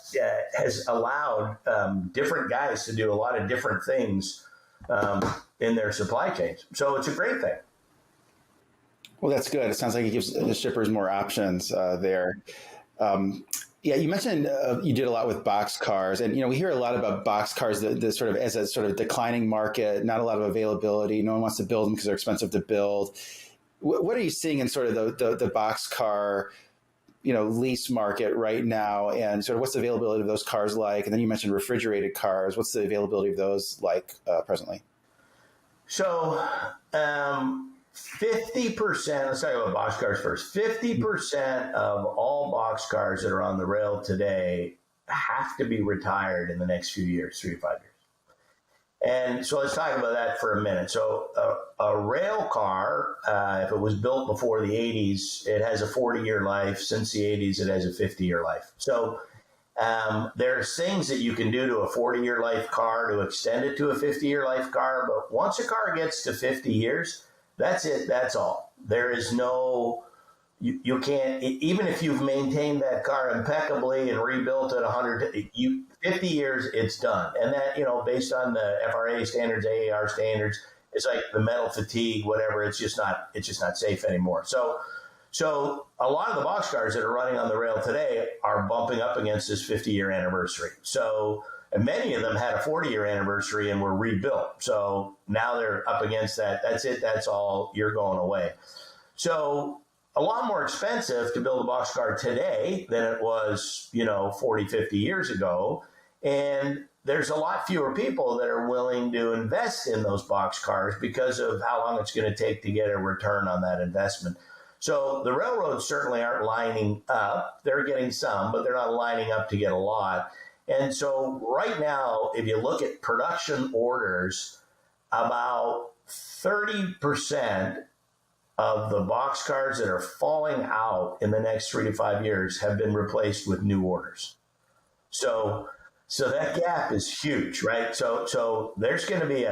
has allowed different guys to do a lot of different things in their supply chains. So it's a great thing. Well, that's good. It sounds like it gives the shippers more options there. Yeah, you mentioned you did a lot with box cars, and we hear a lot about box cars that sort of as a sort of declining market, not a lot of availability. No one wants to build them because they're expensive to build. What are you seeing in sort of the box car lease market right now, and sort of what's the availability of those cars like? And then you mentioned refrigerated cars. What's the availability of those like presently? So 50%, let's talk about box cars first. 50% of all box cars that are on the rail today have to be retired in the next few years, 3 to 5 years. And so let's talk about that for a minute. So a rail car, if it was built before the 80s, it has a 40-year life. Since the 80s, it has a 50-year life. So there's things that you can do to a 40-year life car to extend it to a 50-year life car. But once a car gets to 50 years, that's it. That's all. There is no, you can't, even if you've maintained that car impeccably and rebuilt it 50 years, it's done. And that, based on the FRA standards, AAR standards, it's like the metal fatigue, whatever. It's just not safe anymore. So a lot of the box cars that are running on the rail today are bumping up against this 50-year anniversary. And many of them had a 40-year anniversary and were rebuilt. So now they're up against that. That's it. That's all. You're going away. So a lot more expensive to build a boxcar today than it was, 40, 50 years ago. And there's a lot fewer people that are willing to invest in those boxcars because of how long it's going to take to get a return on that investment. So the railroads certainly aren't lining up. They're getting some, but they're not lining up to get a lot. And so right now, if you look at production orders, about 30% of the boxcars that are falling out in the next 3 to 5 years have been replaced with new orders. So that gap is huge, right? So there's going to be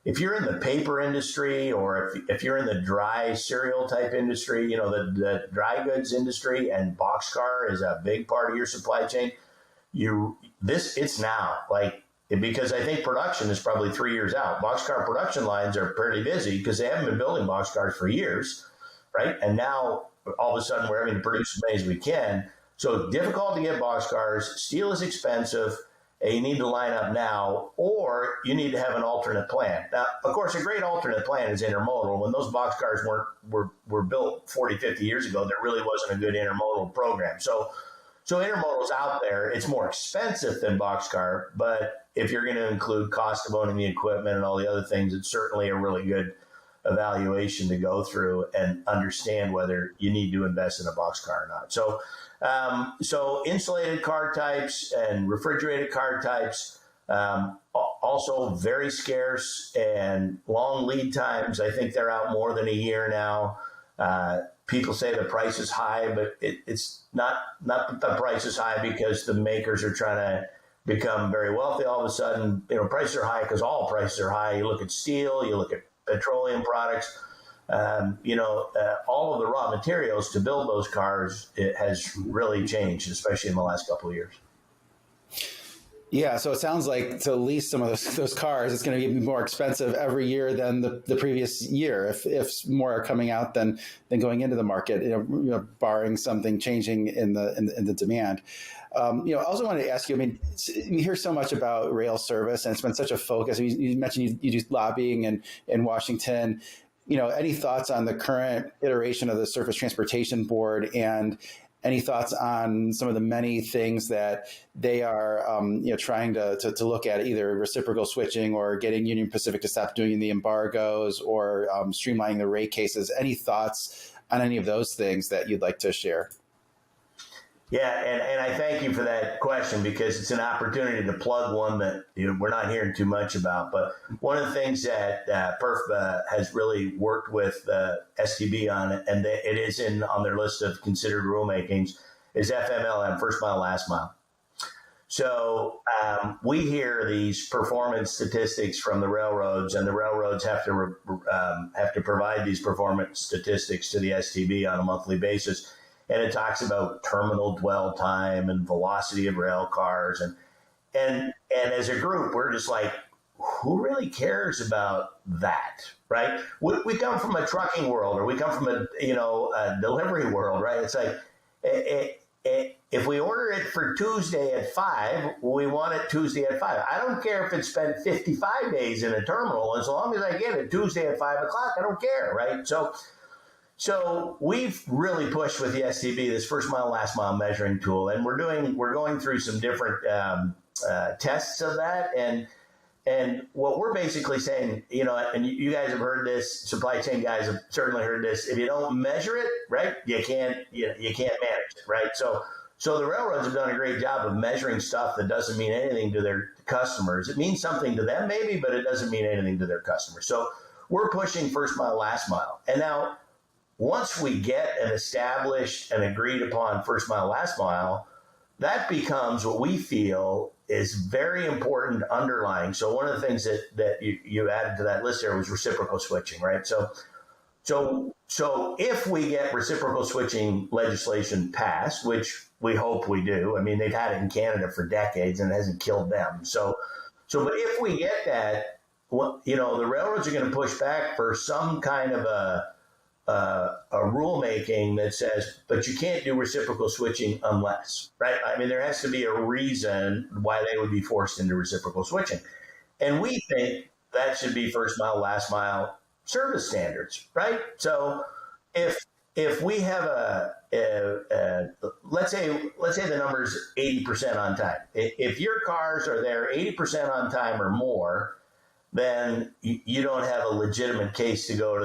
if you're in the paper industry, or if you're in the dry cereal type industry, the dry goods industry, and boxcar is a big part of your supply chain, it's now, because I think production is probably 3 years out. Boxcar production lines are pretty busy because they haven't been building boxcars for years, right? And now all of a sudden we're having to produce as many as we can. So it's difficult to get boxcars. Steel is expensive. And you need to line up now, or you need to have an alternate plan. Now, of course, a great alternate plan is intermodal. When those boxcars were built 40, 50 years ago, there really wasn't a good intermodal program. So intermodal's out there. It's more expensive than boxcar, but if you're going to include cost of owning the equipment and all the other things, it's certainly a really good evaluation to go through and understand whether you need to invest in a boxcar or not. So insulated car types and refrigerated car types, also very scarce and long lead times. I think they're out more than a year now. People say the price is high, but it's not that the price is high because the makers are trying to become very wealthy. All of a sudden, prices are high because all prices are high. You look at steel, you look at petroleum products, all of the raw materials to build those cars, it has really changed, especially in the last couple of years. Yeah, so it sounds like to lease some of those cars, it's going to be more expensive every year than the previous year, if more are coming out than going into the market, barring something changing in the demand. I also wanted to ask you, we hear so much about rail service, and it's been such a focus. You mentioned you do lobbying in Washington. Any thoughts on the current iteration of the Surface Transportation Board, and any thoughts on some of the many things that they are, trying to look at, either reciprocal switching or getting Union Pacific to stop doing the embargoes or streamlining the rate cases? Any thoughts on any of those things that you'd like to share? Yeah, and I thank you for that question, because it's an opportunity to plug one that we're not hearing too much about. But one of the things that PERF has really worked with STB on, and it is on their list of considered rulemakings, is FMLM, first mile, last mile. So we hear these performance statistics from the railroads, and the railroads have to provide these performance statistics to the STB on a monthly basis. And it talks about terminal dwell time and velocity of rail cars. And as a group, we're just like, who really cares about that, right? We come from a trucking world, or we come from a delivery world, right? It's like, if we order it for Tuesday at 5, we want it Tuesday at 5. I don't care if it's spent 55 days in a terminal. As long as I get it Tuesday at 5 o'clock, I don't care, right? So we've really pushed with the STB this first mile, last mile measuring tool, and we're going through some different tests of that. And what we're basically saying, and you guys have heard this, supply chain guys have certainly heard this. If you don't measure it, right, you can't manage it, right? So the railroads have done a great job of measuring stuff that doesn't mean anything to their customers. It means something to them maybe, but it doesn't mean anything to their customers. So we're pushing first mile, last mile, and now, once we get an established and agreed upon first mile, last mile, that becomes what we feel is very important underlying. So one of the things that you added to that list there was reciprocal switching, right? So if we get reciprocal switching legislation passed, which we hope we do, they've had it in Canada for decades and it hasn't killed them. But if we get that, the railroads are going to push back for some kind of a rulemaking that says, but you can't do reciprocal switching unless, right? There has to be a reason why they would be forced into reciprocal switching. And we think that should be first mile, last mile service standards, right? So if we have let's say the number's 80% on time. If your cars are there 80% on time or more, then you don't have a legitimate case to go to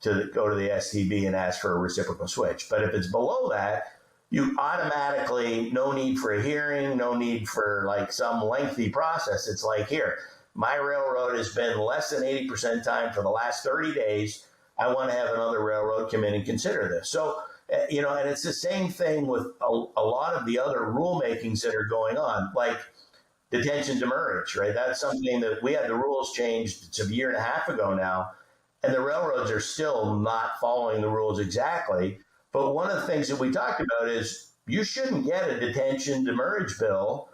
the STB and ask for a reciprocal switch. But if it's below that, you automatically, no need for a hearing, no need for some lengthy process. It's like, here, my railroad has been less than 80% time for the last 30 days. I want to have another railroad come in and consider this. So, and it's the same thing with a lot of the other rulemakings that are going on, like detention demurrage, right? That's something that we had the rules changed. It's a year and a half ago now. And the railroads are still not following the rules exactly. But one of the things that we talked about is you shouldn't get a detention demurrage bill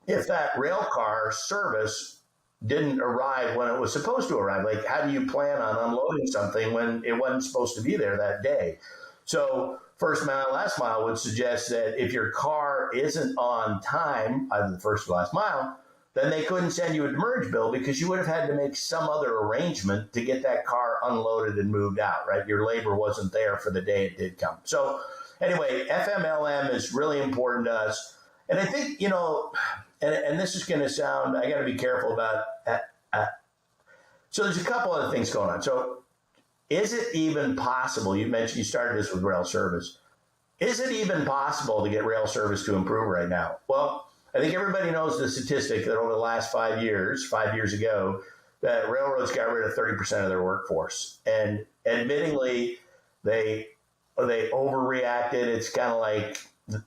if that rail car service didn't arrive when it was supposed to arrive. Like, how do you plan on unloading something when it wasn't supposed to be there that day? So first mile, last mile would suggest that if your car isn't on time, either the first or last mile, then they couldn't send you a demurrage bill because you would have had to make some other arrangement to get that car unloaded and moved out, right? Your labor wasn't there for the day it did come. So anyway, FMLM is really important to us. And I think, and this is going to sound, I got to be careful about, so there's a couple other things going on. So is it even possible, you mentioned you started this with rail service, is it even possible to get rail service to improve right now? Well, I think everybody knows the statistic that over the last 5 years ago, that railroads got rid of 30% of their workforce. And admittingly, they overreacted. It's kind of like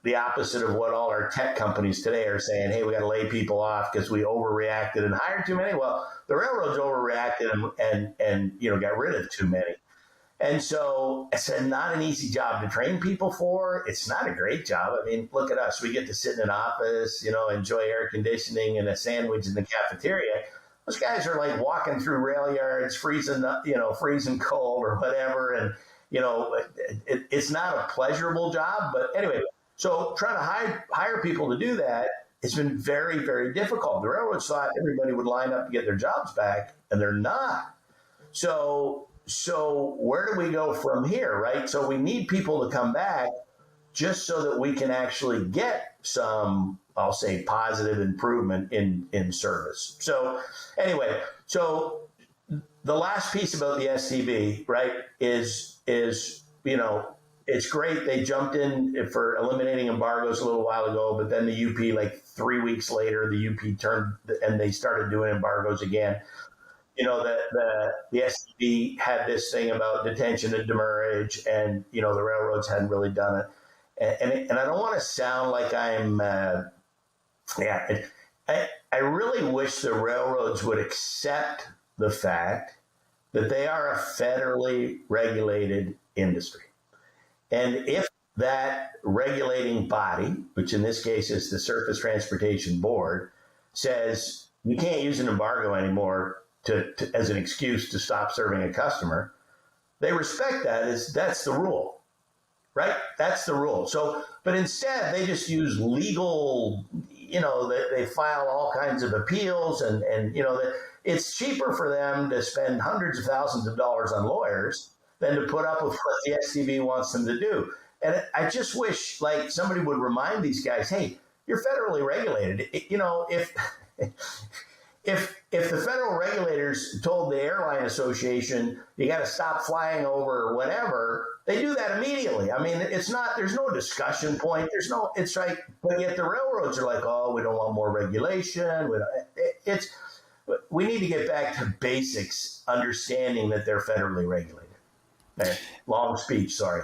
the opposite of what all our tech companies today are saying. Hey, we got to lay people off because we overreacted and hired too many. Well, the railroads overreacted and got rid of too many. And so it's not an easy job to train people for. It's not a great job. I mean, look at us. We get to sit in an office, enjoy air conditioning and a sandwich in the cafeteria. Those guys are like walking through rail yards, freezing cold or whatever. And, it's not a pleasurable job. But anyway, so trying to hire people to do that, it's been very, very difficult. The railroads thought everybody would line up to get their jobs back, and they're not. So where do we go from here, right? So we need people to come back just so that we can actually get some, I'll say, positive improvement in service. So anyway, the last piece about the STB, right, is it's great. They jumped in for eliminating embargoes a little while ago, but then the UP, like 3 weeks later, the UP turned and they started doing embargoes again. The STB had this thing about detention and demurrage, and, the railroads hadn't really done it. And I don't want to sound like I'm, I really wish the railroads would accept the fact that they are a federally regulated industry. And if that regulating body, which in this case is the Surface Transportation Board, says you can't use an embargo anymore as an excuse to stop serving a customer, they respect that. That's the rule, right? That's the rule. So, but instead they just use legal, they file all kinds of appeals and it's cheaper for them to spend hundreds of thousands of dollars on lawyers than to put up with what the STB wants them to do. And I just wish like somebody would remind these guys, hey, you're federally regulated. If the federal regulators told the airline association, you got to stop flying over whatever, they do that immediately. I mean, there's no discussion point. It's like, but yet the railroads are like, oh, we don't want more regulation. We need to get back to basics, understanding that they're federally regulated. Long speech, sorry.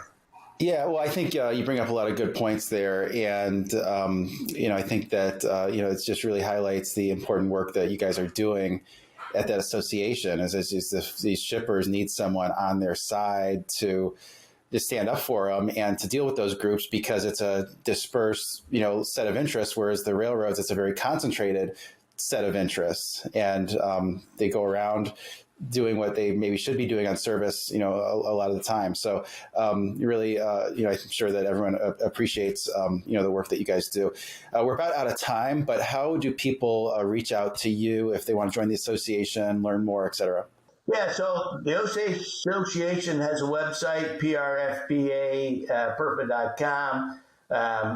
Yeah, well, I think you bring up a lot of good points there, and I think that it just really highlights the important work that you guys are doing at that association. As these shippers need someone on their side to stand up for them and to deal with those groups, because it's a dispersed set of interests, whereas the railroads, it's a very concentrated set of interests, and they go around doing what they maybe should be doing on service, a lot of the time. So really, I'm sure that everyone appreciates, the work that you guys do. We're about out of time, but how do people reach out to you if they want to join the association, learn more, et cetera? Yeah, so the association has a website, prfpa.perfa.com.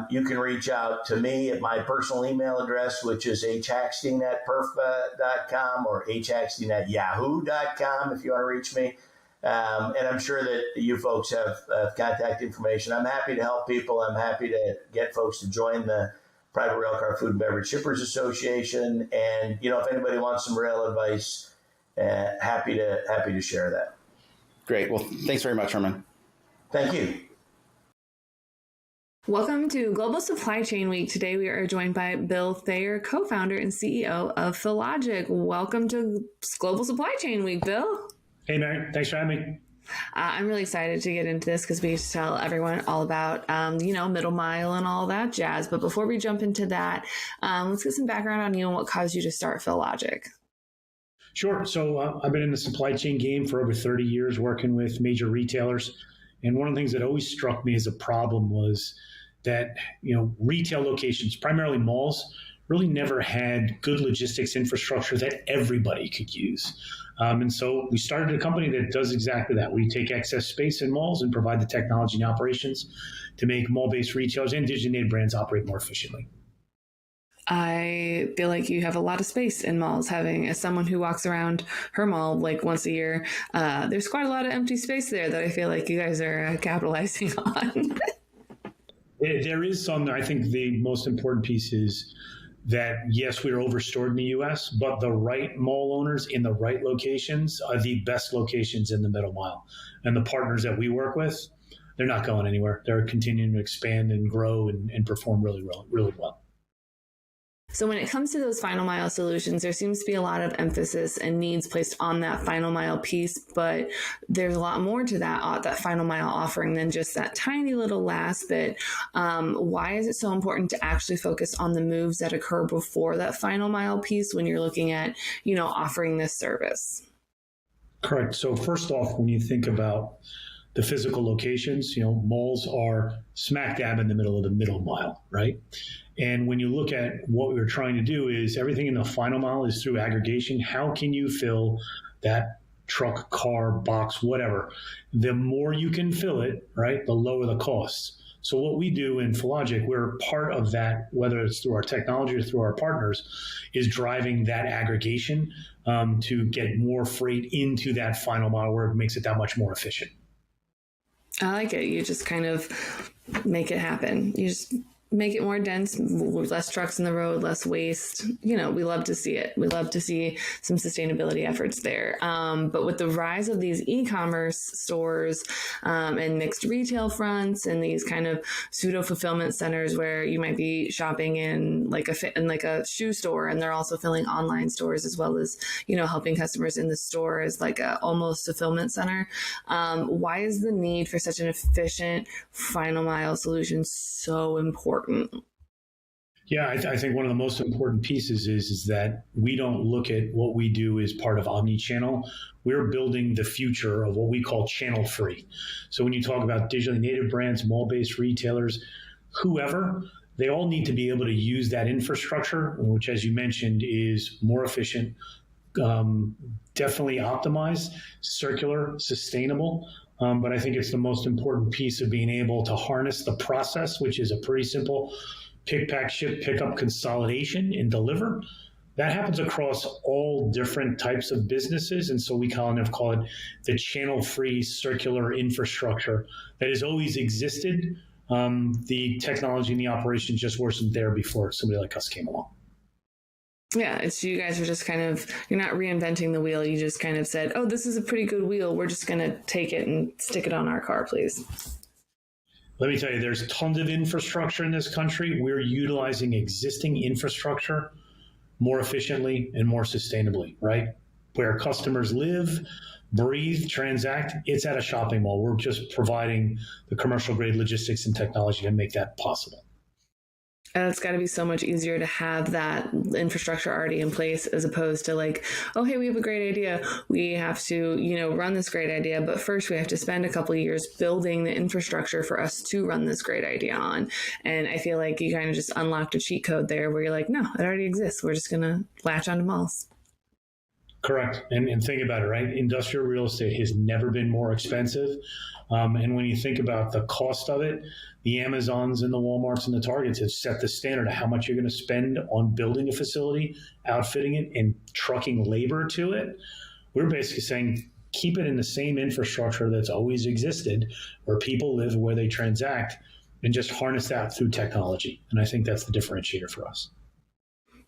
You can reach out to me at my personal email address, which is hhackstein@perfa.com or hhackstein@yahoo.com if you want to reach me. And I'm sure that you folks have contact information. I'm happy to help people. I'm happy to get folks to join the Private Railcar Food and Beverage Shippers Association. And, if anybody wants some rail advice, happy to share that. Great. Well, thanks very much, Herman. Thank you. Welcome to Global Supply Chain Week. Today we are joined by Bill Thayer, co-founder and CEO of Fillogic. Welcome to Global Supply Chain Week, Bill. Hey, Mary. Thanks for having me. I'm really excited to get into this because we used to tell everyone all about, middle mile and all that jazz. But before we jump into that, let's get some background on you and what caused you to start Fillogic. Sure. So I've been in the supply chain game for over 30 years, working with major retailers. And one of the things that always struck me as a problem was that, retail locations, primarily malls, really never had good logistics infrastructure that everybody could use. And so we started a company that does exactly that. We take excess space in malls and provide the technology and operations to make mall-based retailers and digitally native brands operate more efficiently. I feel like you have a lot of space in malls. As someone who walks around her mall like once a year, there's quite a lot of empty space there that I feel like you guys are capitalizing on. There is some. I think the most important piece is that, yes, we are overstored in the U.S., but the right mall owners in the right locations are the best locations in the middle mile. And the partners that we work with, they're not going anywhere. They're continuing to expand and grow and perform really well. So when it comes to those final mile solutions, there seems to be a lot of emphasis and needs placed on that final mile piece, but there's a lot more to that final mile offering than just that tiny little last bit. Why is it so important to actually focus on the moves that occur before that final mile piece when you're looking at, offering this service? Correct. So first off, when you think about the physical locations, malls are smack dab in the middle of the middle mile, right? And when you look at what we're trying to do is everything in the final mile is through aggregation. How can you fill that truck, car, box, whatever? The more you can fill it, right, the lower the costs. So what we do in Fillogic, we're part of that, whether it's through our technology or through our partners, is driving that aggregation to get more freight into that final mile where it makes it that much more efficient. I like it. You just kind of make it happen. You just make it more dense, less trucks in the road, less waste. We love to see it. We love to see some sustainability efforts there. But with the rise of these e-commerce stores and mixed retail fronts and these kind of pseudo fulfillment centers where you might be shopping in like a shoe store and they're also filling online stores as well as, helping customers in the store as like a almost fulfillment center. Why is the need for such an efficient final mile solution so important? Yeah, I think one of the most important pieces is that we don't look at what we do as part of omni-channel. We're building the future of what we call channel free. So when you talk about digitally native brands, mall-based retailers, whoever, they all need to be able to use that infrastructure, which, as you mentioned, is more efficient, definitely optimized, circular, sustainable. But I think it's the most important piece of being able to harness the process, which is a pretty simple pick, pack, ship, pick up, consolidation, and deliver. That happens across all different types of businesses. And so we call it the channel-free circular infrastructure that has always existed. The technology and the operation just wasn't there before somebody like us came along. Yeah, it's you guys are just you're not reinventing the wheel. You just kind of said, oh, this is a pretty good wheel. We're just going to take it and stick it on our car, please. Let me tell you, there's tons of infrastructure in this country. We're utilizing existing infrastructure more efficiently and more sustainably, right? Where customers live, breathe, transact, it's at a shopping mall. We're just providing the commercial grade logistics and technology to make that possible. And it's got to be so much easier to have that infrastructure already in place as opposed to like, oh, hey, we have a great idea. We have to, run this great idea. But first we have to spend a couple of years building the infrastructure for us to run this great idea on. And I feel like you kind of just unlocked a cheat code there where you're like, no, it already exists. We're just going to latch onto malls. Correct. And think about it, right? Industrial real estate has never been more expensive. And when you think about the cost of it, the Amazons and the Walmarts and the Targets have set the standard of how much you're going to spend on building a facility, outfitting it, and trucking labor to it. We're basically saying, keep it in the same infrastructure that's always existed, where people live, where they transact, and just harness that through technology. And I think that's the differentiator for us.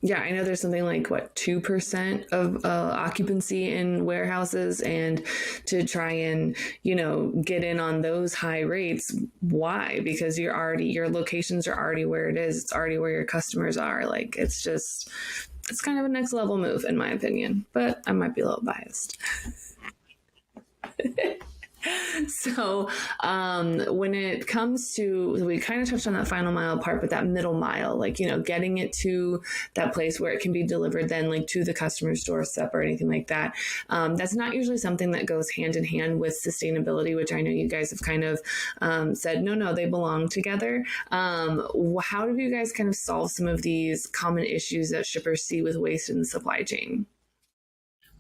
Yeah, I know there's something like, 2% of occupancy in warehouses, and to try and, get in on those high rates. Why? Because your locations are already where it is. It's already where your customers are. Like, it's kind of a next level move, in my opinion, but I might be a little biased. So when it comes to, we kind of touched on that final mile part, but that middle mile, getting it to that place where it can be delivered then to the customer's doorstep or anything like that. That's not usually something that goes hand in hand with sustainability, which I know you guys have kind of said, no, they belong together. How do you guys kind of solve some of these common issues that shippers see with waste in the supply chain?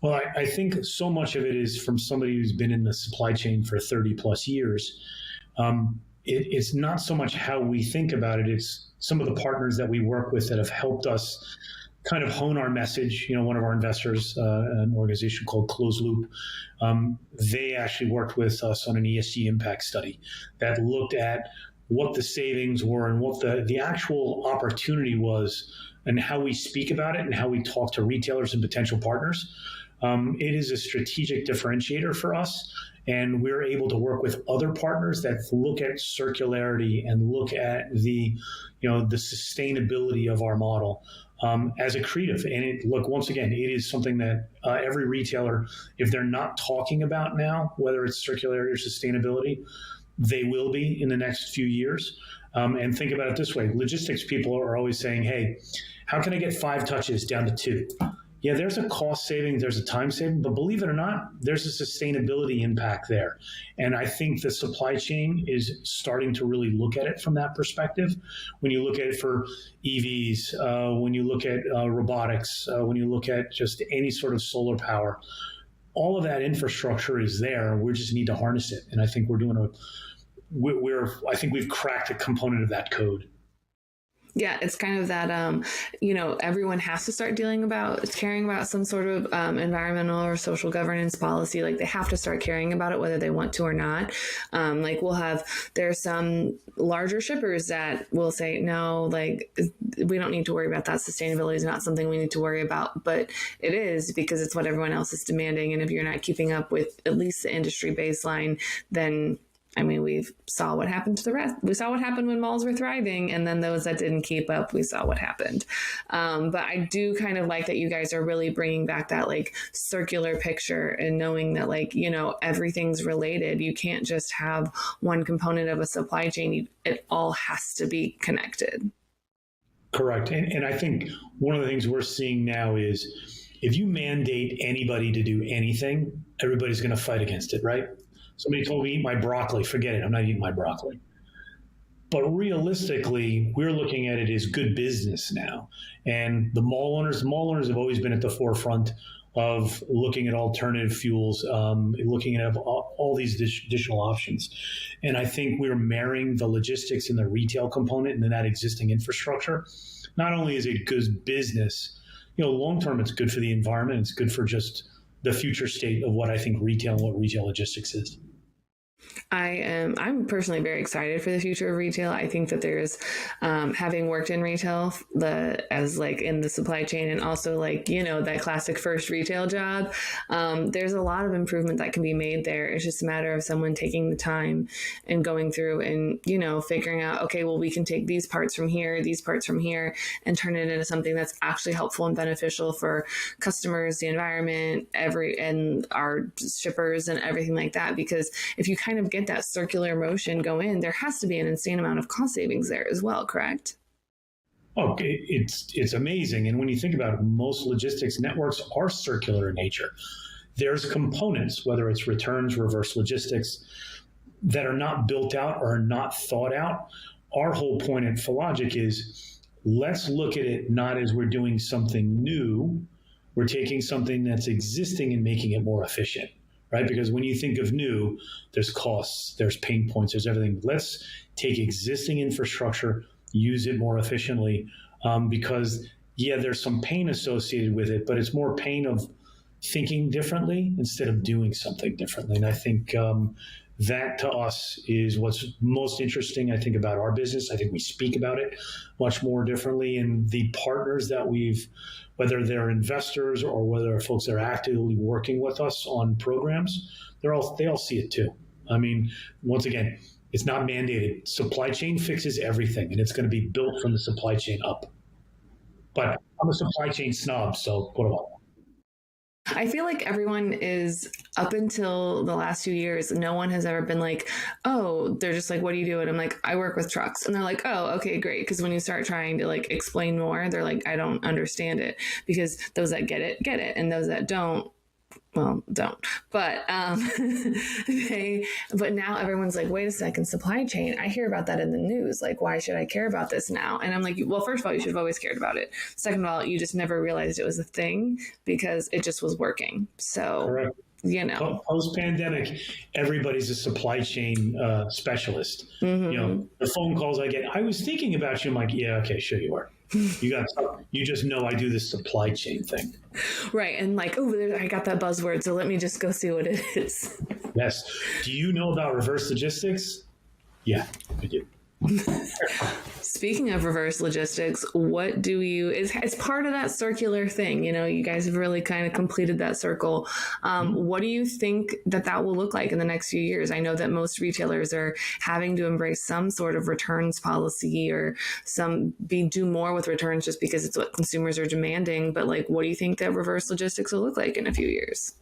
Well, I think so much of it is from somebody who's been in the supply chain for 30 plus years. It's not so much how we think about it. It's some of the partners that we work with that have helped us kind of hone our message. One of our investors, an organization called Closed Loop, they actually worked with us on an ESG impact study that looked at what the savings were and what the actual opportunity was and how we speak about it and how we talk to retailers and potential partners, it is a strategic differentiator for us. And we're able to work with other partners that look at circularity and look at the sustainability of our model as accretive. And look, once again, it is something that every retailer, if they're not talking about now, whether it's circularity or sustainability, they will be in the next few years. And think about it this way. Logistics people are always saying, hey, how can I get 5 touches down to 2? Yeah, there's a cost saving, there's a time saving, but believe it or not, there's a sustainability impact there. And I think the supply chain is starting to really look at it from that perspective. When you look at it for EVs, when you look at robotics, when you look at just any sort of solar power, all of that infrastructure is there. We just need to harness it. And I think I think we've cracked a component of that code. Yeah, it's kind of that, everyone has to start caring about some sort of environmental or social governance policy. Like they have to start caring about it, whether they want to or not. There's some larger shippers that will say, no, like we don't need to worry about that. Sustainability is not something we need to worry about, but it is because it's what everyone else is demanding. And if you're not keeping up with at least the industry baseline, then we saw what happened to the rest. We saw what happened when malls were thriving, and then those that didn't keep up, we saw what happened. But I do kind of like that you guys are really bringing back that like circular picture and knowing that everything's related. You can't just have one component of a supply chain. It all has to be connected. Correct. And I think one of the things we're seeing now is if you mandate anybody to do anything, everybody's going to fight against it, right? Somebody told me eat my broccoli. Forget it. I'm not eating my broccoli. But realistically, we're looking at it as good business now. And the mall owners have always been at the forefront of looking at alternative fuels, looking at all these additional options. And I think we're marrying the logistics and the retail component and that existing infrastructure. Not only is it good business, long term, it's good for the environment. It's good for just the future state of what I think retail and what retail logistics is. I'm personally very excited for the future of retail. I think that there's, having worked in retail, in the supply chain, and also that classic first retail job, there's a lot of improvement that can be made there. It's just a matter of someone taking the time and going through and, figuring out, okay, well, we can take these parts from here, and turn it into something that's actually helpful and beneficial for customers, the environment, and our shippers and everything like that. Because if you kind of get that circular motion going, there has to be an insane amount of cost savings there as well, correct? Oh, it's amazing. And when you think about it, most logistics networks are circular in nature. There's components, whether it's returns, reverse logistics, that are not built out or not thought out. Our whole point at Fillogic is let's look at it not as we're doing something new. We're taking something that's existing and making it more efficient. Right? Because when you think of new, there's costs, there's pain points, there's everything. Let's take existing infrastructure, use it more efficiently, because, there's some pain associated with it, but it's more pain of thinking differently instead of doing something differently. And I think that to us is what's most interesting, I think, about our business. I think we speak about it much more differently. And the partners that whether they're investors or whether folks that are actively working with us on programs, they all see it too. Once again, it's not mandated. Supply chain fixes everything, and it's going to be built from the supply chain up. But I'm a supply chain snob, so what about that? I feel like everyone is, up until the last few years, no one has ever been like, oh, they're just like, what do you do? And I'm like, I work with trucks. And they're like, oh, okay, great. Because when you start trying to explain more, they're like, I don't understand it. Because those that get it, and those that don't, well, don't. But but now everyone's like, wait a second, supply chain. I hear about that in the news. Like, why should I care about this now? And I'm like, well, first of all, you should have always cared about it. Second of all, you just never realized it was a thing because it just was working. So, correct. Post-pandemic, everybody's a supply chain specialist. Mm-hmm. The phone calls I get, I was thinking about you. I'm like, yeah, okay, sure you are. You just know I do this supply chain thing. Right. And I got that buzzword, so let me just go see what it is. Yes. Do you know about reverse logistics? Yeah, I do. speaking of reverse logistics, what do you, it's part of that circular thing, you know, you guys have really kind of completed that circle. What do you think that will look like in the next few years? I know that most retailers are having to embrace some sort of returns policy or do more with returns just because it's what consumers are demanding. But like, what do you think that reverse logistics will look like in a few years?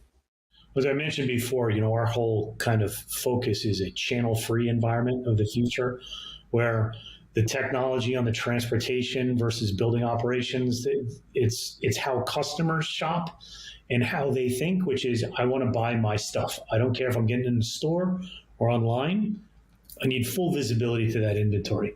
As I mentioned before, you know, our whole kind of focus is a channel-free environment of the future, where the technology on the transportation versus building operations, it's how customers shop and how they think, which is, I want to buy my stuff. I don't care if I'm getting it in the store or online. I need full visibility to that inventory.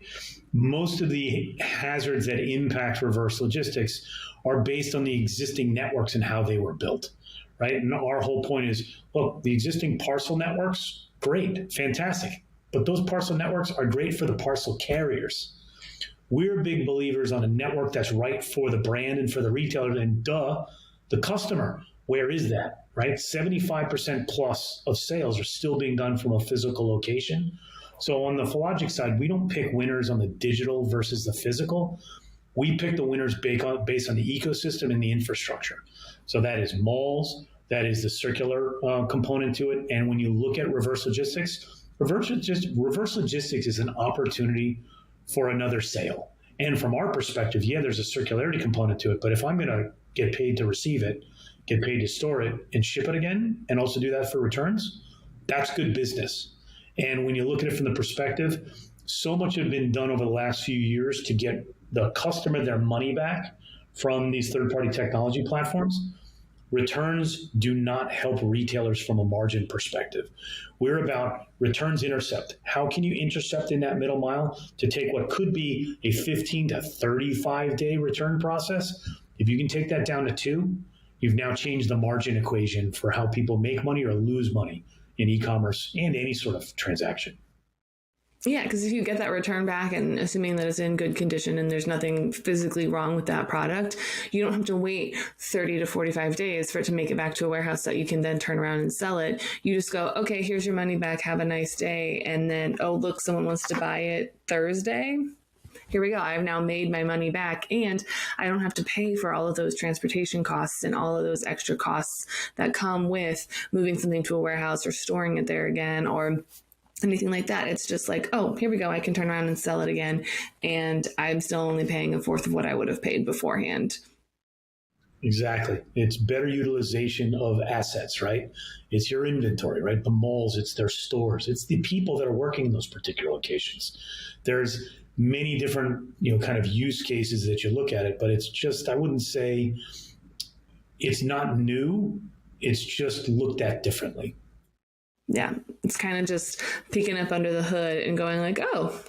Most of the hazards that impact reverse logistics are based on the existing networks and how they were built. Right? And our whole point is, look, the existing parcel networks, great, fantastic. But those parcel networks are great for the parcel carriers. We're big believers on a network that's right for the brand and for the retailer, and the customer. Where is that, right? 75% plus of sales are still being done from a physical location. So on the Fillogic side, we don't pick winners on the digital versus the physical. We pick the winners based on the ecosystem and the infrastructure. So that is malls, that is the circular component to it. And when you look at reverse logistics is an opportunity for another sale. And from our perspective, yeah, there's a circularity component to it. But if I'm going to get paid to receive it, get paid to store it and ship it again, and also do that for returns, that's good business. And when you look at it from the perspective, so much has been done over the last few years to get the customer their money back from these third-party technology platforms. Returns do not help retailers from a margin perspective. We're about returns intercept. How can you intercept in that middle mile to take what could be a 15 to 35 day return process? If you can take that down to 2, you've now changed the margin equation for how people make money or lose money in e-commerce and any sort of transaction. Yeah, because if you get that return back and assuming that it's in good condition and there's nothing physically wrong with that product, you don't have to wait 30 to 45 days for it to make it back to a warehouse that you can then turn around and sell it. You just go, okay, here's your money back. Have a nice day. And then, oh, look, someone wants to buy it Thursday. Here we go. I've now made my money back, and I don't have to pay for all of those transportation costs and all of those extra costs that come with moving something to a warehouse or storing it there again or anything like that. It's just like, oh, here we go. I can turn around and sell it again. And I'm still only paying a fourth of what I would have paid beforehand. Exactly. It's better utilization of assets, right? It's your inventory, right? The malls, it's their stores. It's the people that are working in those particular locations. There's many different, kind of use cases that you look at it, but it's just, I wouldn't say it's not new. It's just looked at differently. Yeah, it's kind of just peeking up under the hood and going like, oh,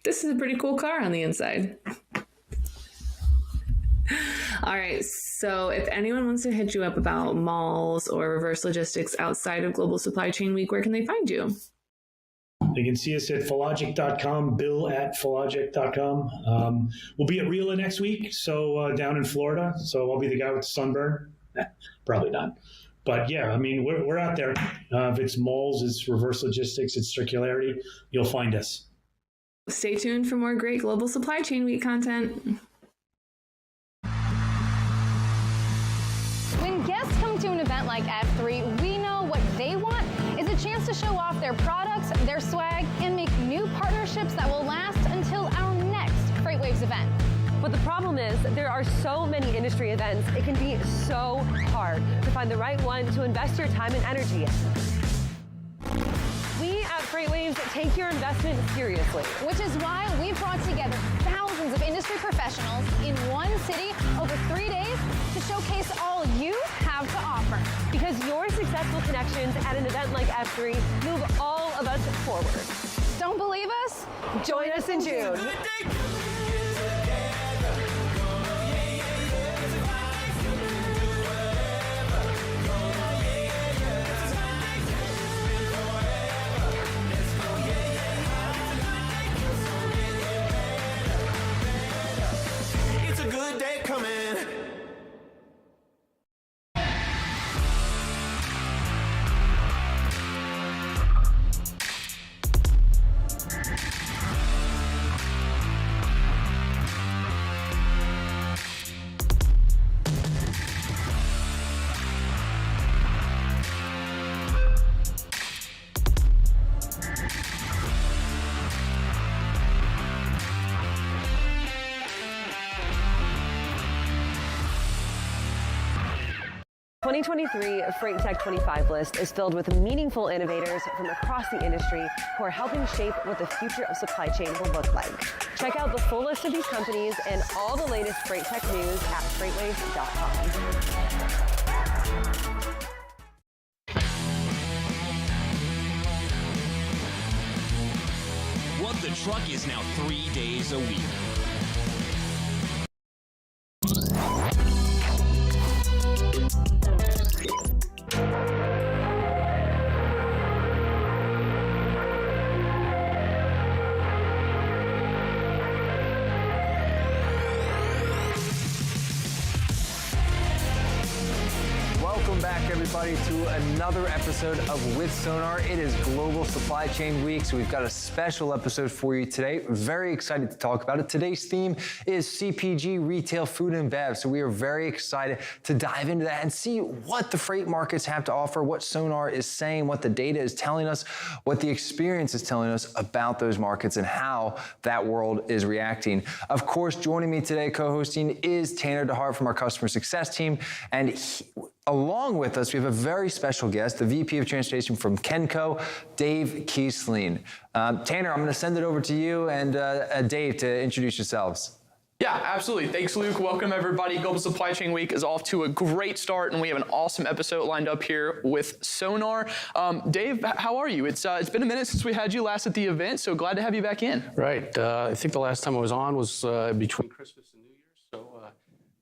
this is a pretty cool car on the inside. All right, so if anyone wants to hit you up about malls or reverse logistics outside of Global Supply Chain Week, where can they find you? They can see us at Fillogic.com, bill@Fillogic.com. We'll be at RILA next week, so down in Florida. So I'll be the guy with the sunburn. Probably not. But yeah, I mean, we're out there. If it's malls, it's reverse logistics, it's circularity, you'll find us. Stay tuned for more great Global Supply Chain Week content. When guests come to an event like F3, we know what they want is a chance to show off their products, their swag, and make new partnerships that will last until our next FreightWaves event. But the problem is there are so many industry events, it can be so hard to find the right one to invest your time and energy in. We at FreightWaves take your investment seriously. Which is why we've brought together thousands of industry professionals in one city over 3 days to showcase all you have to offer. Because your successful connections at an event like F3 move all of us forward. Don't believe us? Join us in June. Good day coming. 2023 Freight Tech 25 list is filled with meaningful innovators from across the industry who are helping shape what the future of supply chain will look like. Check out the full list of these companies and all the latest Freight Tech news at FreightWaves.com. What the Truck is now 3 days a week. Welcome back, everybody, to another episode of With Sonar. It is Global Supply Chain Week, so we've got a special episode for you today. Very excited to talk about it. Today's theme is CPG, retail, food, and bev. So we are very excited to dive into that and see what the freight markets have to offer, what Sonar is saying, what the data is telling us, what the experience is telling us about those markets and how that world is reacting. Of course, joining me today, co-hosting, is Tanner DeHart from our customer success team, and along with us, we have a very special guest, the VP of Transportation from Kenco, Dave Kiesling. Tanner, I'm going to send it over to you and Dave to introduce yourselves. Yeah, absolutely. Thanks, Luke. Welcome, everybody. Global Supply Chain Week is off to a great start, and we have an awesome episode lined up here with Sonar. Dave, how are you? It's been a minute since we had you last at the event, so glad to have you back in. Right. I think the last time I was on was between Christmas and New Year's, so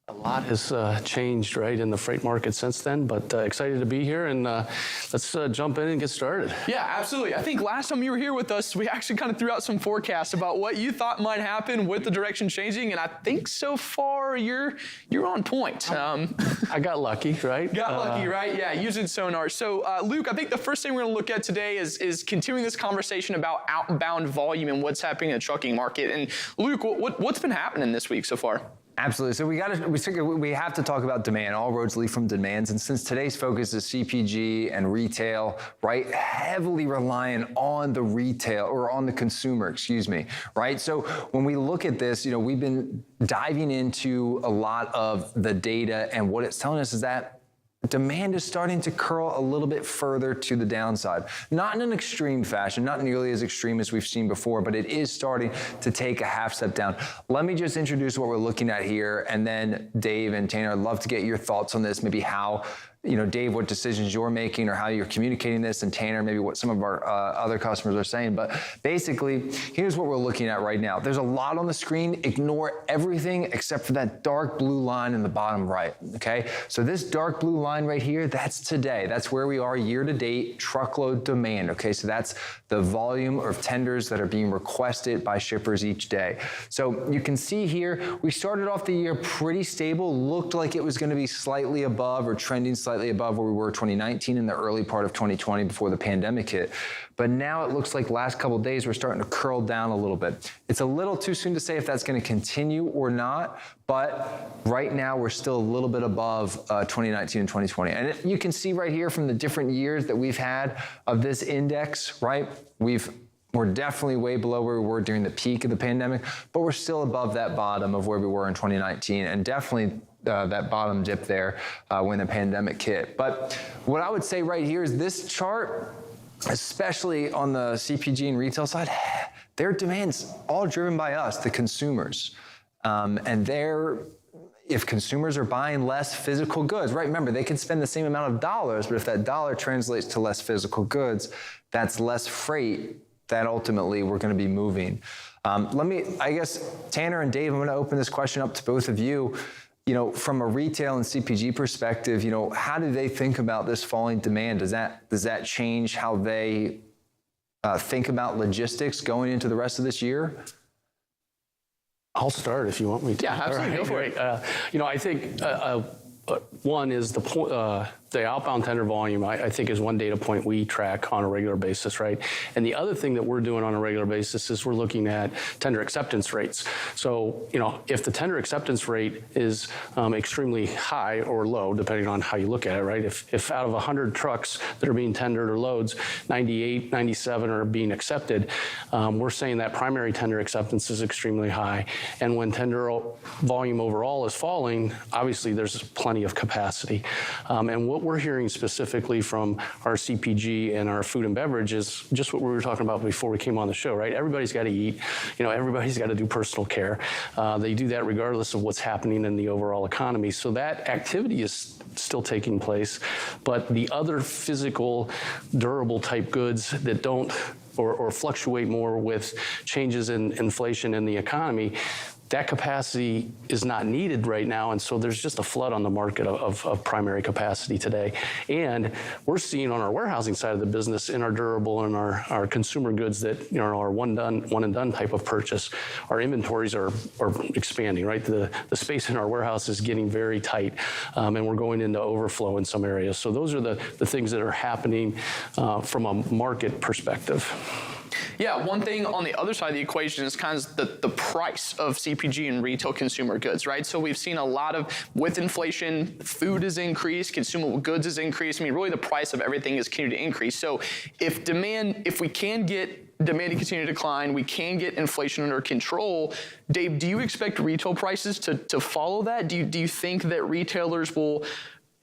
a lot has changed, right, in the freight market since then, but excited to be here, and let's jump in and get started. Yeah, absolutely. I think last time you were here with us, we actually kind of threw out some forecasts about what you thought might happen with the direction changing, and I think so far you're on point. I got lucky, right? Got lucky, right? Yeah, using Sonar. So, Luke, I think the first thing we're going to look at today is continuing this conversation about outbound volume and what's happening in the trucking market. And Luke, what's been happening this week so far? Absolutely. So we have to talk about demand. All roads lead from demands. And since today's focus is CPG and retail, right, heavily reliant on the retail or on the consumer, excuse me, right? So when we look at this, we've been diving into a lot of the data, and what it's telling us is that demand is starting to curl a little bit further to the downside. Not in an extreme fashion, not nearly as extreme as we've seen before, but it is starting to take a half step down. Let me just introduce what we're looking at here, and then Dave and Tanner, I'd love to get your thoughts on this, maybe how, Dave, what decisions you're making or how you're communicating this, and Tanner, maybe what some of our other customers are saying. But basically, here's what we're looking at right now. There's a lot on the screen. Ignore everything except for that dark blue line in the bottom right, okay? So this dark blue line right here, that's today. That's where we are year to date, truckload demand, okay? So that's the volume of tenders that are being requested by shippers each day. So you can see here, we started off the year pretty stable, looked like it was gonna be slightly above or trending slightly above where we were 2019 in the early part of 2020 before the pandemic hit. But now it looks like last couple of days we're starting to curl down a little bit. It's a little too soon to say if that's going to continue or not, but right now we're still a little bit above 2019 and 2020. And you can see right here from the different years that we've had of this index, right? We're definitely way below where we were during the peak of the pandemic, but we're still above that bottom of where we were in 2019, and definitely that bottom dip there when the pandemic hit. But what I would say right here is this chart, especially on the CPG and retail side, their demand's all driven by us, the consumers. If consumers are buying less physical goods, right? Remember, they can spend the same amount of dollars, but if that dollar translates to less physical goods, that's less freight that ultimately we're going to be moving. I guess, Tanner and Dave, I'm going to open this question up to both of you. From a retail and CPG perspective, how do they think about this falling demand? Does that change how they think about logistics going into the rest of this year? I'll start if you want me to. Yeah, absolutely. Go for it. I think one is the outbound tender volume, I think, is one data point we track on a regular basis, right? And the other thing that we're doing on a regular basis is we're looking at tender acceptance rates. So, if the tender acceptance rate is extremely high or low, depending on how you look at it, right? If out of 100 trucks that are being tendered or loads, 98, 97 are being accepted, we're saying that primary tender acceptance is extremely high. And when tender volume overall is falling, obviously there's plenty of capacity. And what we're hearing specifically from our CPG and our food and beverage is just what we were talking about before we came on the show, right? Everybody's got to eat. Everybody's got to do personal care. They do that regardless of what's happening in the overall economy. So that activity is still taking place, but the other physical, durable type goods that don't or fluctuate more with changes in inflation in the economy, that capacity is not needed right now, and so there's just a flood on the market of primary capacity today. And we're seeing on our warehousing side of the business, in our durable and our consumer goods that are one and done type of purchase, our inventories are expanding, right? The space in our warehouse is getting very tight, and we're going into overflow in some areas. So those are the things that are happening from a market perspective. Yeah, one thing on the other side of the equation is kind of the price of CPG and retail consumer goods, right? So we've seen a lot of, with inflation, food has increased, consumable goods has increased. I mean, really the price of everything has continued to increase. So if we can get demand to continue to decline, we can get inflation under control. Dave, do you expect retail prices to follow that? Do you think that retailers will,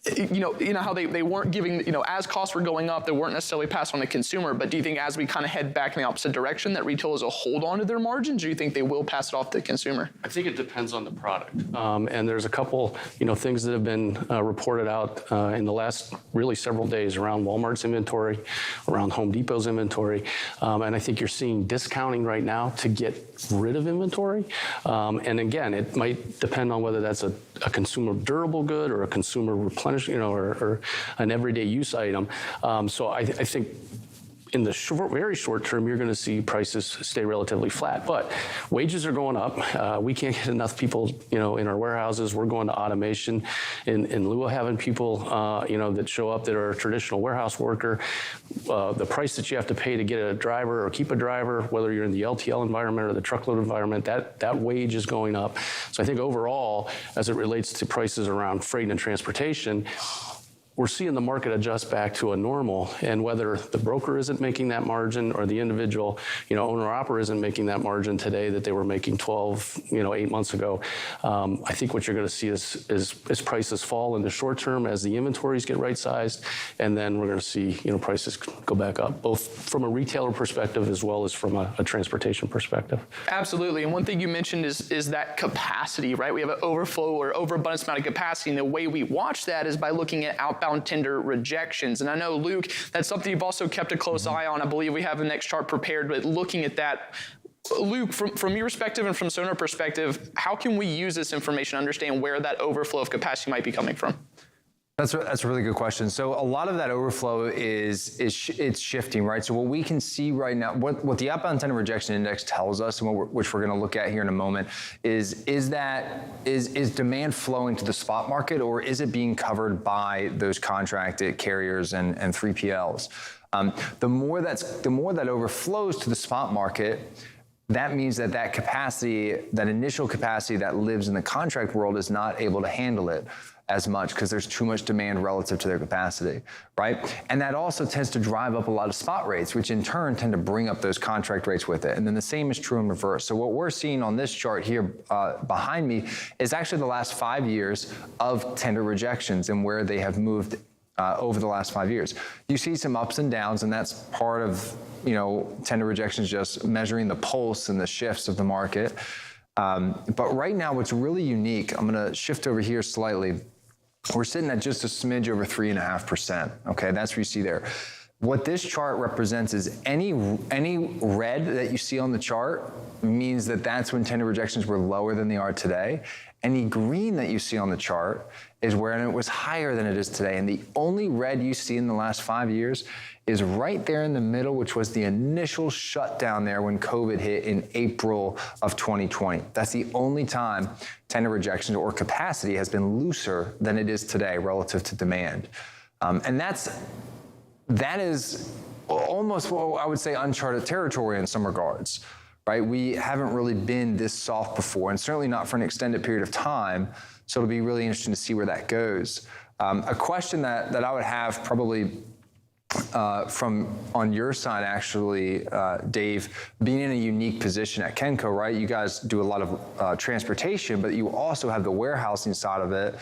how they weren't giving, as costs were going up, they weren't necessarily passed on to consumer, but do you think as we kind of head back in the opposite direction that retailers will hold on to their margins, or do you think they will pass it off to the consumer? I think it depends on the product. And there's a couple, things that have been reported out in the last really several days around Walmart's inventory, around Home Depot's inventory. And I think you're seeing discounting right now to get rid of inventory. And again, it might depend on whether that's a consumer durable good or a consumer replenishment, or an everyday use item. So I think in the very short term, you're going to see prices stay relatively flat. But wages are going up. We can't get enough people, in our warehouses. We're going to automation in lieu of having people, that show up that are a traditional warehouse worker. The price that you have to pay to get a driver or keep a driver, whether you're in the LTL environment or the truckload environment, that wage is going up. So I think overall, as it relates to prices around freight and transportation, we're seeing the market adjust back to a normal, and whether the broker isn't making that margin or the individual, owner-operator isn't making that margin today that they were making 8 months ago. I think what you're going to see is prices fall in the short term as the inventories get right-sized, and then we're going to see, prices go back up, both from a retailer perspective as well as from a transportation perspective. Absolutely, and one thing you mentioned is that capacity, right? We have an overflow or overabundance amount of capacity, and the way we watch that is by looking at outbound tender rejections. And I know, Luke, that's something you've also kept a close eye on. I believe we have the next chart prepared, but looking at that, Luke, from your perspective and from Sonar perspective, how can we use this information to understand where that overflow of capacity might be coming from? That's a really good question. So a lot of that overflow is shifting, right? So what we can see right now, what the outbound tender rejection index tells us, and which we're going to look at here in a moment, is demand flowing to the spot market, or is it being covered by those contracted carriers and 3PLs? The more that overflows to the spot market, that means that capacity, that initial capacity that lives in the contract world, is not able to handle it as much because there's too much demand relative to their capacity, right? And that also tends to drive up a lot of spot rates, which in turn tend to bring up those contract rates with it. And then the same is true in reverse. So what we're seeing on this chart here behind me is actually the last 5 years of tender rejections and where they have moved over the last 5 years. You see some ups and downs, and that's part of, tender rejections, just measuring the pulse and the shifts of the market. But right now, what's really unique, I'm going to shift over here slightly. We're sitting at just a smidge over 3.5%. Okay, that's what you see there. What this chart represents is any red that you see on the chart means that that's when tender rejections were lower than they are today. Any green that you see on the chart is where it was higher than it is today. And the only red you see in the last 5 years is right there in the middle, which was the initial shutdown there when COVID hit in April of 2020. That's the only time tender rejections or capacity has been looser than it is today relative to demand. And that is almost, what I would say, uncharted territory in some regards, right? We haven't really been this soft before, and certainly not for an extended period of time. So it'll be really interesting to see where that goes. A question that I would have probably from on your side, actually, Dave, being in a unique position at Kenco, right? You guys do a lot of transportation, but you also have the warehousing side of it.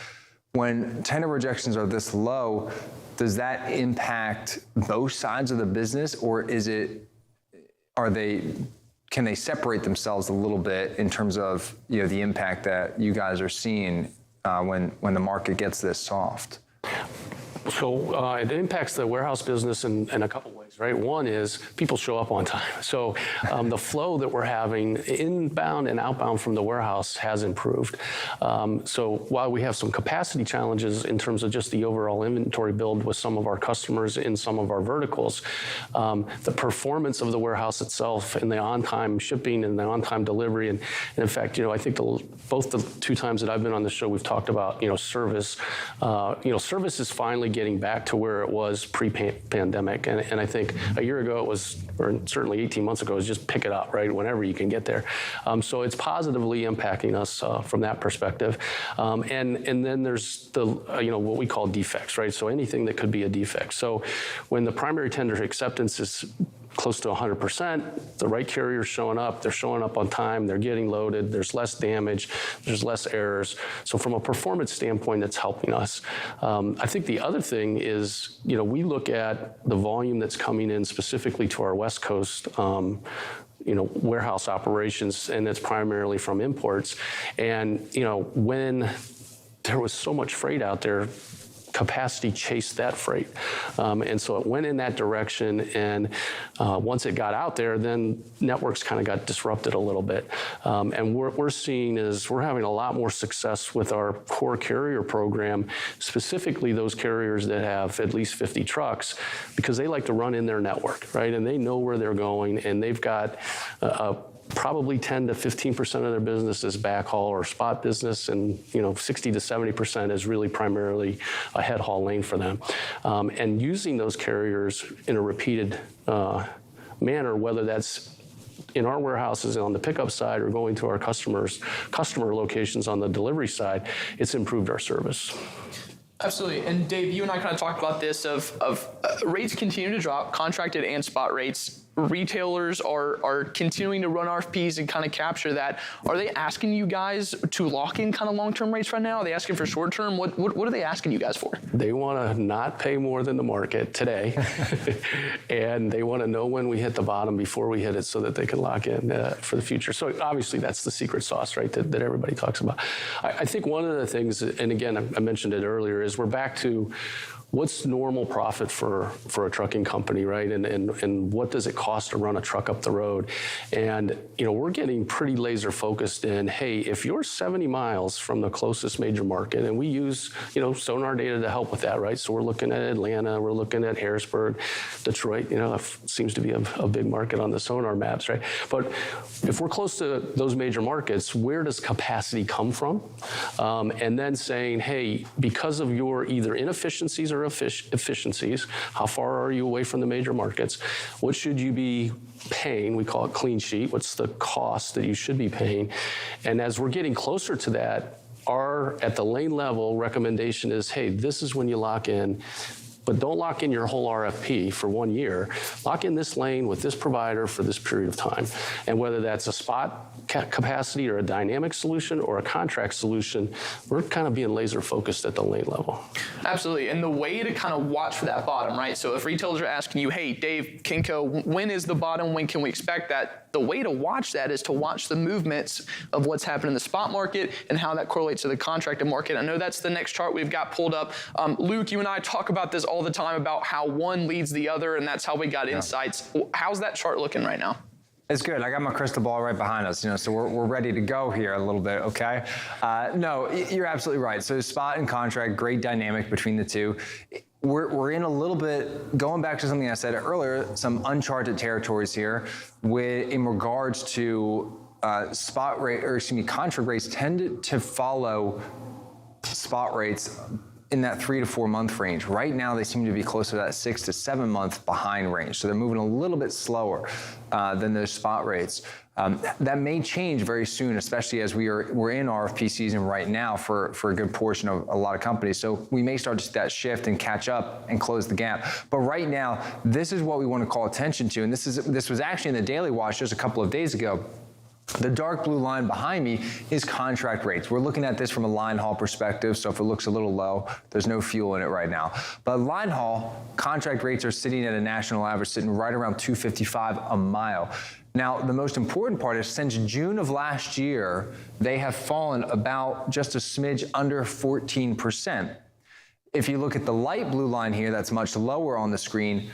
when tender rejections are this low, does that impact both sides of the business, or can they separate themselves a little bit in terms of the impact that you guys are seeing when the market gets this soft? So it impacts the warehouse business in a couple ways, right? One is people show up on time. So the flow that we're having inbound and outbound from the warehouse has improved. So while we have some capacity challenges in terms of just the overall inventory build with some of our customers in some of our verticals, the performance of the warehouse itself and the on-time shipping and the on-time delivery, and in fact, I think both the 2 times that I've been on the show, we've talked about, service. Service is finally getting back to where it was pre-pandemic. And I think a year ago it was, or certainly 18 months ago, it was just pick it up, right, whenever you can get there. So it's positively impacting us from that perspective. And then there's the, what we call defects, right? So anything that could be a defect. So when the primary tender acceptance is close to 100%, the right carrier's showing up, they're showing up on time, they're getting loaded, there's less damage, there's less errors. So from a performance standpoint, it's helping us. I think the other thing is, we look at the volume that's coming in specifically to our West Coast warehouse operations, and it's primarily from imports. And, when there was so much freight out there, capacity chased that freight. And so it went in that direction. And once it got out there, then networks kind of got disrupted a little bit. And what we're seeing is we're having a lot more success with our core carrier program, specifically those carriers that have at least 50 trucks, because they like to run in their network, right? And they know where they're going, and they've got probably 10 to 15% of their business is backhaul or spot business, and 60 to 70% is really primarily a head haul lane for them. And using those carriers in a repeated manner, whether that's in our warehouses on the pickup side or going to our customer locations on the delivery side, it's improved our service. Absolutely. And Dave, you and I kind of talked about this of rates continue to drop, contracted and spot rates. Retailers are continuing to run RFPs and kind of capture that. Are they asking you guys to lock in kind of long-term rates right now? Are they asking for short-term? What are they asking you guys for? They want to not pay more than the market today, and they want to know when we hit the bottom before we hit it so that they can lock in for the future. So obviously that's the secret sauce, right, that everybody talks about. I think one of the things, and again, I mentioned it earlier, is we're back to what's normal profit for a trucking company, right? And what does it cost to run a truck up the road? And, we're getting pretty laser focused in, hey, if you're 70 miles from the closest major market, and we use, sonar data to help with that, right? So we're looking at Atlanta, we're looking at Harrisburg, Detroit, seems to be a big market on the sonar maps, right? But if we're close to those major markets, where does capacity come from? And then saying, hey, because of your either inefficiencies or efficiencies, how far are you away from the major markets? What should you be paying? We call it clean sheet. What's the cost that you should be paying? And as we're getting closer to that, our at the lane level recommendation is, hey, this is when you lock in. But don't lock in your whole RFP for 1 year. Lock in this lane with this provider for this period of time. And whether that's a spot capacity or a dynamic solution or a contract solution, we're kind of being laser focused at the lane level. Absolutely. And the way to kind of watch for that bottom, right? So if retailers are asking you, hey, Dave, Kinko, when is the bottom? When can we expect that? The way to watch that is to watch the movements of what's happening in the spot market and how that correlates to the contracted market. I know that's the next chart we've got pulled up. Luke, you and I talk about this all the time about how one leads the other, and that's how we got insights. How's that chart looking right now? It's good. I got my crystal ball right behind us, so we're ready to go here a little bit, okay? No, you're absolutely right. So spot and contract, great dynamic between the two. We're in a little bit, going back to something I said earlier, some uncharted territories here in regards to contract rates tend to follow spot rates in that 3 to 4 month range. Right now, they seem to be closer to that 6 to 7 month behind range. So they're moving a little bit slower than those spot rates. That may change very soon, especially as we're in RFP season right now for a good portion of a lot of companies. So we may start to see that shift and catch up and close the gap. But right now, this is what we want to call attention to. And this was actually in the Daily Watch just a couple of days ago. The dark blue line behind me is contract rates. We're looking at this from a line haul perspective, so if it looks a little low, there's no fuel in it right now. But line haul, contract rates are sitting at a national average, sitting right around $2.55 a mile. Now, the most important part is since June of last year, they have fallen about just a smidge under 14%. If you look at the light blue line here, that's much lower on the screen,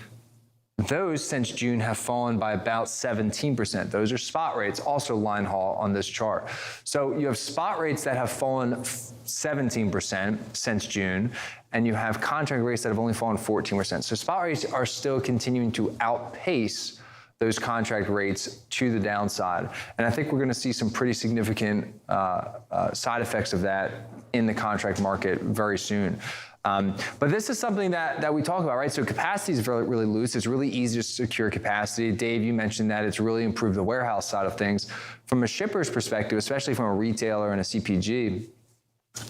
those since June have fallen by about 17%. Those are spot rates, also line haul on this chart. So you have spot rates that have fallen 17% since June, and you have contract rates that have only fallen 14%. So spot rates are still continuing to outpace those contract rates to the downside. And I think we're gonna see some pretty significant side effects of that in the contract market very soon. But this is something that we talk about, right? So capacity is really, really loose. It's really easy to secure capacity. Dave, you mentioned that it's really improved the warehouse side of things. From a shipper's perspective, especially from a retailer and a CPG,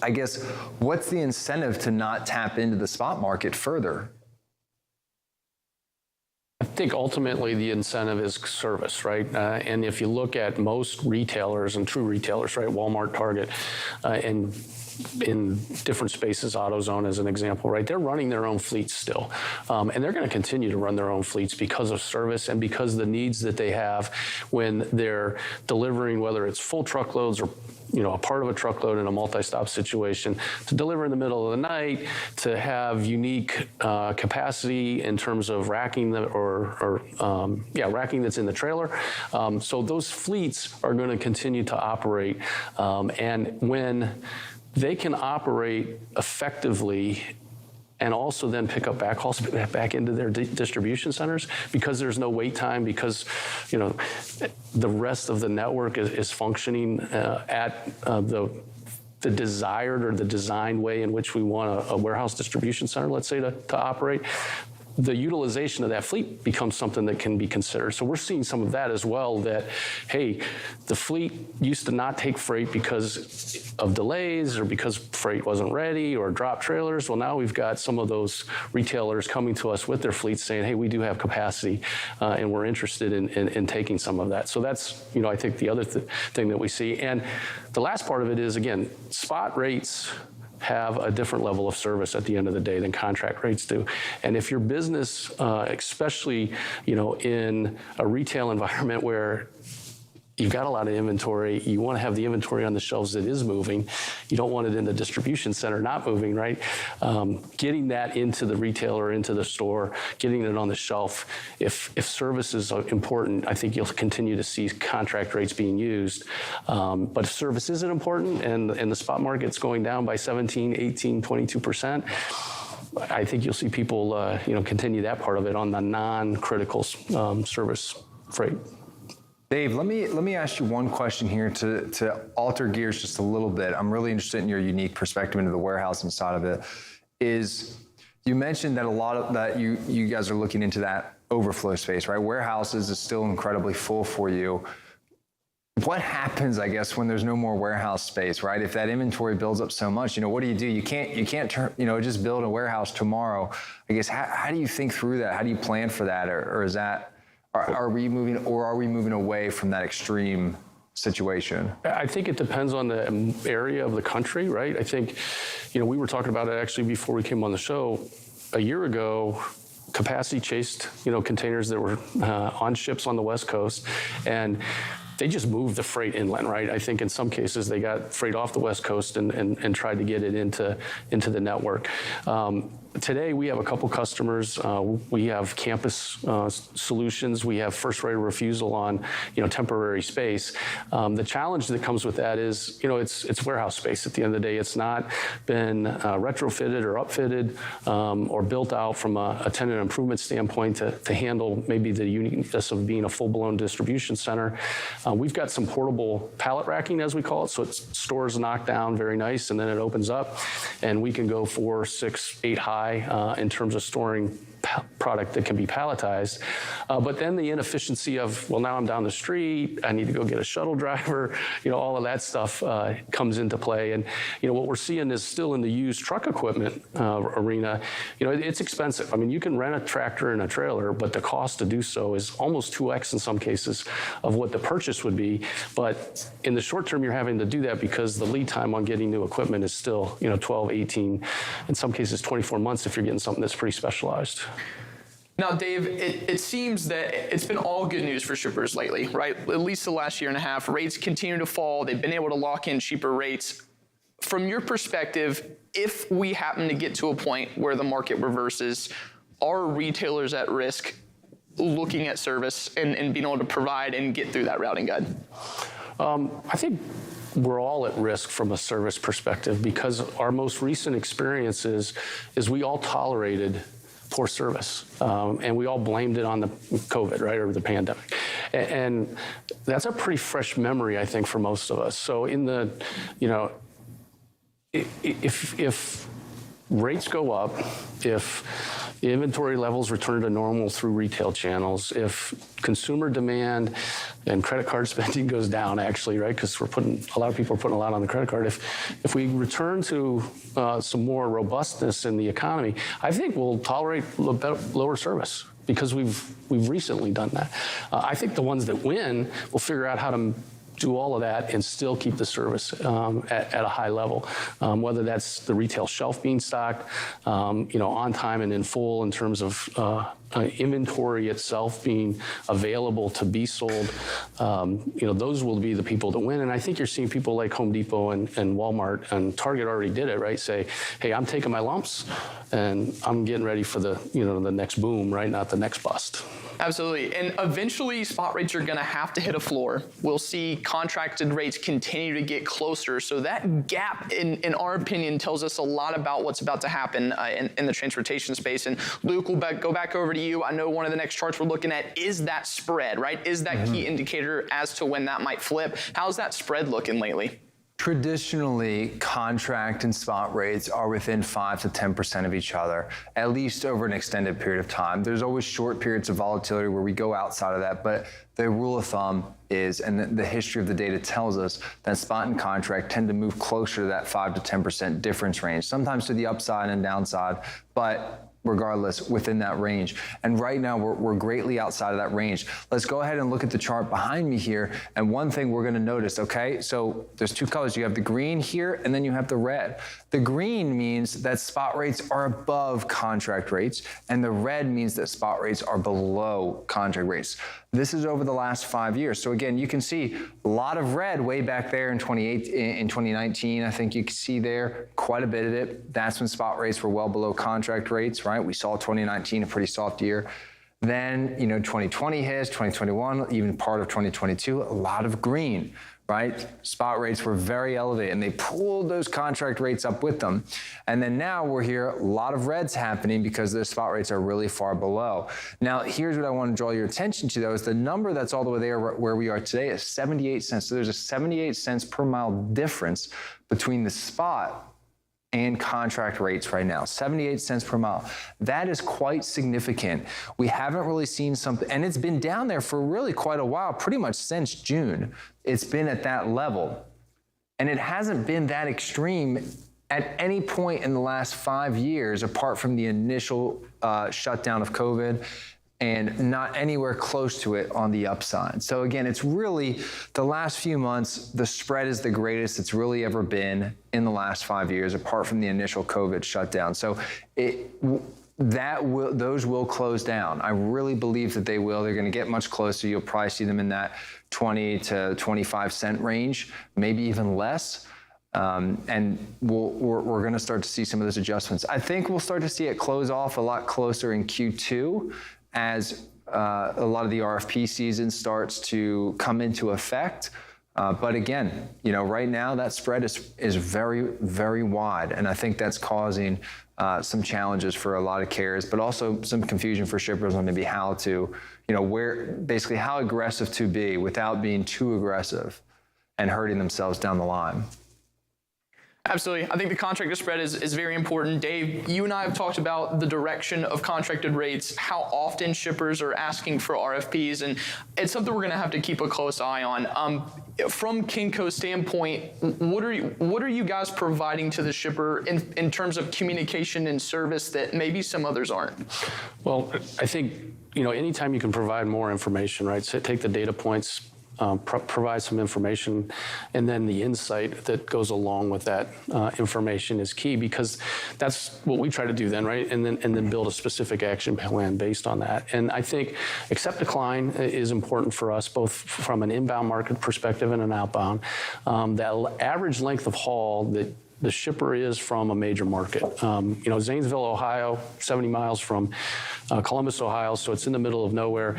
I guess, what's the incentive to not tap into the spot market further? I think ultimately the incentive is service, right? And if you look at most retailers and true retailers, right, Walmart, Target, and in different spaces, AutoZone as an example, right? They're running their own fleets still. And they're going to continue to run their own fleets because of service and because of the needs that they have when they're delivering, whether it's full truckloads or a part of a truckload in a multi-stop situation, to deliver in the middle of the night, to have unique capacity in terms of racking racking that's in the trailer. So those fleets are going to continue to operate. And when they can operate effectively and also then pick up backhauls back into their distribution centers because there's no wait time, because the rest of the network is functioning at the desired or the designed way in which we want a warehouse distribution center, let's say, to operate. The utilization of that fleet becomes something that can be considered. So we're seeing some of that as well, that, hey, the fleet used to not take freight because of delays or because freight wasn't ready or dropped trailers. Well, now we've got some of those retailers coming to us with their fleets saying, hey, we do have capacity and we're interested in taking some of that. So that's, I think the other thing that we see. And the last part of it is, again, spot rates have a different level of service at the end of the day than contract rates do. And if your business, especially, in a retail environment where you've got a lot of inventory, you want to have the inventory on the shelves that is moving. You don't want it in the distribution center not moving, right? Getting that into the retailer, into the store, getting it on the shelf. If service is important, I think you'll continue to see contract rates being used. But if service isn't important and the spot market's going down by 17, 18, 22%, I think you'll see people, continue that part of it on the non-critical service freight. Dave, let me ask you one question here to alter gears just a little bit. I'm really interested in your unique perspective into the warehousing side of it. Is you mentioned that a lot of that you guys are looking into that overflow space, right? Warehouses is still incredibly full for you. What happens, I guess, when there's no more warehouse space, right? If that inventory builds up so much, what do? You can't turn, just build a warehouse tomorrow. I guess how do you think through that? How do you plan for that, or is that? Are we moving away from that extreme situation? I think it depends on the area of the country, right? I think, we were talking about it actually before we came on the show. A year ago, capacity chased, containers that were on ships on the West Coast, and they just moved the freight inland, right? I think in some cases they got freight off the West Coast and tried to get it into the network. Today we have a couple customers. We have campus solutions. We have first right of refusal on temporary space. The challenge that comes with that is it's warehouse space. At the end of the day, it's not been retrofitted or upfitted or built out from a tenant improvement standpoint to handle maybe the uniqueness of being a full-blown distribution center. We've got some portable pallet racking, as we call it, so it stores knocked down very nice, and then it opens up, and we can go 4, 6, 8 high in terms of storing product that can be palletized. But then the inefficiency of, well, now I'm down the street, I need to go get a shuttle driver, all of that stuff comes into play. And, what we're seeing is still in the used truck equipment arena, it's expensive. I mean, you can rent a tractor and a trailer, but the cost to do so is almost 2x in some cases of what the purchase would be. But in the short term, you're having to do that because the lead time on getting new equipment is still, 12, 18, in some cases 24 months if you're getting something that's pretty specialized. Now, Dave, it seems that it's been all good news for shippers lately, right? At least the last year and a half. Rates continue to fall. They've been able to lock in cheaper rates. From your perspective, if we happen to get to a point where the market reverses, are retailers at risk looking at service and being able to provide and get through that routing guide? I think we're all at risk from a service perspective because our most recent experiences is we all tolerated poor service, and we all blamed it on the COVID, right, or the pandemic. And that's a pretty fresh memory, I think, for most of us. So in the, if rates go up, if inventory levels return to normal through retail channels, if consumer demand and credit card spending goes down, actually, right, because a lot of people are putting a lot on the credit card. If we return to some more robustness in the economy, I think we'll tolerate lower service because we've recently done that. I think the ones that win will figure out how to do all of that and still keep the service at a high level, whether that's the retail shelf being stocked, on time and in full in terms of inventory itself being available to be sold. Those will be the people that win. And I think you're seeing people like Home Depot and Walmart and Target already did it, right? Say, hey, I'm taking my lumps and I'm getting ready for the next boom, right? Not the next bust. Absolutely. And eventually spot rates are going to have to hit a floor. We'll see contracted rates continue to get closer. So that gap, in our opinion, tells us a lot about what's about to happen in the transportation space. And Luke, we'll go back over to you. I know one of the next charts we're looking at is that spread, right? Is that key indicator as to when that might flip? How's that spread looking lately? Traditionally, contract and spot rates are within 5 to 10% of each other, at least over an extended period of time. There's always short periods of volatility where we go outside of that, but the rule of thumb is, and the history of the data tells us, that spot and contract tend to move closer to that 5 to 10% difference range, sometimes to the upside and downside, but regardless, within that range. And right now, we're greatly outside of that range. Let's go ahead and look at the chart behind me here. And one thing we're gonna notice, okay? So there's two colors. You have the green here, and then you have the red. The green means that spot rates are above contract rates, and the red means that spot rates are below contract rates. This is over the last 5 years. So again, you can see a lot of red way back there in 2019. I think you can see there quite a bit of it. That's when spot rates were well below contract rates, right? We saw 2019, a pretty soft year. Then, 2020 hits, 2021, even part of 2022, a lot of green, right? Spot rates were very elevated and they pulled those contract rates up with them. And then now we're here, a lot of reds happening because those spot rates are really far below. Now, here's what I want to draw your attention to though, is the number that's all the way there where we are today is 78 cents. So there's a 78 cents per mile difference between the spot and contract rates right now, 78 cents per mile. That is quite significant. We haven't really seen something, and it's been down there for really quite a while, pretty much since June. It's been at that level. And it hasn't been that extreme at any point in the last 5 years, apart from the initial shutdown of COVID, and not anywhere close to it on the upside. So again, it's really the last few months, the spread is the greatest it's really ever been in the last 5 years, apart from the initial COVID shutdown. So those will close down. I really believe that they will. They're going to get much closer. You'll probably see them in that 20 to 25 cent range, maybe even less. And we're going to start to see some of those adjustments. I think we'll start to see it close off a lot closer in Q2 as a lot of the RFP season starts to come into effect. But again, right now that spread is very, very wide. And I think that's causing some challenges for a lot of carriers, but also some confusion for shippers on maybe how to, basically how aggressive to be without being too aggressive and hurting themselves down the line. Absolutely. I think the contractor spread is very important. Dave, you and I have talked about the direction of contracted rates, how often shippers are asking for RFPs, and it's something we're going to have to keep a close eye on. From Kinko's standpoint, what are you guys providing to the shipper in terms of communication and service that maybe some others aren't? Well, I think, anytime you can provide more information, right? So take the data points, provide some information, and then the insight that goes along with that information is key, because that's what we try to do then, right? And then build a specific action plan based on that. And I think accept decline is important for us, both from an inbound market perspective and an outbound. That average length of haul that the shipper is from a major market. Zanesville, Ohio, 70 miles from Columbus, Ohio, so it's in the middle of nowhere.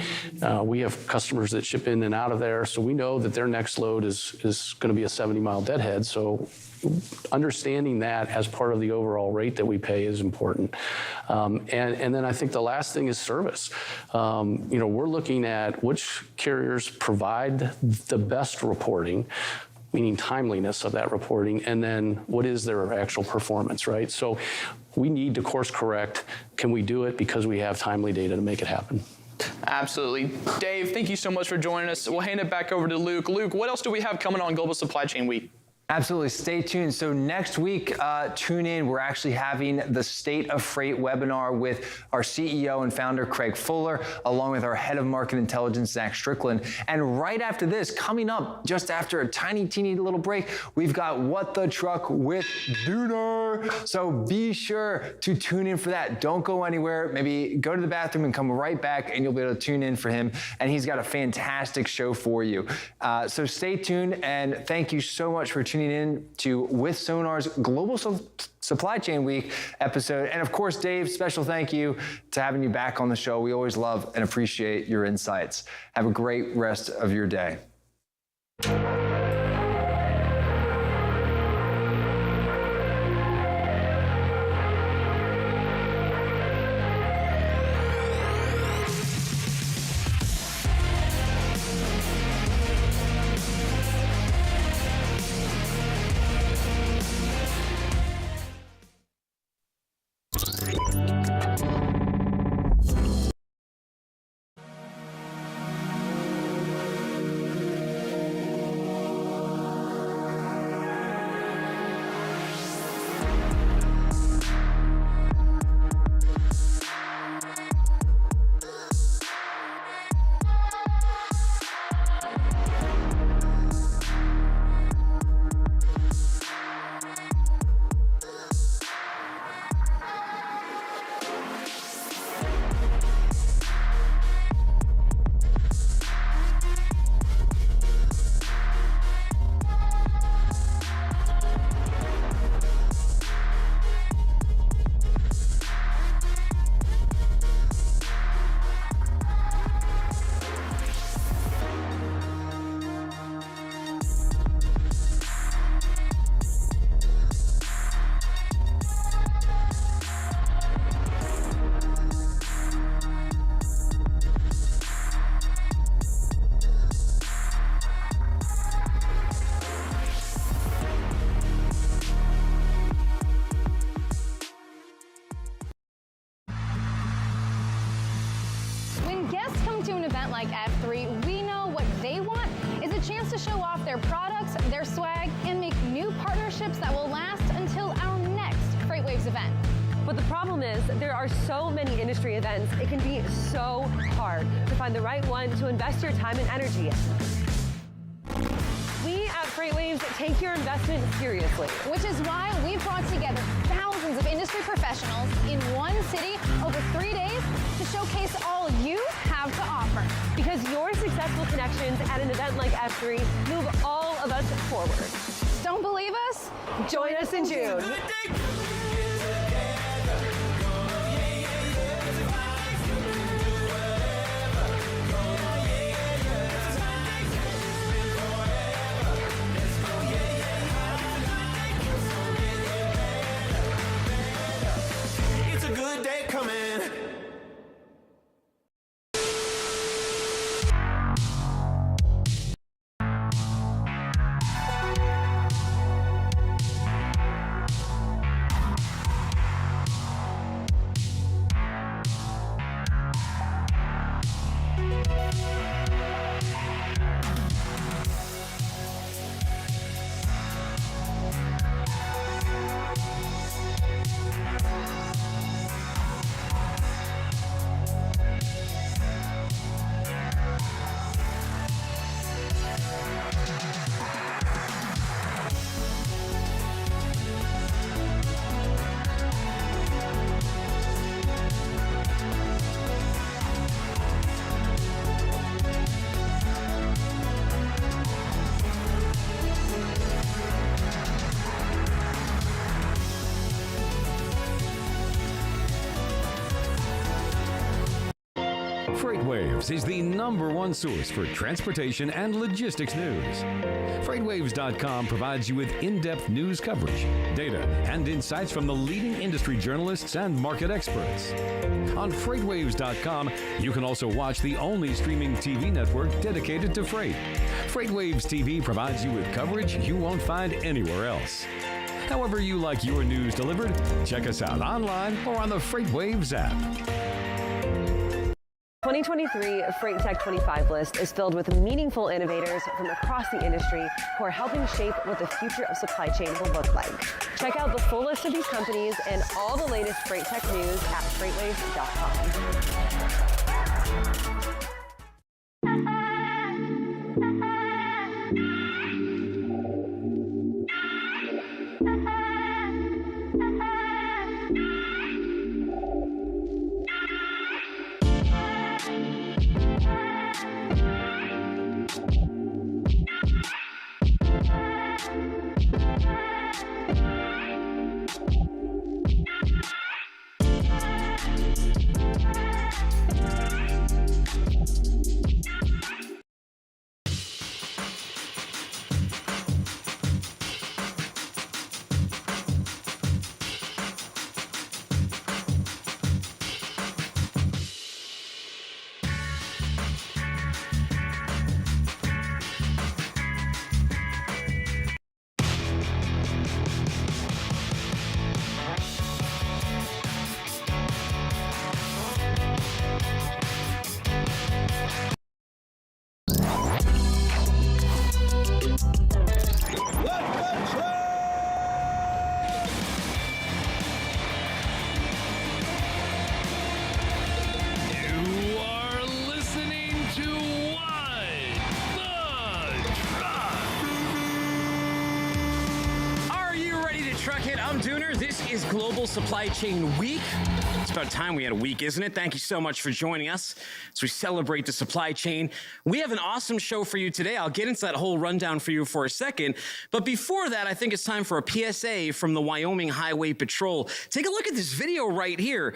We have customers that ship in and out of there, so we know that their next load is going to be a 70-mile deadhead. So understanding that as part of the overall rate that we pay is important. And then I think the last thing is service. We're looking at which carriers provide the best reporting, meaning timeliness of that reporting, and then what is their actual performance, right? So we need to course correct. Can we do it because we have timely data to make it happen? Absolutely. Dave, thank you so much for joining us. We'll hand it back over to Luke. Luke, what else do we have coming on Global Supply Chain Week? Absolutely. Stay tuned. So next week, tune in. We're actually having the State of Freight webinar with our CEO and founder, Craig Fuller, along with our head of market intelligence, Zach Strickland. And right after this, coming up just after a tiny, teeny little break, we've got What the Truck with Dooner. So be sure to tune in for that. Don't go anywhere. Maybe go to the bathroom and come right back, and you'll be able to tune in for him. And he's got a fantastic show for you. So stay tuned, and thank you so much for tuning in to With Sonar's Global Supply Chain Week episode. And of course, Dave, special thank you to having you back on the show. We always love and appreciate your insights. Have a great rest of your day. Like F3, we know what they want is a chance to show off their products, their swag, and make new partnerships that will last until our next FreightWaves event. But the problem is there are so many industry events, it can be so hard to find the right one to invest your time and energy in. We at FreightWaves take your investment seriously. Which is why we've brought together thousands of industry professionals in one city over 3 days to showcase all you have to offer. Because your successful connections at an event like F3 move all of us forward. Don't believe us? Join us in June. It's a good day coming. FreightWaves is the #1 source for transportation and logistics news. FreightWaves.com provides you with in-depth news coverage, data, and insights from the leading industry journalists and market experts. On FreightWaves.com, you can also watch the only streaming TV network dedicated to freight. FreightWaves TV provides you with coverage you won't find anywhere else. However you like your news delivered, check us out online or on the FreightWaves app. 2023 Freight Tech 25 list is filled with meaningful innovators from across the industry who are helping shape what the future of supply chain will look like. Check out the full list of these companies and all the latest Freight Tech news at FreightWaves.com. This is Global Supply Chain Week. It's about time we had a week, isn't it? Thank you so much for joining us as we celebrate the supply chain. We have an awesome show for you today. I'll get into that whole rundown for you for a second. But before that, I think it's time for a PSA from the Wyoming Highway Patrol. Take a look at this video right here,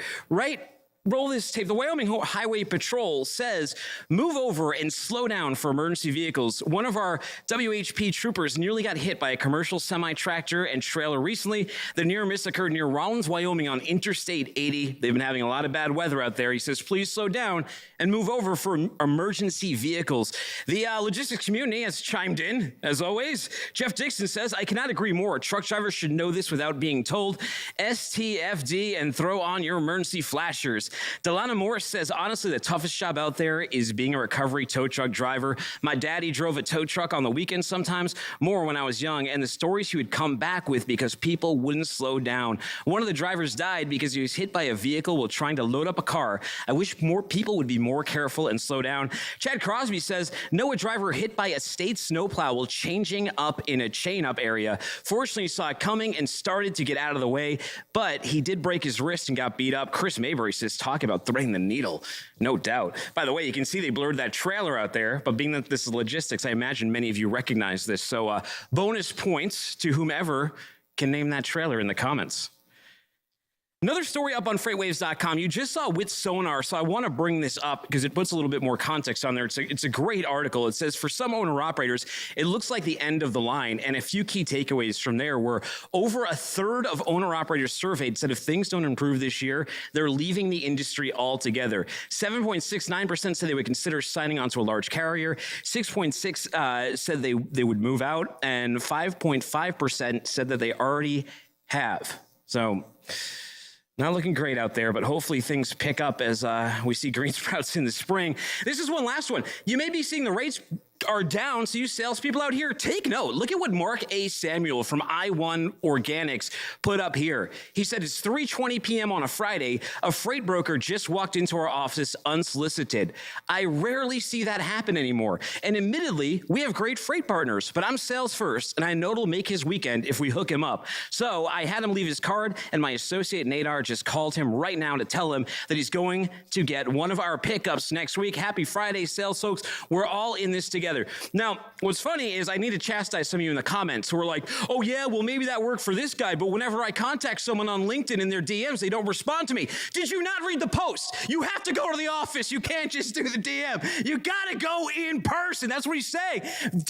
Roll this tape. The Wyoming Highway Patrol says, move over and slow down for emergency vehicles. One of our WHP troopers nearly got hit by a commercial semi-tractor and trailer recently. The near miss occurred near Rollins, Wyoming on Interstate 80. They've been having a lot of bad weather out there. He says, please slow down and move over for emergency vehicles. The logistics community has chimed in, as always. Jeff Dixon says, I cannot agree more. Truck drivers should know this without being told. STFD and throw on your emergency flashers. Delana Morris says, honestly, the toughest job out there is being a recovery tow truck driver. My daddy drove a tow truck on the weekends sometimes, more when I was young, and the stories he would come back with because people wouldn't slow down. One of the drivers died because he was hit by a vehicle while trying to load up a car. I wish more people would be more careful and slow down. Chad Crosby says, know a driver hit by a state snowplow while changing up in a chain-up area. Fortunately, he saw it coming and started to get out of the way, but he did break his wrist and got beat up. Chris Maybury says, talk about threading the needle, no doubt. By the way, you can see they blurred that trailer out there, but being that this is logistics, I imagine many of you recognize this. So bonus points to whomever can name that trailer in the comments. Another story up on FreightWaves.com. You just saw with Sonar, so I want to bring this up because it puts a little bit more context on there. It's a great article. It says, for some owner-operators, it looks like the end of the line, and a few key takeaways from there were over a third of owner-operators surveyed said if things don't improve this year, they're leaving the industry altogether. 7.69% said they would consider signing on to a large carrier. 6.6% said they would move out, and 5.5% said that they already have. So not looking great out there, but hopefully things pick up as we see green sprouts in the spring. This is one last one. You may be seeing the rates are down, so you salespeople out here, take note. Look at what Mark A. Samuel from I1 Organics put up here. He said it's 3:20 p.m. on a Friday. A freight broker just walked into our office unsolicited. I rarely see that happen anymore. And admittedly, we have great freight partners, but I'm sales first, and I know it'll make his weekend if we hook him up. So I had him leave his card, and my associate Nadar just called him right now to tell him that he's going to get one of our pickups next week. Happy Friday, sales folks. We're all in this together. together. Now, what's funny is I need to chastise some of you in the comments who are like, oh yeah, well maybe that worked for this guy, but whenever I contact someone on LinkedIn in their DMs, they don't respond to me. Did you not read the post? You have to go to the office. You can't just do the DM. You gotta go in person. That's what he's saying.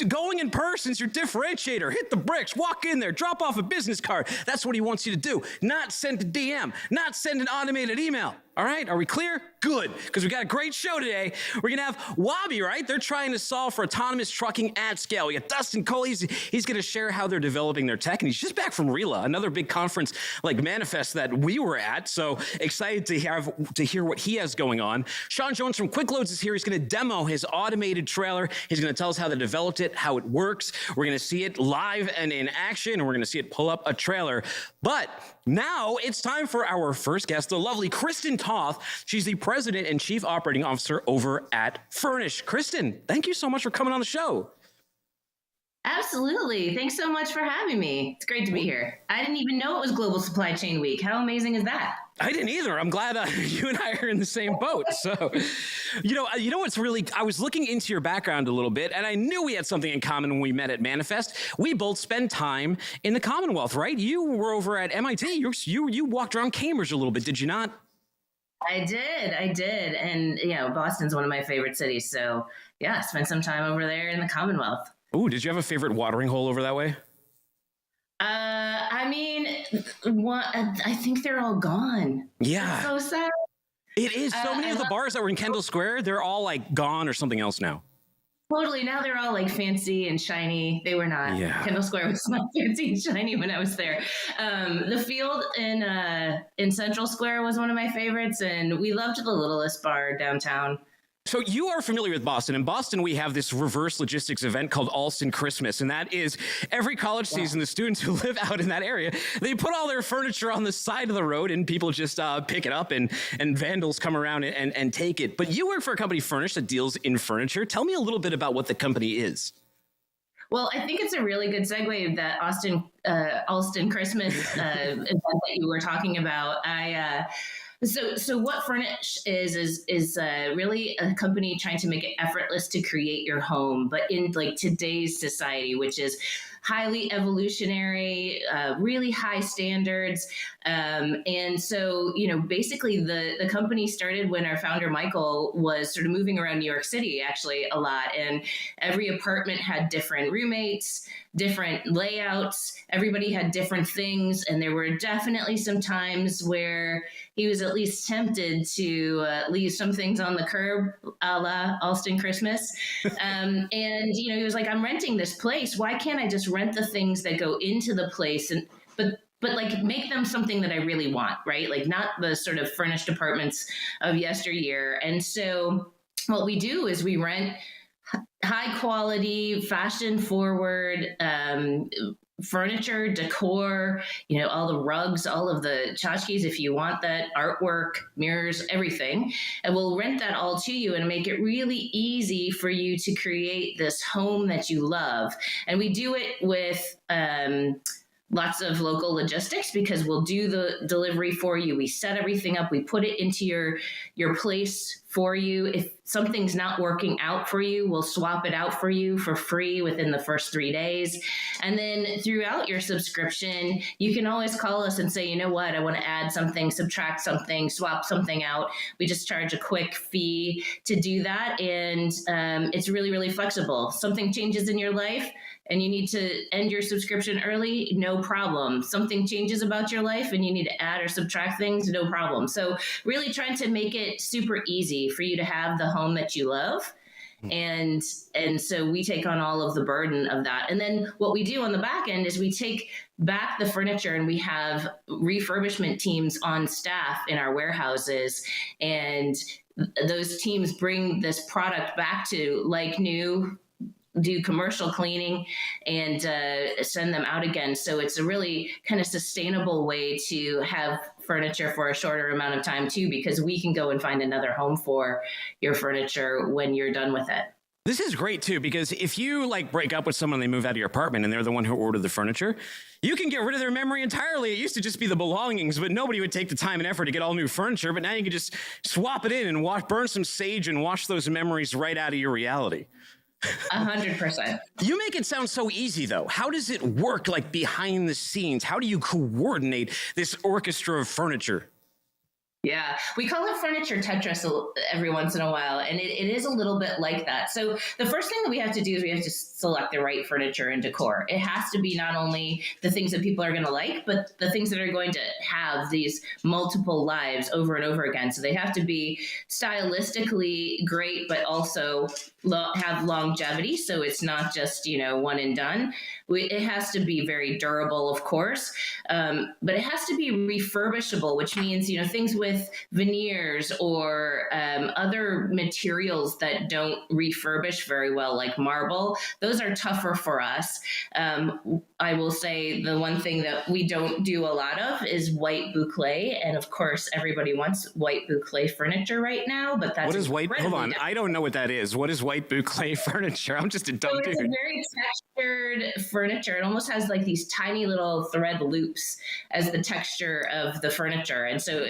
Going in person is your differentiator. Hit the bricks, walk in there, drop off a business card. That's what he wants you to do. Not send a DM, not send an automated email. All right, are we clear? Good, because we got a great show today. We're gonna have Wabi, right? They're trying to solve for autonomous trucking at scale. We got Dustin Cole, he's gonna share how they're developing their tech, and he's just back from RELA, another big conference like Manifest that we were at, so excited to hear what he has going on. Sean Jones from Quick Loads is here. He's gonna demo his automated trailer. He's gonna tell us how they developed it, how it works. We're gonna see it live and in action, and we're gonna see it pull up a trailer. But now it's time for our first guest, the lovely Kristen Toth. She's the president and chief operating officer over at Furnish. Kristen, thank you so much for coming on the show. Absolutely. Thanks so much for having me. It's great to be here. I didn't even know it was Global Supply Chain Week. How amazing is that? I didn't either. I'm glad you and I are in the same boat. So, you know what's really, I was looking into your background a little bit, and I knew we had something in common when we met at Manifest. We both spend time in the Commonwealth, right? You were over at MIT. You walked around Cambridge a little bit, did you not? I did. And, Boston's one of my favorite cities. So, yeah, spent some time over there in the Commonwealth. Ooh, did you have a favorite watering hole over that way? I think they're all gone. Yeah. It's so sad. It is. So many of the bars that were in Kendall Square, they're all like gone or something else now. Totally. Now they're all like fancy and shiny. They were not. Yeah. Kendall Square was not fancy and shiny when I was there. The field in Central Square was one of my favorites, and we loved the Littlest Bar downtown. So you are familiar with Boston. In Boston, we have this reverse logistics event called Alston Christmas, and that is every college season, the students who live out in that area, they put all their furniture on the side of the road, and people just pick it up, and vandals come around and take it. But you work for a company, Furnish, that deals in furniture. Tell me a little bit about what the company is. Well, I think it's a really good segue, that Alston Christmas event that you were talking about. So what Furnish is really a company trying to make it effortless to create your home, but in like today's society, which is highly evolutionary, really high standards. And so, basically the company started when our founder, Michael, was sort of moving around New York City, actually a lot. And every apartment had different roommates, different layouts. Everybody had different things. And there were definitely some times where he was at least tempted to leave some things on the curb, a la Alston Christmas. And, he was like, I'm renting this place. Why can't I just rent the things that go into the place? But like make them something that I really want, right? Like not the sort of furnished apartments of yesteryear. And so what we do is we rent high quality, fashion forward, furniture, decor, all the rugs, all of the tchotchkes, if you want that, artwork, mirrors, everything. And we'll rent that all to you and make it really easy for you to create this home that you love. And we do it with lots of local logistics, because we'll do the delivery for you. We set everything up. We put it into your place for you. If something's not working out for you, we'll swap it out for you for free within the first 3 days. And then throughout your subscription, you can always call us and say, you know what, I want to add something, subtract something, swap something out. We just charge a quick fee to do that. And it's really, really flexible. Something changes in your life and you need to end your subscription early, no problem. Something changes about your life and you need to add or subtract things, no problem. So really trying to make it super easy for you to have the home that you love. And so we take on all of the burden of that. And then what we do on the back end is we take back the furniture and we have refurbishment teams on staff in our warehouses. And those teams bring this product back to like new, do commercial cleaning, and send them out again. So it's a really kind of sustainable way to have furniture for a shorter amount of time too, because we can go and find another home for your furniture when you're done with it. This is great too, because if you break up with someone and they move out of your apartment and they're the one who ordered the furniture, you can get rid of their memory entirely. It used to just be the belongings, but nobody would take the time and effort to get all new furniture. But now you can just swap it in and burn some sage and wash those memories right out of your reality. 100%. You make it sound so easy, though. How does it work, like behind the scenes? How do you coordinate this orchestra of furniture? Yeah, we call it furniture Tetris every once in a while, and it is a little bit like that. So the first thing that we have to do is we have to select the right furniture and decor. It has to be not only the things that people are going to like, but the things that are going to have these multiple lives over and over again. So they have to be stylistically great, but also have longevity. So it's not just, one and done. It has to be very durable, of course, but it has to be refurbishable, which means, things with veneers or other materials that don't refurbish very well, like marble, those are tougher for us. I will say the one thing that we don't do a lot of is white boucle. And of course, everybody wants white boucle furniture right now, but that's what is white? Hold on. I don't know what that is. What is white boucle furniture? I'm just a dumb dude. It's a very textured furniture. It almost has like these tiny little thread loops as the texture of the furniture. And so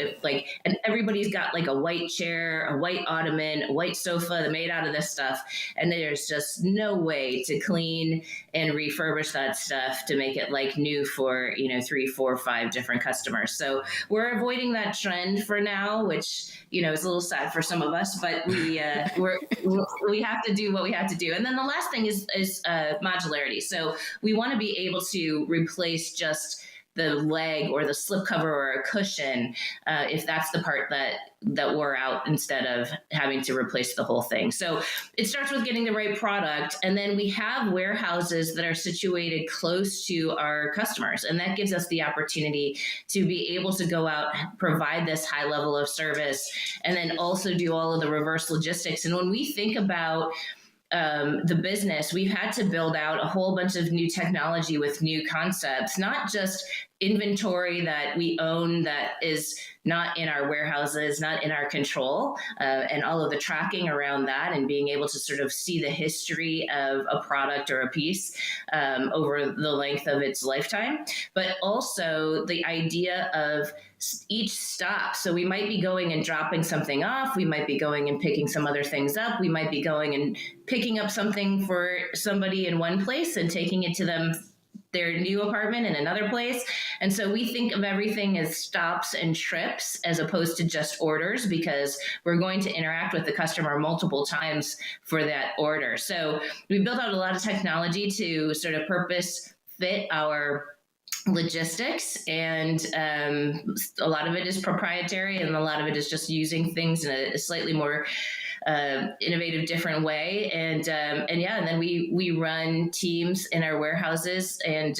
and everybody's got like a white chair, a white ottoman, a white sofa made out of this stuff. And there's just no way to clean and refurbish that stuff to make it like new for, 3, 4, 5 different customers. So we're avoiding that trend for now, which, is a little sad for some of us, but we have to do what we have to do. And then the last thing is modularity. So we want to be able to replace just the leg or the slipcover or a cushion if that's the part that wore out, instead of having to replace the whole thing. So it starts with getting the right product, and then we have warehouses that are situated close to our customers, and that gives us the opportunity to be able to go out, provide this high level of service, and then also do all of the reverse logistics. And when we think about the business, we've had to build out a whole bunch of new technology with new concepts, not just inventory that we own that is not in our warehouses, not in our control, and all of the tracking around that, and being able to sort of see the history of a product or a piece over the length of its lifetime, but also the idea of each stop. So we might be going and dropping something off. We might be going and picking some other things up. We might be going and picking up something for somebody in one place and taking it to their new apartment in another place. And so we think of everything as stops and trips as opposed to just orders, because we're going to interact with the customer multiple times for that order. So we built out a lot of technology to sort of purpose fit our logistics, and a lot of it is proprietary, and a lot of it is just using things in a slightly more innovative, different way. And then we run teams in our warehouses and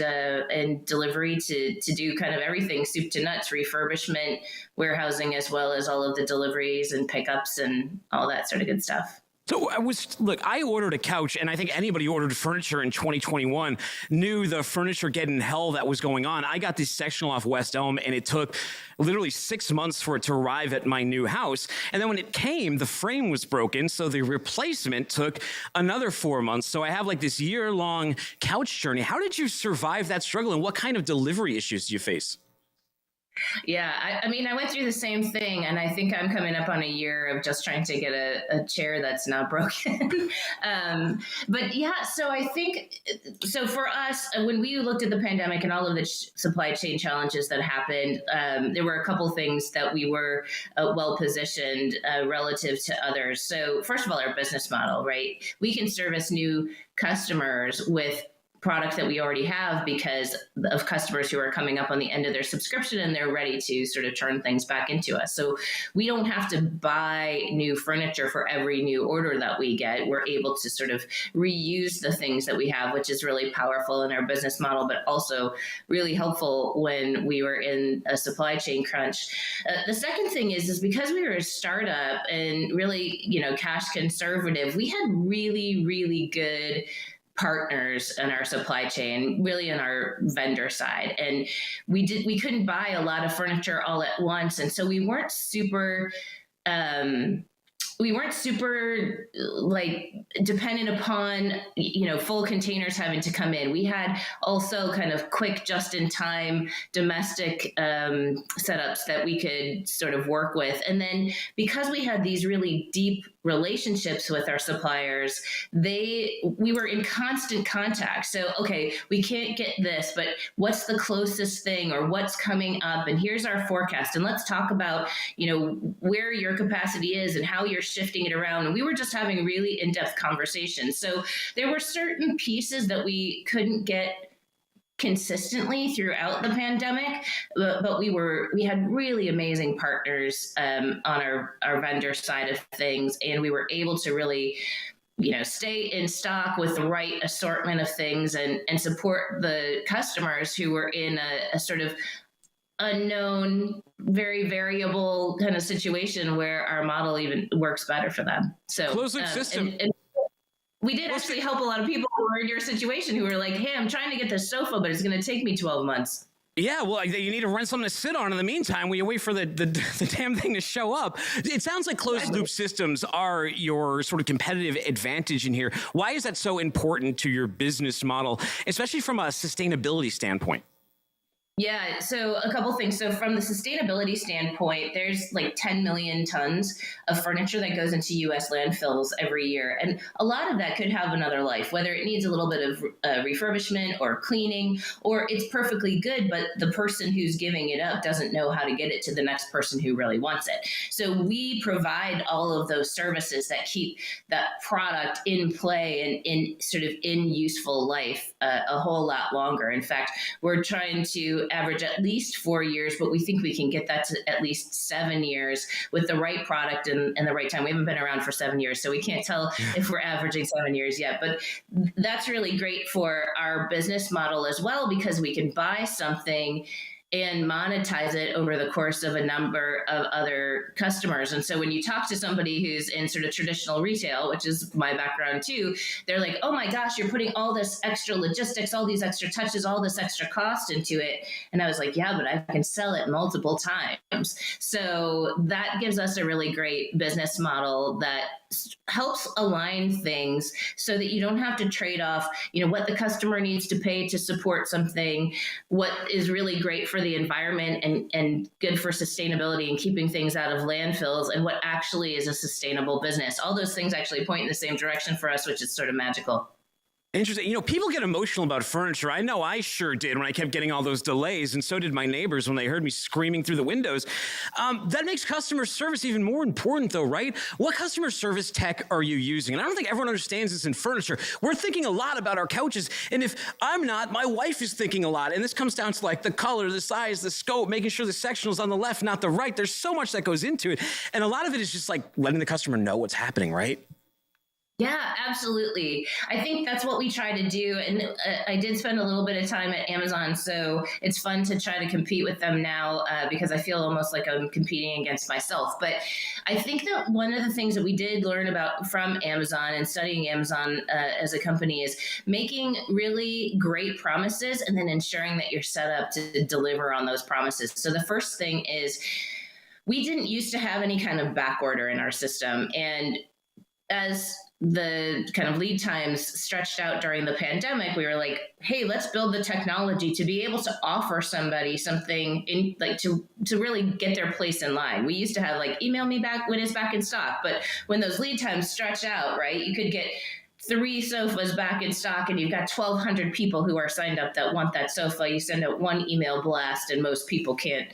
delivery to do kind of everything, soup to nuts, refurbishment, warehousing, as well as all of the deliveries and pickups and all that sort of good stuff. So I ordered a couch, and I think anybody who ordered furniture in 2021 knew the furniture getting hell that was going on. I got this sectional off West Elm, and it took literally 6 months for it to arrive at my new house. And then when it came, the frame was broken, so the replacement took another 4 months. So I have like this year-long couch journey. How did you survive that struggle, and what kind of delivery issues do you face? Yeah, I mean, I went through the same thing, and I think I'm coming up on a year of just trying to get a chair that's not broken. But yeah, so I think, so for us, when we looked at the pandemic and all of the supply chain challenges that happened, there were a couple things that we were well positioned relative to others. So first of all, our business model, right? We can service new customers with product that we already have because of customers who are coming up on the end of their subscription, and they're ready to sort of turn things back into us. So we don't have to buy new furniture for every new order that we get. We're able to sort of reuse the things that we have, which is really powerful in our business model, but also really helpful when we were in a supply chain crunch. The second thing is because we were a startup and really, cash conservative, we had really, really good partners in our supply chain, really in our vendor side. And we couldn't buy a lot of furniture all at once. And so we weren't super like dependent upon, full containers having to come in. We had also kind of quick, just in time domestic setups that we could sort of work with. And then because we had these really deep relationships with our suppliers, we were in constant contact. So, okay, we can't get this, but what's the closest thing, or what's coming up? And here's our forecast. And let's talk about, where your capacity is and how you're shifting it around. And we were just having really in-depth conversations. So there were certain pieces that we couldn't get consistently throughout the pandemic, but we had really amazing partners on our vendor side of things, and we were able to really stay in stock with the right assortment of things and support the customers who were in a sort of unknown, very variable kind of situation where our model even works better for them. So closed loop system. And we did actually help a lot of people who were in your situation, who were like, hey, I'm trying to get this sofa, but it's going to take me 12 months. Yeah, well, you need to rent something to sit on in the meantime when you wait for the damn thing to show up. It sounds like closed loop systems are your sort of competitive advantage in here. Why is that so important to your business model, especially from a sustainability standpoint? Yeah, so a couple things. So from the sustainability standpoint, there's like 10 million tons of furniture that goes into U.S. landfills every year. And a lot of that could have another life, whether it needs a little bit of refurbishment or cleaning, or it's perfectly good, but the person who's giving it up doesn't know how to get it to the next person who really wants it. So we provide all of those services that keep that product in play and in useful life a whole lot longer. In fact, we're trying to average at least 4 years, but we think we can get that to at least 7 years with the right product and the right time. We haven't been around for 7 years, so we can't tell if we're averaging 7 years yet, but that's really great for our business model as well, because we can buy something and monetize it over the course of a number of other customers. And so when you talk to somebody who's in sort of traditional retail, which is my background too, they're like, oh my gosh, you're putting all this extra logistics, all these extra touches, all this extra cost into it. And I was like, yeah, but I can sell it multiple times. So that gives us a really great business model that helps align things so that you don't have to trade off, what the customer needs to pay to support something, what is really great for the environment and good for sustainability and keeping things out of landfills, and what actually is a sustainable business. All those things actually point in the same direction for us, which is sort of magical. Interesting. People get emotional about furniture. I know I sure did when I kept getting all those delays, and so did my neighbors when they heard me screaming through the windows. That makes customer service even more important, though, right? What customer service tech are you using? And I don't think everyone understands this in furniture. We're thinking a lot about our couches, and if I'm not, my wife is thinking a lot. And this comes down to like the color, the size, the scope, making sure the sectional's on the left, not the right. There's so much that goes into it, and a lot of it is just like letting the customer know what's happening, right? Yeah, absolutely. I think that's what we try to do. And I did spend a little bit of time at Amazon, so it's fun to try to compete with them now because I feel almost like I'm competing against myself. But I think that one of the things that we did learn about from Amazon and studying Amazon as a company is making really great promises and then ensuring that you're set up to deliver on those promises. So the first thing is we didn't used to have any kind of back order in our system. And as the kind of lead times stretched out during the pandemic, we were like, hey, let's build the technology to be able to offer somebody something in like to really get their place in line. We used to have like, email me back when it's back in stock. But when those lead times stretch out, right, you could get 3 sofas back in stock and you've got 1,200 people who are signed up that want that sofa. You send out one email blast and most people can't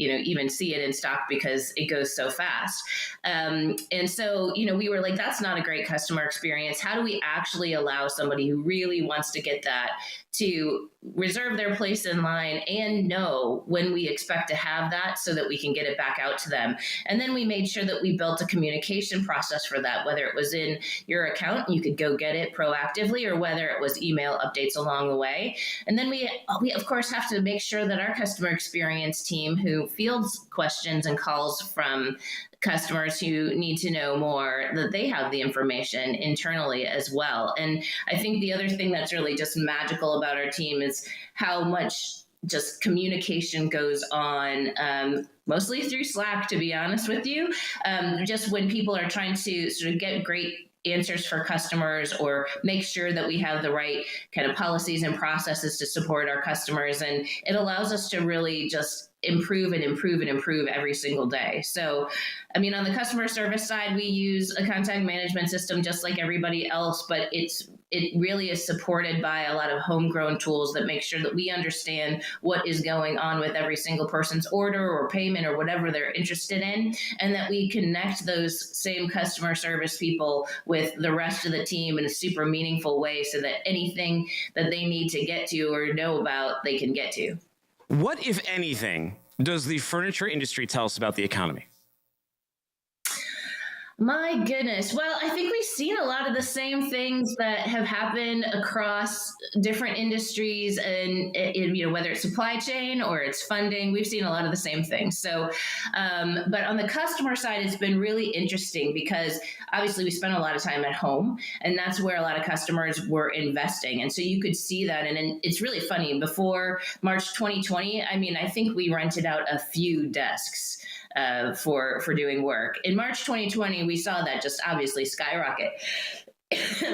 even see it in stock because it goes so fast. And so, we were like, that's not a great customer experience. How do we actually allow somebody who really wants to get that to reserve their place in line and know when we expect to have that so that we can get it back out to them? And then we made sure that we built a communication process for that, whether it was in your account and you could go get it proactively, or whether it was email updates along the way. And then we of course have to make sure that our customer experience team, who fields questions and calls from customers who need to know more, that they have the information internally as well. And I think the other thing that's really just magical about our team is how much just communication goes on, mostly through Slack, to be honest with you. Just when people are trying to sort of get great answers for customers or make sure that we have the right kind of policies and processes to support our customers. And it allows us to really just improve and improve and improve every single day. So, I mean, on the customer service side, we use a contact management system just like everybody else, but it really is supported by a lot of homegrown tools that make sure that we understand what is going on with every single person's order or payment or whatever they're interested in, and that we connect those same customer service people with the rest of the team in a super meaningful way so that anything that they need to get to or know about, they can get to. What, if anything, does the furniture industry tell us about the economy? My goodness. Well, I think we've seen a lot of the same things that have happened across different industries and, whether it's supply chain or it's funding, we've seen a lot of the same things. So, but on the customer side, it's been really interesting because obviously we spend a lot of time at home and that's where a lot of customers were investing. And so you could see that. And it's really funny. Before March 2020, I mean, I think we rented out a few desks for doing work. In March 2020, we saw that just obviously skyrocket,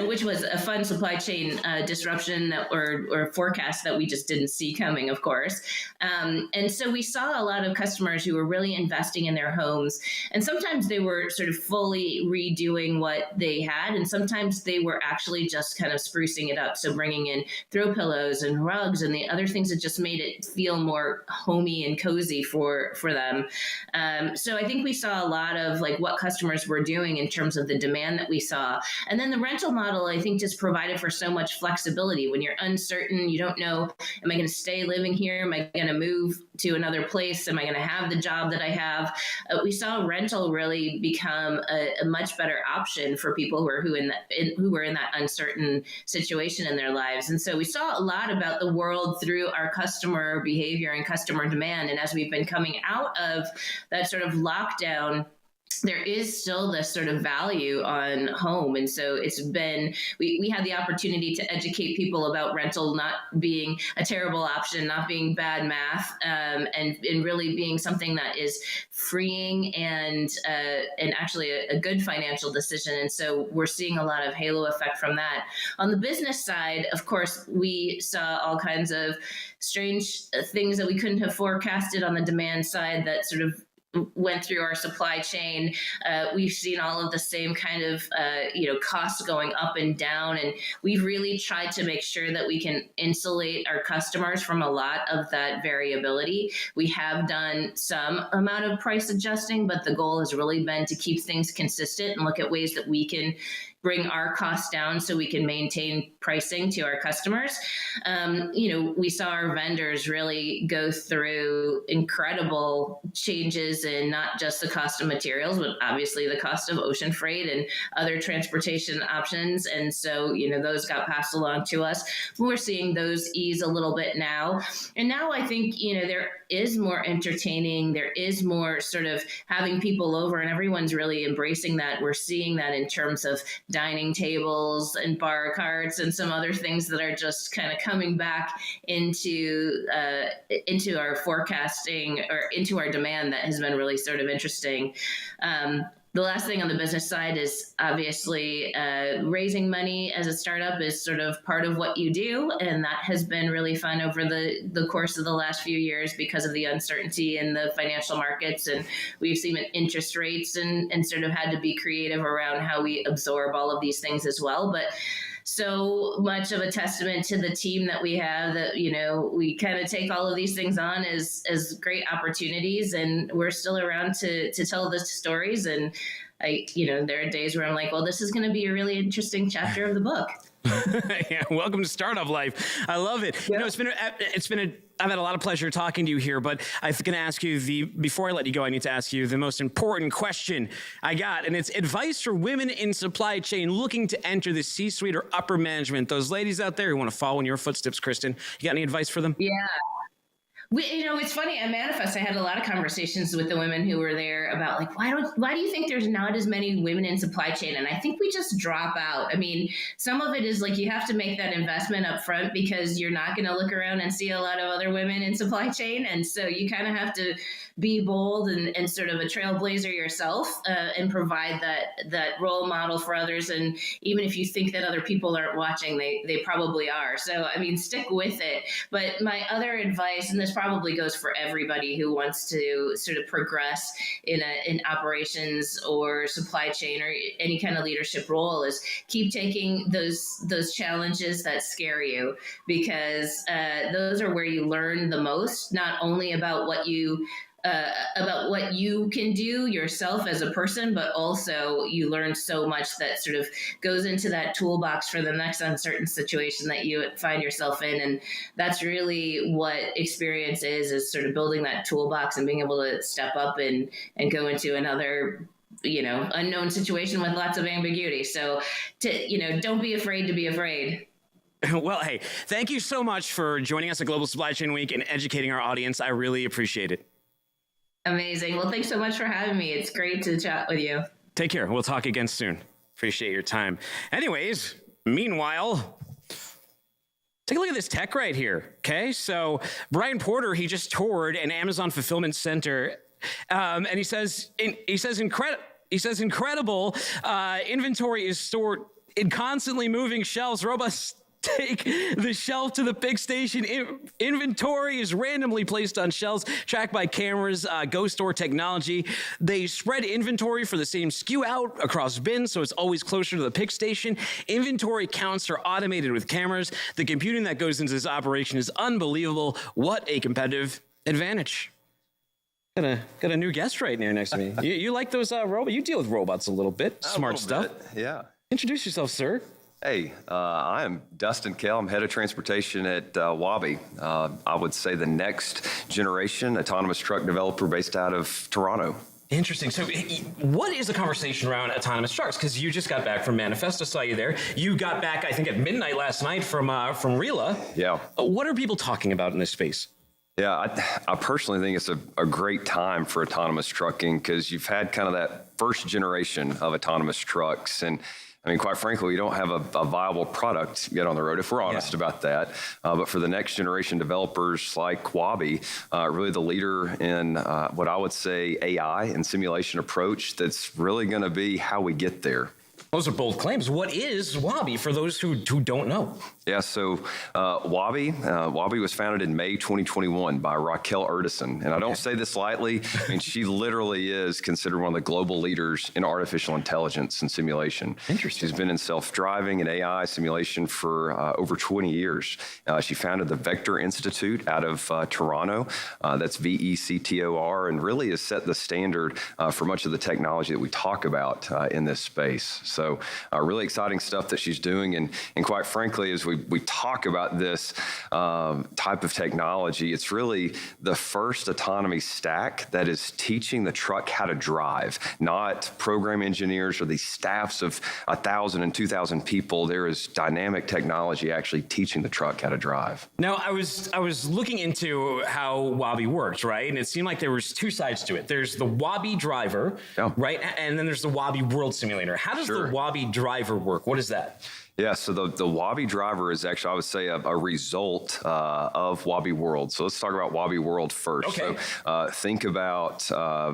which was a fun supply chain disruption or forecast that we just didn't see coming, of course. And so we saw a lot of customers who were really investing in their homes. And sometimes they were sort of fully redoing what they had. And sometimes they were actually just kind of sprucing it up. So bringing in throw pillows and rugs and the other things that just made it feel more homey and cozy for them. So I think we saw a lot of like what customers were doing in terms of the demand that we saw. And then the rental model, I think, just provided for so much flexibility. When you're uncertain, you don't know, am I going to stay living here? Am I going to move to another place? Am I going to have the job that I have? We saw rental really become a much better option for people who were in that uncertain situation in their lives. And so we saw a lot about the world through our customer behavior and customer demand. And as we've been coming out of that sort of lockdown, there is still this sort of value on home. And so it's been, we had the opportunity to educate people about rental not being a terrible option, not being bad math, and really being something that is freeing and actually a good financial decision. And so we're seeing a lot of halo effect from that. On the business side, of course, we saw all kinds of strange things that we couldn't have forecasted on the demand side that sort of went through our supply chain. We've seen all of the same kind of, costs going up and down. And we've really tried to make sure that we can insulate our customers from a lot of that variability. We have done some amount of price adjusting, but the goal has really been to keep things consistent and look at ways that we can bring our costs down so we can maintain pricing to our customers. We saw our vendors really go through incredible changes in not just the cost of materials, but obviously the cost of ocean freight and other transportation options. And so, those got passed along to us. We're seeing those ease a little bit now. And now I think, there is more entertaining. There is more sort of having people over and everyone's really embracing that. We're seeing that in terms of dining tables and bar carts and some other things that are just kind of coming back into our forecasting or into our demand that has been really sort of interesting. The last thing on the business side is obviously raising money as a startup is sort of part of what you do. And that has been really fun over the course of the last few years because of the uncertainty in the financial markets. And we've seen interest rates and sort of had to be creative around how we absorb all of these things as well. But so much of a testament to the team that we have that, we kind of take all of these things on as great opportunities, and we're still around to tell the stories. And there are days where I'm like, well, this is going to be a really interesting chapter of the book. Yeah, welcome to startup life. I love it. Yeah. I've had a lot of pleasure talking to you here, but I'm going to ask you before I let you go, I need to ask you the most important question I got, and it's advice for women in supply chain looking to enter the C-suite or upper management. Those ladies out there who want to follow in your footsteps, Kristen, you got any advice for them? Yeah. It's funny. At Manifest, I had a lot of conversations with the women who were there about like, why do you think there's not as many women in supply chain? And I think we just drop out. I mean, some of it is like you have to make that investment up front because you're not going to look around and see a lot of other women in supply chain. And so you kind of have to be bold and sort of a trailblazer yourself and provide that role model for others. And even if you think that other people aren't watching, they probably are. So, I mean, stick with it. But my other advice, and this probably goes for everybody who wants to sort of progress in operations or supply chain or any kind of leadership role, is keep taking those challenges that scare you, because those are where you learn the most, not only about what you can do yourself as a person, but also you learn so much that sort of goes into that toolbox for the next uncertain situation that you find yourself in. And that's really what experience is sort of building that toolbox and being able to step up and go into another unknown situation with lots of ambiguity. So don't be afraid to be afraid. Well, hey, thank you so much for joining us at Global Supply Chain Week and educating our audience. I really appreciate it. Amazing. Well, thanks so much for having me. It's great to chat with you. Take care. We'll talk again soon. Appreciate your time. Anyways, meanwhile, take a look at this tech right here. Okay, so Brian Porter, he just toured an Amazon fulfillment center, and he says incredible inventory is stored in constantly moving shelves. Robots take the shelf to the pick station. Inventory is randomly placed on shelves, tracked by cameras, Ghost Store technology. They spread inventory for the same SKU out across bins, so it's always closer to the pick station. Inventory counts are automated with cameras. The computing that goes into this operation is unbelievable. What a competitive advantage. Got a new guest right here next to me. You like those robots? You deal with robots a little bit. Smart stuff. Yeah. Introduce yourself, sir. Hey, I am Dustin Kell. I'm head of transportation at Waabi. I would say the next generation autonomous truck developer based out of Toronto. Interesting. So what is the conversation around autonomous trucks? Because you just got back from Manifest. I saw you there. You got back, I think, at midnight last night from RILA. Yeah. What are people talking about in this space? Yeah, I personally think it's a great time for autonomous trucking because you've had kind of that first generation of autonomous trucks. And I mean, quite frankly, we don't have a viable product yet on the road, if we're honest about that. But for the next generation developers like Waabi, really the leader in what I would say AI and simulation approach, that's really going to be how we get there. Those are bold claims. What is Waabi for those who don't know? Yeah, so Waabi was founded in May 2021 by Raquel Erdison. And I don't say this lightly. I mean, she literally is considered one of the global leaders in artificial intelligence and simulation. Interesting. She's been in self-driving and AI simulation for over 20 years. She founded the Vector Institute out of Toronto. That's VECTOR, and really has set the standard for much of the technology that we talk about in this space. So really exciting stuff that she's doing. And quite frankly, as we talk about this type of technology, it's really the first autonomy stack that is teaching the truck how to drive, not program engineers or these staffs of 1,000 and 2,000 people. There is dynamic technology actually teaching the truck how to drive. Now, I was looking into how Waabi works, right? And it seemed like there was two sides to it. There's the Waabi driver, right? And then there's the Waabi World Simulator. How does the Waabi driver work? What is that? Yeah, so the Waabi driver is actually, I would say, a result of Waabi World. So let's talk about Waabi World first. Okay. So think about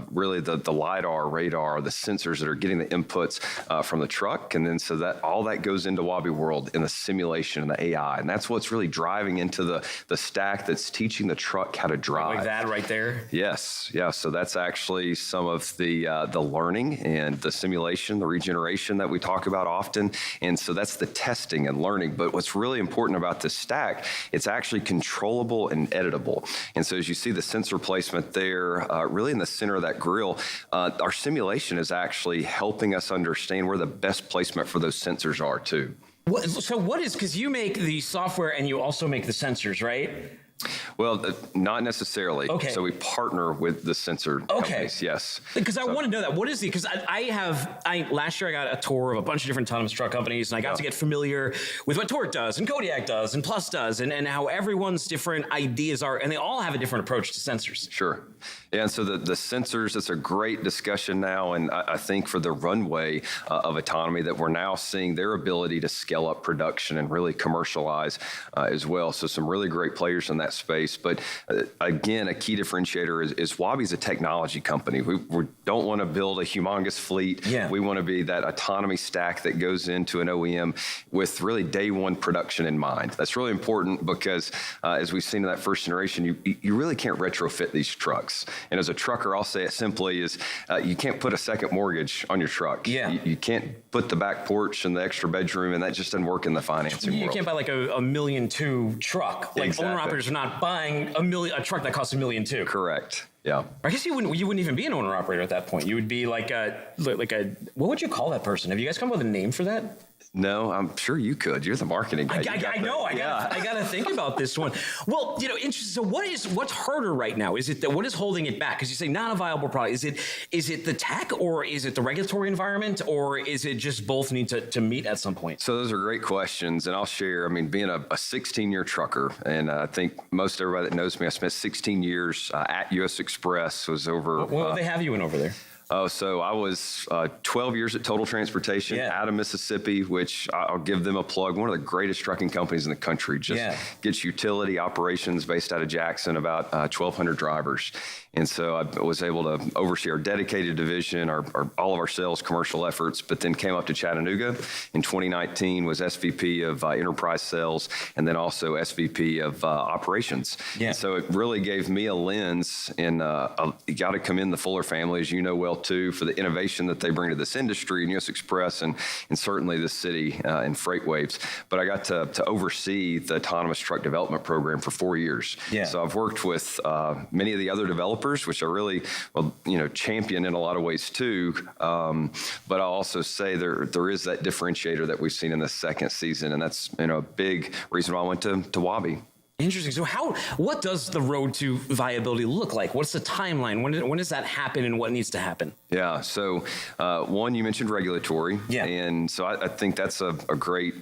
really the LiDAR, radar, the sensors that are getting the inputs from the truck. And then so that all that goes into Waabi World in the simulation and the AI. And that's what's really driving into the stack that's teaching the truck how to drive. Like that right there? Yes. Yeah. So that's actually some of the learning and the simulation, the regeneration that we talk about often. And so that's the testing and learning. But what's really important about this stack, it's actually controllable and editable. And so as you see the sensor placement there, really in the center of that grill, our simulation is actually helping us understand where the best placement for those sensors are too. So what is, because you make the software and you also make the sensors, right? Well, not necessarily. Okay. So we partner with the sensor companies, yes. Because I want to know that. What is the, because last year I got a tour of a bunch of different autonomous truck companies, and I got to get familiar with what Torque does and Kodiak does and Plus does, and how everyone's different ideas are, and they all have a different approach to sensors. Sure. Yeah, and so the sensors, it's a great discussion now, and I think for the runway of autonomy that we're now seeing their ability to scale up production and really commercialize as well. So some really great players in that space. But again, a key differentiator is Waabi's a technology company. We don't want to build a humongous fleet. Yeah. We want to be that autonomy stack that goes into an OEM with really day one production in mind. That's really important because as we've seen in that first generation, you really can't retrofit these trucks. And as a trucker, I'll say it simply is you can't put a second mortgage on your truck. Yeah. You can't put the back porch and the extra bedroom, and that just doesn't work in the financing world. You can't buy like a $1.2 million truck. Like Exactly. owner-operators are not buying a truck that costs $1.2 million. Correct. Yeah. I guess you wouldn't even be an owner-operator at that point. You would be like a, what would you call that person? Have you guys come up with a name for that? No, I'm sure you could. You're the marketing guy. I know. I got to think about this one. Well, interesting. So what's harder right now? Is it what is holding it back? Because you say not a viable product. Is it the tech, or is it the regulatory environment, or is it just both need to meet at some point? So those are great questions, and I'll share. I mean, being a 16-year trucker, and I think most everybody that knows me, I spent 16 years at U.S. Express. Was over. What do they have you in over there? Oh, so I was 12 years at Total Transportation out of Mississippi, which I'll give them a plug. One of the greatest trucking companies in the country. Just gets utility operations based out of Jackson, about 1,200 drivers. And so I was able to oversee our dedicated division, all of our sales commercial efforts, but then came up to Chattanooga in 2019, was SVP of enterprise sales, and then also SVP of operations. Yeah. So it really gave me a lens, and you got to commend the Fuller family, as you know well too, for the innovation that they bring to this industry, and U.S. Express, and certainly the city and FreightWaves. But I got to oversee the autonomous truck development program for 4 years. Yeah. So I've worked with many of the other developers, which are really, champion in a lot of ways too. But I'll also say there is that differentiator that we've seen in the second season, and that's a big reason why I went to Waabi. Interesting. So what does the road to viability look like? What's the timeline? When does that happen, and what needs to happen? Yeah. So one, you mentioned regulatory. Yeah. And so I think that's a great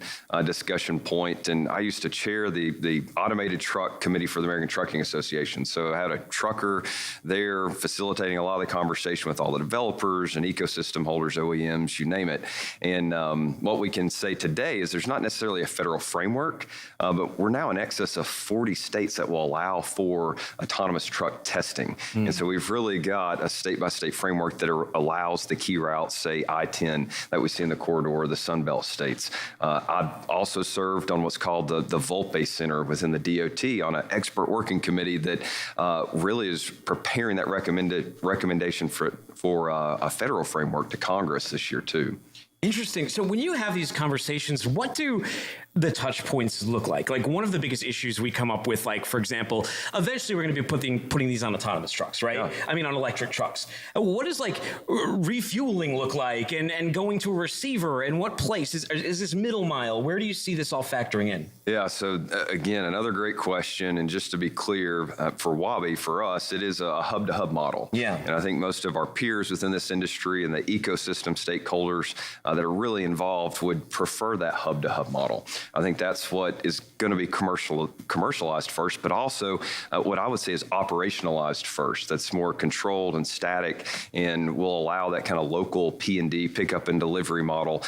discussion point. And I used to chair the Automated Truck Committee for the American Trucking Association. So I had a trucker there facilitating a lot of the conversation with all the developers and ecosystem holders, OEMs, you name it. And what we can say today is there's not necessarily a federal framework, but we're now in excess of 40 states that will allow for autonomous truck testing. And so we've really got a state-by-state framework that allows the key routes, say I-10, that we see in the corridor, the Sunbelt states. I've also served on what's called the Volpe Center within the DOT on an expert working committee that really is preparing that recommendation for a federal framework to Congress this year too. Interesting. So when you have these conversations, what do the touch points look like? Like, one of the biggest issues we come up with, like, for example, eventually we're going to be putting these on autonomous trucks, right? Yeah. I mean, on electric trucks. What does refueling look like, and going to a receiver, and what place is this middle mile? Where do you see this all factoring in? Yeah. So again, another great question. And just to be clear, for Waabi, for us, it is a hub to hub model. Yeah. And I think most of our peers within this industry and the ecosystem stakeholders that are really involved would prefer that hub to hub model. I think that's what is going to be commercialized first, but also what I would say is operationalized first. That's more controlled and static, and will allow that kind of local P&D, pickup and delivery model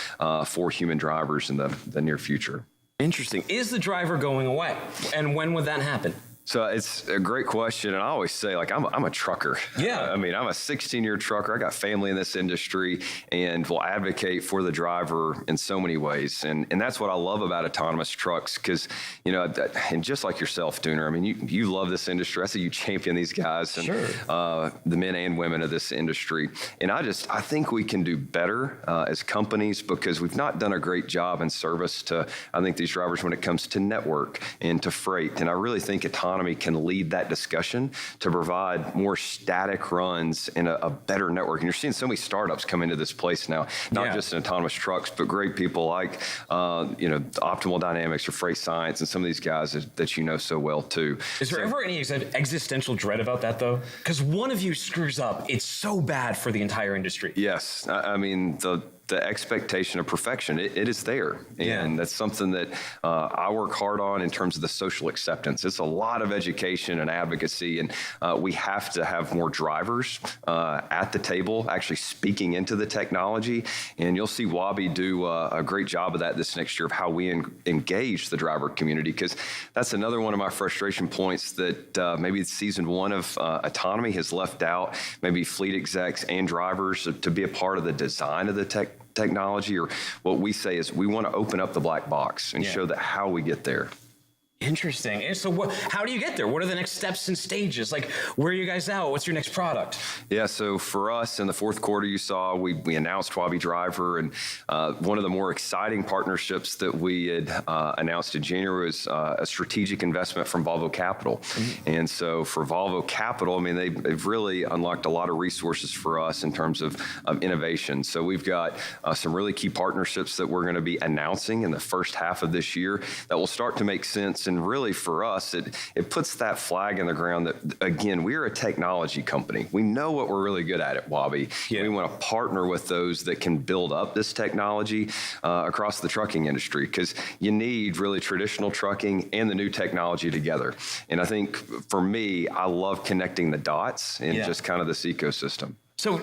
for human drivers in the near future. Interesting. Is the driver going away? And when would that happen? So it's a great question, and I always say, I'm a trucker. Yeah. I mean, I'm a 16-year trucker. I got family in this industry, and will advocate for the driver in so many ways. And that's what I love about autonomous trucks, because, and just like yourself, Dooner, I mean, you love this industry. I see you champion these guys, and the men and women of this industry. And I think we can do better as companies, because we've not done a great job in service to, I think, these drivers when it comes to network and to freight. And I really think autonomous autonomy can lead that discussion to provide more static runs in a better network. And you're seeing so many startups come into this place now, not just in autonomous trucks, but great people like, Optimal Dynamics or Freight Science and some of these guys that you know so well too. Is there ever any existential dread about that though? Because one of you screws up, it's so bad for the entire industry. Yes. I mean, the expectation of perfection, it is there. And that's something that I work hard on in terms of the social acceptance. It's a lot of education and advocacy, and we have to have more drivers at the table actually speaking into the technology. And you'll see Wabi do a great job of that this next year of how we engage the driver community, because that's another one of my frustration points that maybe season 1 of autonomy has left out maybe fleet execs and drivers to be a part of the design of the technology, or what we say is we want to open up the black box and show that how we get there. Interesting. And so how do you get there? What are the next steps and stages? Like, where are you guys out? What's your next product? Yeah, so for us in the fourth quarter, you saw we announced Wabi Driver, and one of the more exciting partnerships that we had announced in January was a strategic investment from Volvo Capital. Mm-hmm. And so for Volvo Capital, I mean, they've really unlocked a lot of resources for us in terms of innovation. So we've got some really key partnerships that we're going to be announcing in the first half of this year that will start to make sense. And really for us, it puts that flag in the ground that, again, we're a technology company. We know what we're really good at Wabi. We want to partner with those that can build up this technology across the trucking industry, because you need really traditional trucking and the new technology together. And I think for me, I love connecting the dots in just kind of this ecosystem. So,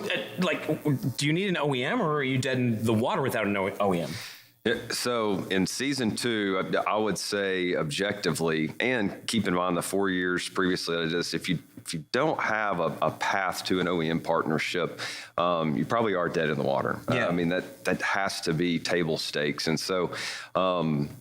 do you need an OEM, or are you dead in the water without an OEM? So in season 2, I would say objectively, and keep in mind the 4 years previously to this, if you don't have a path to an OEM partnership, you probably are dead in the water. I mean, that has to be table stakes. And so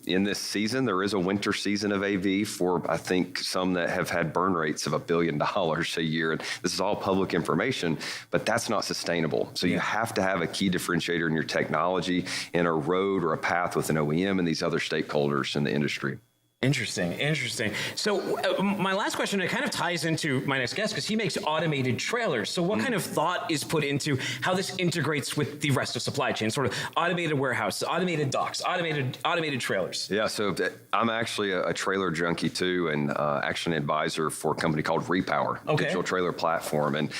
in this season, there is a winter season of AV for, I think, some that have had burn rates of $1 billion a year. And this is all public information, but that's not sustainable. So you have to have a key differentiator in your technology and a road or a path with an OEM and these other stakeholders in the industry. Interesting. So my last question, it kind of ties into my next guest, because he makes automated trailers. So what kind of thought is put into how this integrates with the rest of supply chain, sort of automated warehouses, automated docks, automated trailers? Yeah, so I'm actually a trailer junkie too, and actually an advisor for a company called Repower, digital trailer platform. And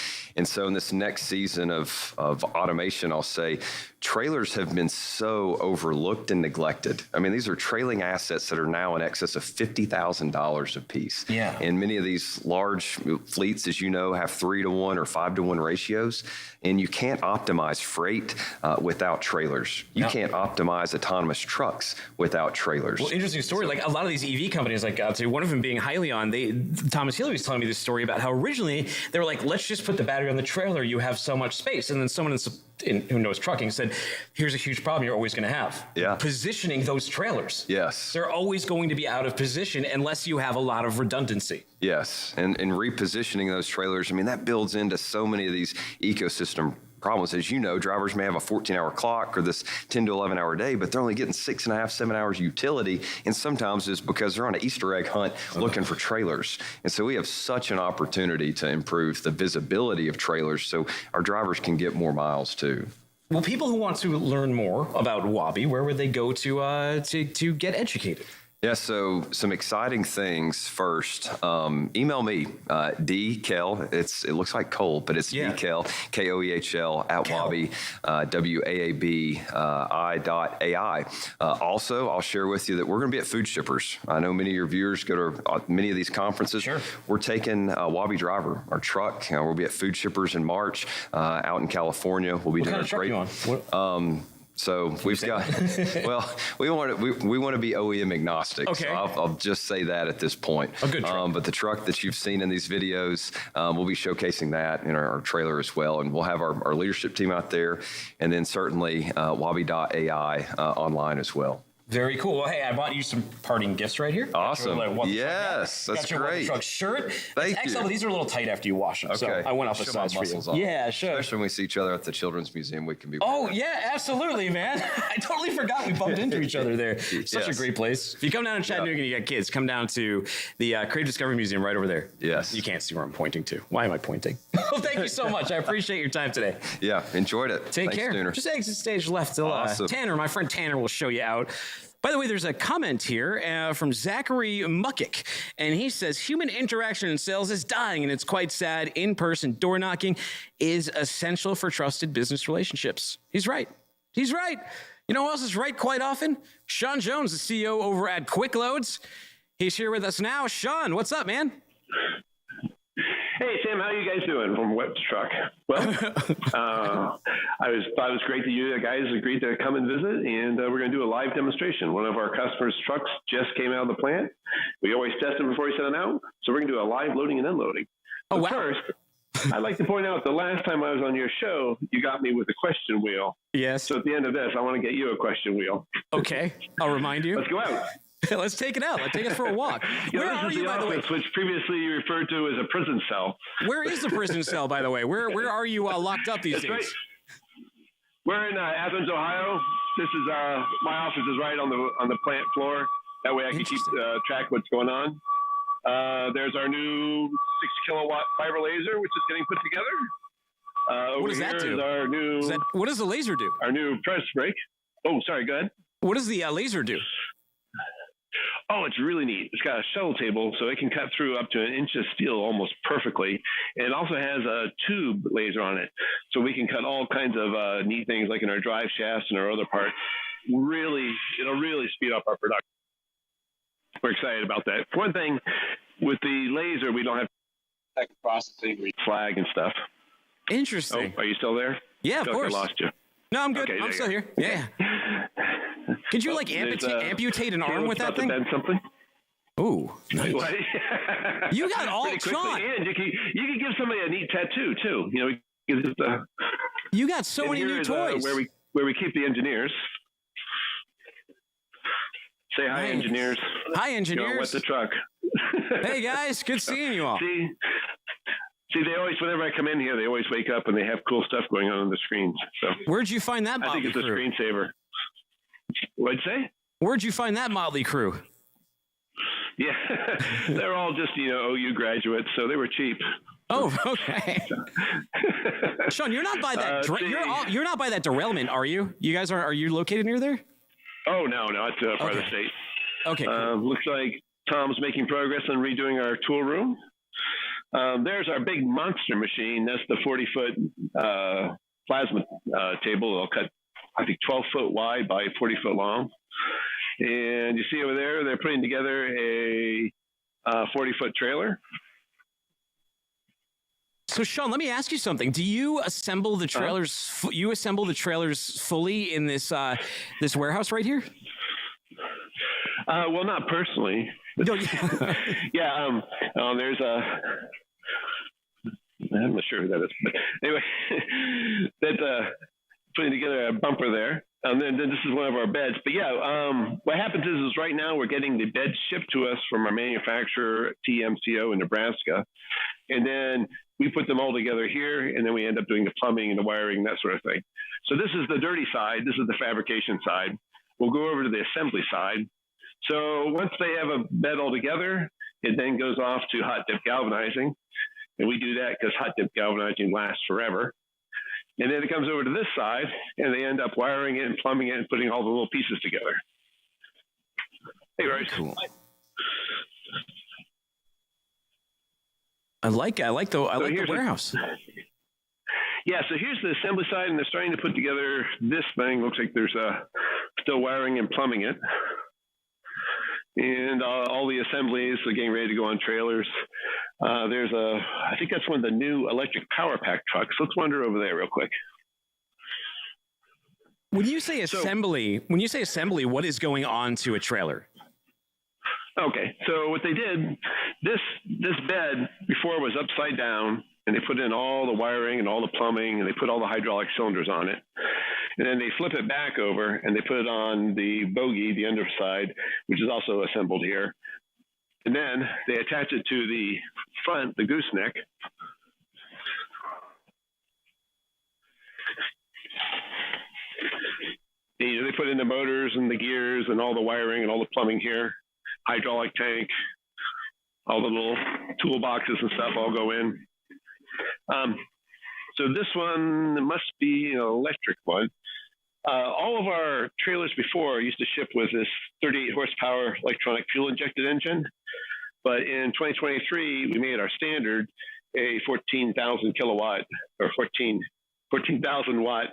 so in this next season of automation, I'll say, trailers have been so overlooked and neglected. I mean, these are trailing assets that are now in excess of $50,000 a piece. Yeah. And many of these large fleets, as you know, have 3-to-1 or 5-to-1 ratios. And you can't optimize freight without trailers. You can't optimize autonomous trucks without trailers. Well, interesting story. Like a lot of these EV companies, like I'll say one of them being Hyliion, Thomas Healy was telling me this story about how originally they were like, let's just put the battery on the trailer. You have so much space. And then someone who knows trucking said, here's a huge problem you're always going to have. Yeah. Positioning those trailers. Yes. They're always going to be out of position unless you have a lot of redundancy. Yes. And repositioning those trailers, I mean, that builds into so many of these ecosystem problems. As you know, drivers may have a 14-hour clock or this 10 to 11-hour day, but they're only getting 6.5, 7 hours utility. And sometimes it's because they're on an Easter egg hunt looking for trailers. And so we have such an opportunity to improve the visibility of trailers so our drivers can get more miles too. Well, people who want to learn more about Wabi, where would they go to get educated? Yeah, so some exciting things first. Email me, dkel. It looks like Cole, but it's dkel, Koehl at Wabi, WAABI.ai. Also, I'll share with you that we're going to be at Food Shippers. I know many of your viewers go to many of these conferences. Sure. We're taking Wabi Driver, our truck. We'll be at Food Shippers in March out in California. We'll be doing a great. What kind of truck are you on? So we've got, well, we want to be OEM agnostic. Okay. So I'll just say that at this point. A good truck. But the truck that you've seen in these videos, we'll be showcasing that in our trailer as well. And we'll have our leadership team out there. And then certainly Wabi.ai online as well. Very cool. Well, hey, I bought you some parting gifts right here. Awesome. Yes, that's got your great. Truck shirt. Thank it's you. XL, but these are a little tight after you wash them. Okay. So I went up a Show my size for you. muscles off. Yeah, sure. Especially when we see each other at the Children's Museum, we can be. Oh, yeah, absolutely, man. I totally forgot we bumped into each other there. Such a Yes. great place. If you come down to Chattanooga and you got kids, come down to the Creative Discovery Museum right over there. Yes. You can't see where I'm pointing to. Why am I pointing? Well, thank you so much. I appreciate your time today. Yeah, enjoyed it. Take Thanks, care. Dooner. Just exit stage left till Awesome. Tanner. My friend Tanner will show you out. By the way, there's a comment here from Zachary Muckick, and he says, human interaction in sales is dying, and it's quite sad. In-person door knocking is essential for trusted business relationships. He's right. He's right. You know who else is right quite often? Sean Jones, the CEO over at Quick Loads. He's here with us now. Sean, what's up, man? Hey, Sam, how you guys doing from Web Truck? Well, thought it was great that you guys agreed to come and visit, and we're going to do a live demonstration. One of our customers' trucks just came out of the plant. We always test them before we send them out, so we're going to do a live loading and unloading. Oh, wow. First, I'd like to point out the last time I was on your show, you got me with a question wheel. Yes. So at the end of this, I want to get you a question wheel. Okay, I'll remind you. Let's go out. Let's take it out. Let's take us for a walk. Where are you, by the way? Which previously you referred to as a prison cell. Where is the prison cell, by the way? Where are you locked up these days? Right. We're in Athens, Ohio. This is my office is right on the plant floor. That way I can keep track of what's going on. There's our new 6 kilowatt fiber laser, which is getting put together. What does that do? Our new, what does the laser do? Our new press brake. Oh, sorry, go ahead. What does the laser do? Oh, it's really neat. It's got a shuttle table, so it can cut through up to an inch of steel almost perfectly. And it also has a tube laser on it, so we can cut all kinds of neat things like in our drive shafts and our other parts. It'll really speed up our production. We're excited about that. One thing, with the laser, we don't have processing, flag and stuff. Interesting. Oh, are you still there? Yeah, of course. I lost you. No, I'm good. Okay, I'm still here. Yeah. Could you amputate an arm with that thing? Bend something? Ooh, nice. What? You got all Sean. And you can give somebody a neat tattoo too. You got so many new toys. Where we keep the engineers. Say hi, engineers. Hi, engineers. Wet the truck. Hey guys, good seeing you all. See, they always, whenever I come in here, they always wake up and they have cool stuff going on the screens. So where'd you find that motley crew? I think it's a screensaver. What'd you say? Where'd you find that motley crew? Yeah, they're all just OU graduates, so they were cheap. Oh, okay. Sean, you're not by that. You're not by that derailment, are you? You guys are you located near there? Oh no, it's part of the state. Okay. Cool. Looks like Tom's making progress on redoing our tool room. There's our big monster machine. That's the 40-foot plasma table. It'll cut, I think, 12-foot wide by 40-foot long. And you see over there, they're putting together a 40-foot trailer. So, Sean, let me ask you something. Do you assemble the trailers? You assemble the trailers fully in this this warehouse right here? Well, not personally. Yeah. There's a. I'm not sure who that is, but anyway, that's putting together a bumper there. And then this is one of our beds. But yeah, what happens is right now we're getting the beds shipped to us from our manufacturer, TMCO in Nebraska. And then we put them all together here, and then we end up doing the plumbing and the wiring, that sort of thing. So this is the dirty side. This is the fabrication side. We'll go over to the assembly side. So once they have a bed all together, it then goes off to hot dip galvanizing. And we do that because hot dip galvanizing lasts forever. And then it comes over to this side, and they end up wiring it and plumbing it and putting all the little pieces together. Hey, Rose. Cool. I like the warehouse. Yeah, so here's the assembly side, and they're starting to put together this thing. Looks like there's still wiring and plumbing it. And all the assemblies are getting ready to go on trailers. I think that's one of the new electric power pack trucks. Let's wander over there real quick. When you say assembly, what is going on to a trailer? Okay, so what they did, this bed before was upside down, and they put in all the wiring and all the plumbing, and they put all the hydraulic cylinders on it. and then they flip it back over and they put it on the bogie, the underside, which is also assembled here. And then they attach it to the front, the gooseneck. They put in the motors and the gears and all the wiring and all the plumbing here, hydraulic tank, all the little toolboxes and stuff all go in. So this one must be an electric one. All of our trailers before used to ship with this 38 horsepower electronic fuel injected engine. But in 2023, we made our standard a 14,000 kilowatt or 14,000 watt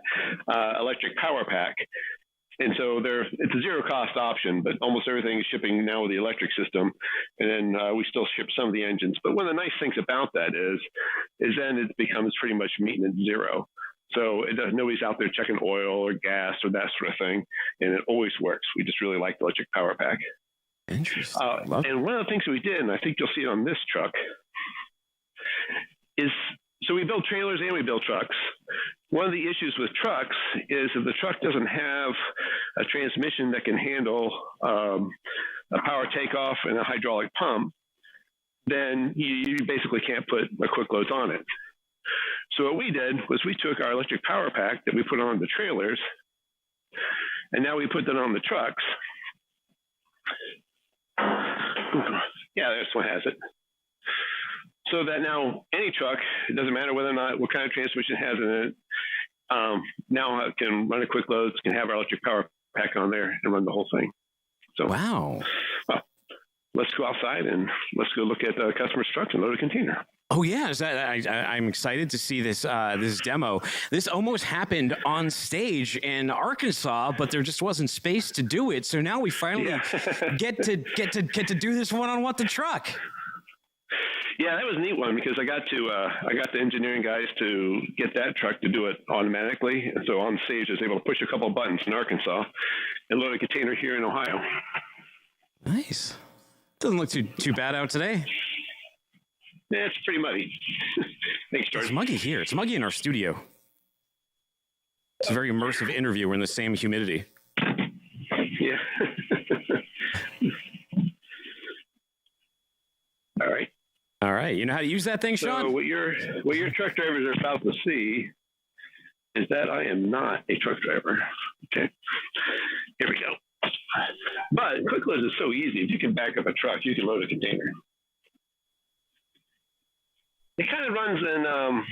electric power pack. And so it's a zero cost option, but almost everything is shipping now with the electric system. And then we still ship some of the engines. But one of the nice things about that is then it becomes pretty much maintenance zero. So nobody's out there checking oil or gas or that sort of thing. And it always works. We just really like the electric power pack. Interesting. And one of the things we did, and I think you'll see it on this truck, is so we build trailers and we build trucks. One of the issues with trucks is if the truck doesn't have a transmission that can handle a power takeoff and a hydraulic pump, then you basically can't put a quick loads on it. So what we did was we took our electric power pack that we put on the trailers, and now we put that on the trucks. Yeah, this one has it. So that now any truck, it doesn't matter whether or not what kind of transmission it has in it, now it can run a quick loads, can have our electric power pack on there and run the whole thing. So wow. Well, let's go outside and let's go look at the customer's trucks and load a container. Oh yeah, I'm excited to see this this demo. This almost happened on stage in Arkansas, but there just wasn't space to do it. So now we finally get to do this one-on-one with the truck. Yeah, that was a neat one because I got the engineering guys to get that truck to do it automatically. And so on stage, I was able to push a couple of buttons in Arkansas and load a container here in Ohio. Nice. Doesn't look too bad out today. Yeah, it's pretty muddy. Thanks, George. It's muggy here. It's muggy in our studio. It's a very immersive interview. We're in the same humidity. Yeah. All right. All right. You know how to use that thing, Sean? So what your truck drivers are about to see is that I am not a truck driver. Okay. Here we go. But quick loads is so easy. If you can back up a truck, you can load a container. It kind of runs in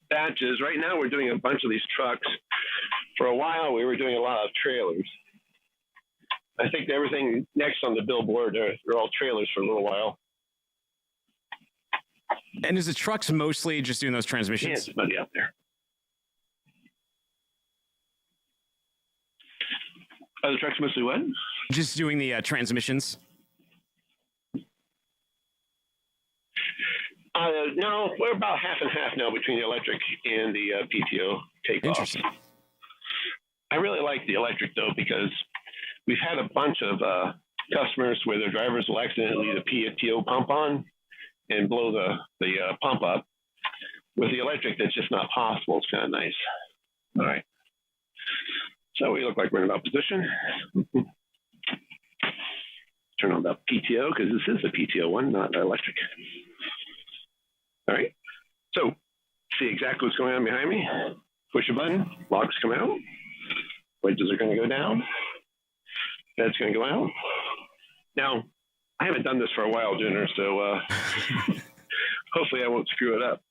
batches. Right now, we're doing a bunch of these trucks. For a while, we were doing a lot of trailers. I think everything next on the billboard are all trailers for a little while. And is the trucks mostly just doing those transmissions? Yeah, it's muddy out there. Are the trucks mostly what? Just doing the transmissions? No, we're about half and half now between the electric and the PTO takeoff. Interesting. I really like the electric, though, because we've had a bunch of customers where their drivers will accidentally leave the PTO pump on and blow the pump up. With the electric, that's just not possible. It's kind of nice. All right. So we look like we're in about position. Turn on the PTO because this is the PTO one, not the electric. All right. So see exactly what's going on behind me. Push a button, logs come out. Wedges are going to go down. That's going to go out. Now, I haven't done this for a while, Jenner, so hopefully I won't screw it up.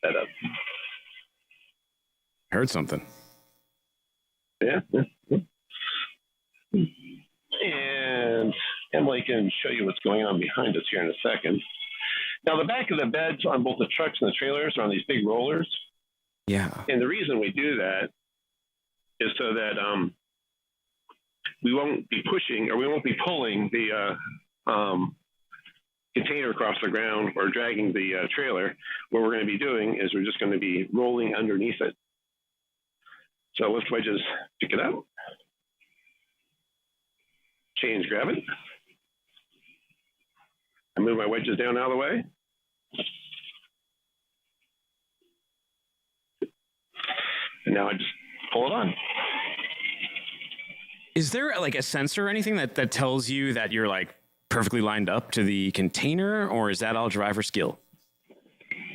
That up. Heard something. Yeah. And Emily can show you what's going on behind us here in a second. Now, the back of the beds on both the trucks and the trailers are on these big rollers. Yeah. And the reason we do that is so that we won't be pushing or we won't be pulling the container across the ground or dragging the trailer. What we're going to be doing is we're just going to be rolling underneath it. So lift wedges, pick it up. Change gravity. I move my wedges down out of the way. and now I just pull it on. Is there like a sensor or anything that tells you that you're like perfectly lined up to the container, or is that all driver skill?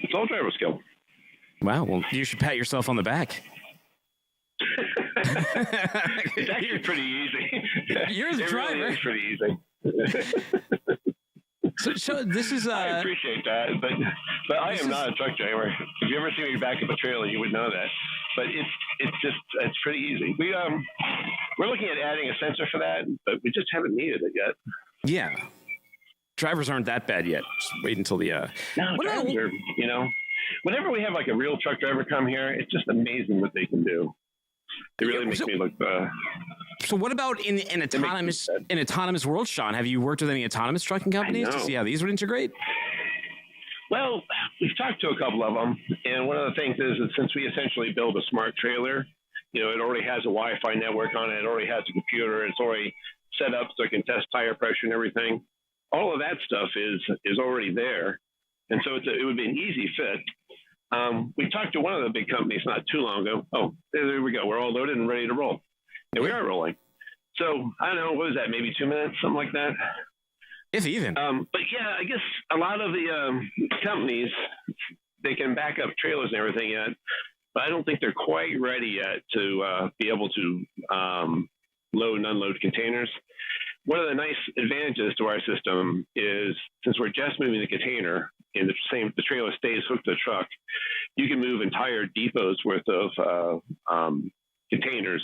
It's all driver skill. Wow. Well, you should pat yourself on the back. It's actually pretty easy. You're the driver. Really is pretty easy. So this is. I appreciate that, but I am not a truck driver. If you ever see me back up a trailer, you would know that. But it's pretty easy. We're looking at adding a sensor for that, but we just haven't needed it yet. Yeah. Drivers aren't that bad yet. Just wait until the. No, drivers are. Whenever we have like a real truck driver come here, it's just amazing what they can do. It really makes me look. So what about in an autonomous world, Sean? Have you worked with any autonomous trucking companies to see how these would integrate? Well, we've talked to a couple of them, and one of the things is that since we essentially build a smart trailer, it already has a Wi-Fi network on it. It already has a computer. It's already set up so it can test tire pressure and everything. All of that stuff is already there, and so it would be an easy fit. We talked to one of the big companies not too long ago. Oh, there we go. We're all loaded and ready to roll. And we are rolling. So I don't know, what was that? Maybe 2 minutes, something like that. If even. But yeah, I guess a lot of the companies, they can back up trailers and everything yet, but I don't think they're quite ready yet to be able to load and unload containers. One of the nice advantages to our system is since we're just moving the container and the trailer stays hooked to the truck, you can move entire depots worth of containers,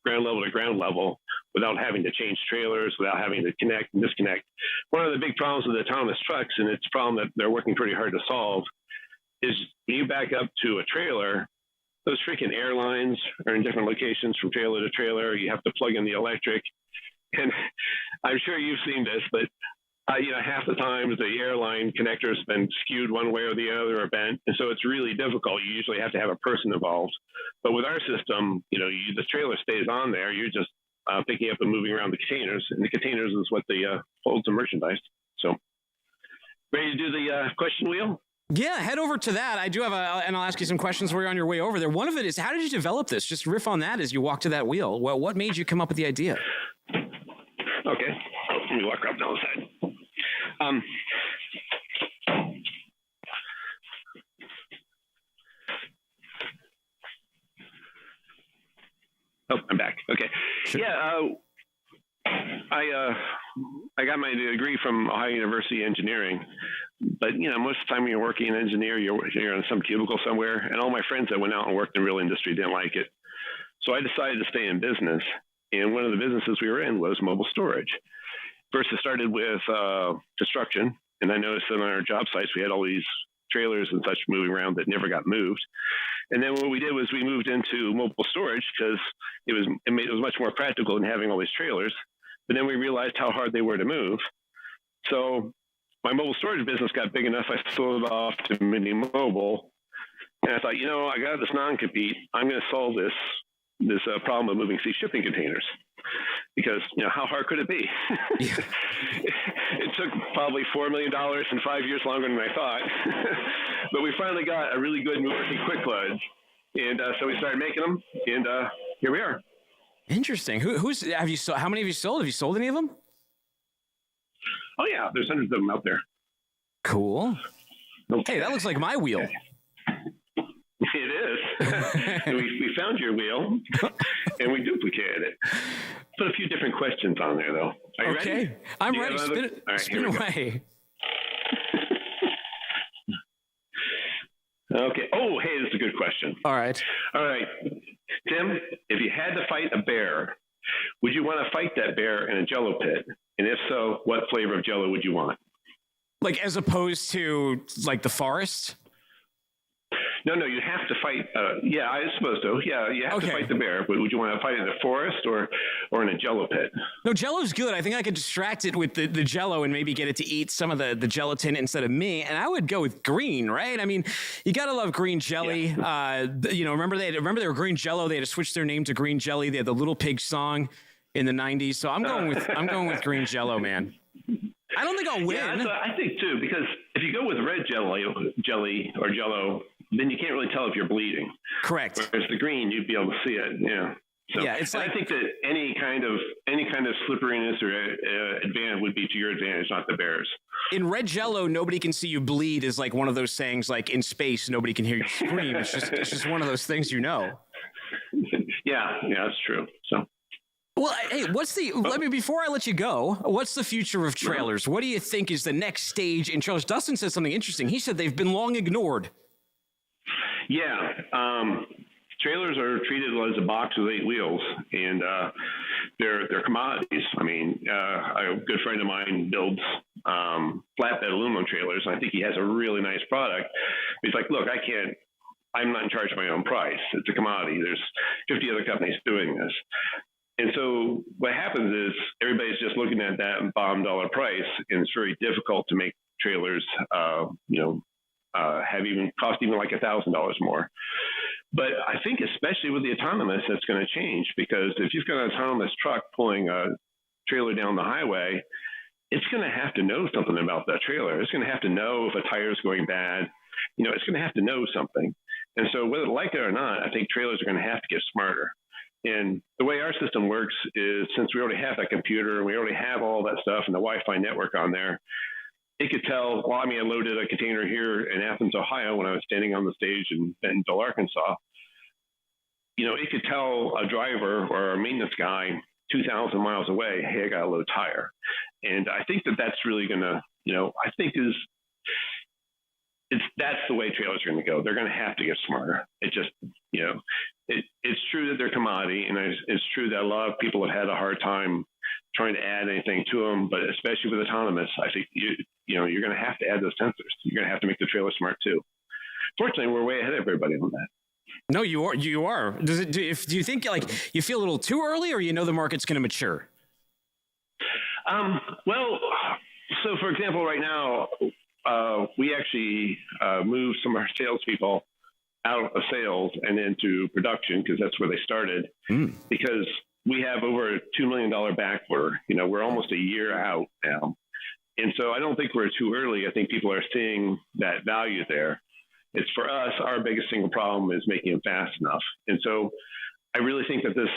ground level to ground level, without having to change trailers, without having to connect and disconnect. One of the big problems with autonomous trucks, and it's a problem that they're working pretty hard to solve, is when you back up to a trailer, those freaking airlines are in different locations from trailer to trailer. You have to plug in the electric. And I'm sure you've seen this, but half the time the airline connector has been skewed one way or the other or bent. And so it's really difficult. You usually have to have a person involved. But with our system, the trailer stays on there. You're just picking up and moving around the containers. And the containers is what holds the merchandise. So ready to do the question wheel? Yeah, head over to that. I do have and I'll ask you some questions while you're on your way over there. One of it is, how did you develop this? Just riff on that as you walk to that wheel. Well, what made you come up with the idea? Okay. Let me walk up down the side. I'm back. Okay. Sure. Yeah. I got my degree from Ohio University Engineering, but most of the time when you're working in engineer, you're in some cubicle somewhere, and all my friends that went out and worked in real industry didn't like it. So I decided to stay in business, and one of the businesses we were in was mobile storage. First, it started with construction, and I noticed that on our job sites we had all these trailers and such moving around that never got moved. And then what we did was we moved into mobile storage because it was much more practical than having all these trailers. But then we realized how hard they were to move. So my mobile storage business got big enough, I sold it off to Mini Mobile. And I thought, I got this non-compete. I'm going to solve this problem of moving sea shipping containers. Because, how hard could it be? It took probably $4 million and 5 years longer than I thought. But we finally got a really good working quick load. And so we started making them, and here we are. Interesting. How many have you sold? Have you sold any of them? Oh, yeah. There's hundreds of them out there. Cool. Okay. Hey, that looks like my wheel. It is. we found your wheel, and we duplicated it. Put a few different questions on there, though. Are you ready? I'm ready. Spin away. Okay. Oh, hey, this is a good question. All right. Tim, if you had to fight a bear, would you want to fight that bear in a Jell-O pit? And if so, what flavor of Jell-O would you want? Like as opposed to like the forest? No, you have to fight. Yeah, I suppose so. Yeah, you have to fight the bear. Would you want to fight in the forest or in a Jell-O pit? No, Jell-O's good. I think I could distract it with the Jell-O and maybe get it to eat some of the gelatin instead of me. And I would go with green, right? I mean, you gotta love green jelly. Yeah. Remember they were green Jell-O. They had to switch their name to green jelly. They had the Little Pig song in the 90s. So I'm going with green Jell-O, man. I don't think I'll win. Yeah, I think too, because if you go with red jelly or Jell-O, then you can't really tell if you're bleeding. Correct. Whereas the green, you'd be able to see it. Yeah. So, yeah, it's like, I think that any kind of slipperiness or advantage would be to your advantage, not the bear's. In red Jello, nobody can see you bleed is like one of those sayings. Like in space, nobody can hear you scream. It's just one of those things, you know. Yeah, that's true. So. Well, hey, before I let you go, what's the future of trailers? What do you think is the next stage in trailers? Dustin said something interesting. He said they've been long ignored. Yeah. Trailers are treated as a box with 8 wheels, and they're commodities. I mean, a good friend of mine builds flatbed aluminum trailers, and I think he has a really nice product. He's like, look, I'm not in charge of my own price. It's a commodity. There's 50 other companies doing this. And so what happens is everybody's just looking at that bottom dollar price, and it's very difficult to make trailers, cost even like $1,000 more. But I think especially with the autonomous, that's going to change, because if you've got an autonomous truck pulling a trailer down the highway, it's going to have to know something about that trailer. It's going to have to know if a tire is going bad. It's going to have to know something. And so whether like it or not, I think trailers are going to have to get smarter. And the way our system works is, since we already have that computer and we already have all that stuff and the Wi-Fi network on there, it could tell, I loaded a container here in Athens, Ohio, when I was standing on the stage in Bentonville, Arkansas. It could tell a driver or a maintenance guy 2,000 miles away, hey, I got a low tire. And I think that's really going to, that's the way trailers are going to go. They're going to have to get smarter. It just, it's true that they're commodity, and it's true that a lot of people have had a hard time trying to add anything to them, but especially with autonomous, I think you're going to have to add those sensors. You're going to have to make the trailer smart too. Fortunately, we're way ahead of everybody on that. No, you are. Do you think you feel a little too early, or the market's going to mature? Well, so for example, right now, we actually moved some of our salespeople out of sales and into production, because that's where they started, because we have over a $2 million back order. We're almost a year out now. And so I don't think we're too early. I think people are seeing that value there. It's, for us, our biggest single problem is making them fast enough. And so I really think that this,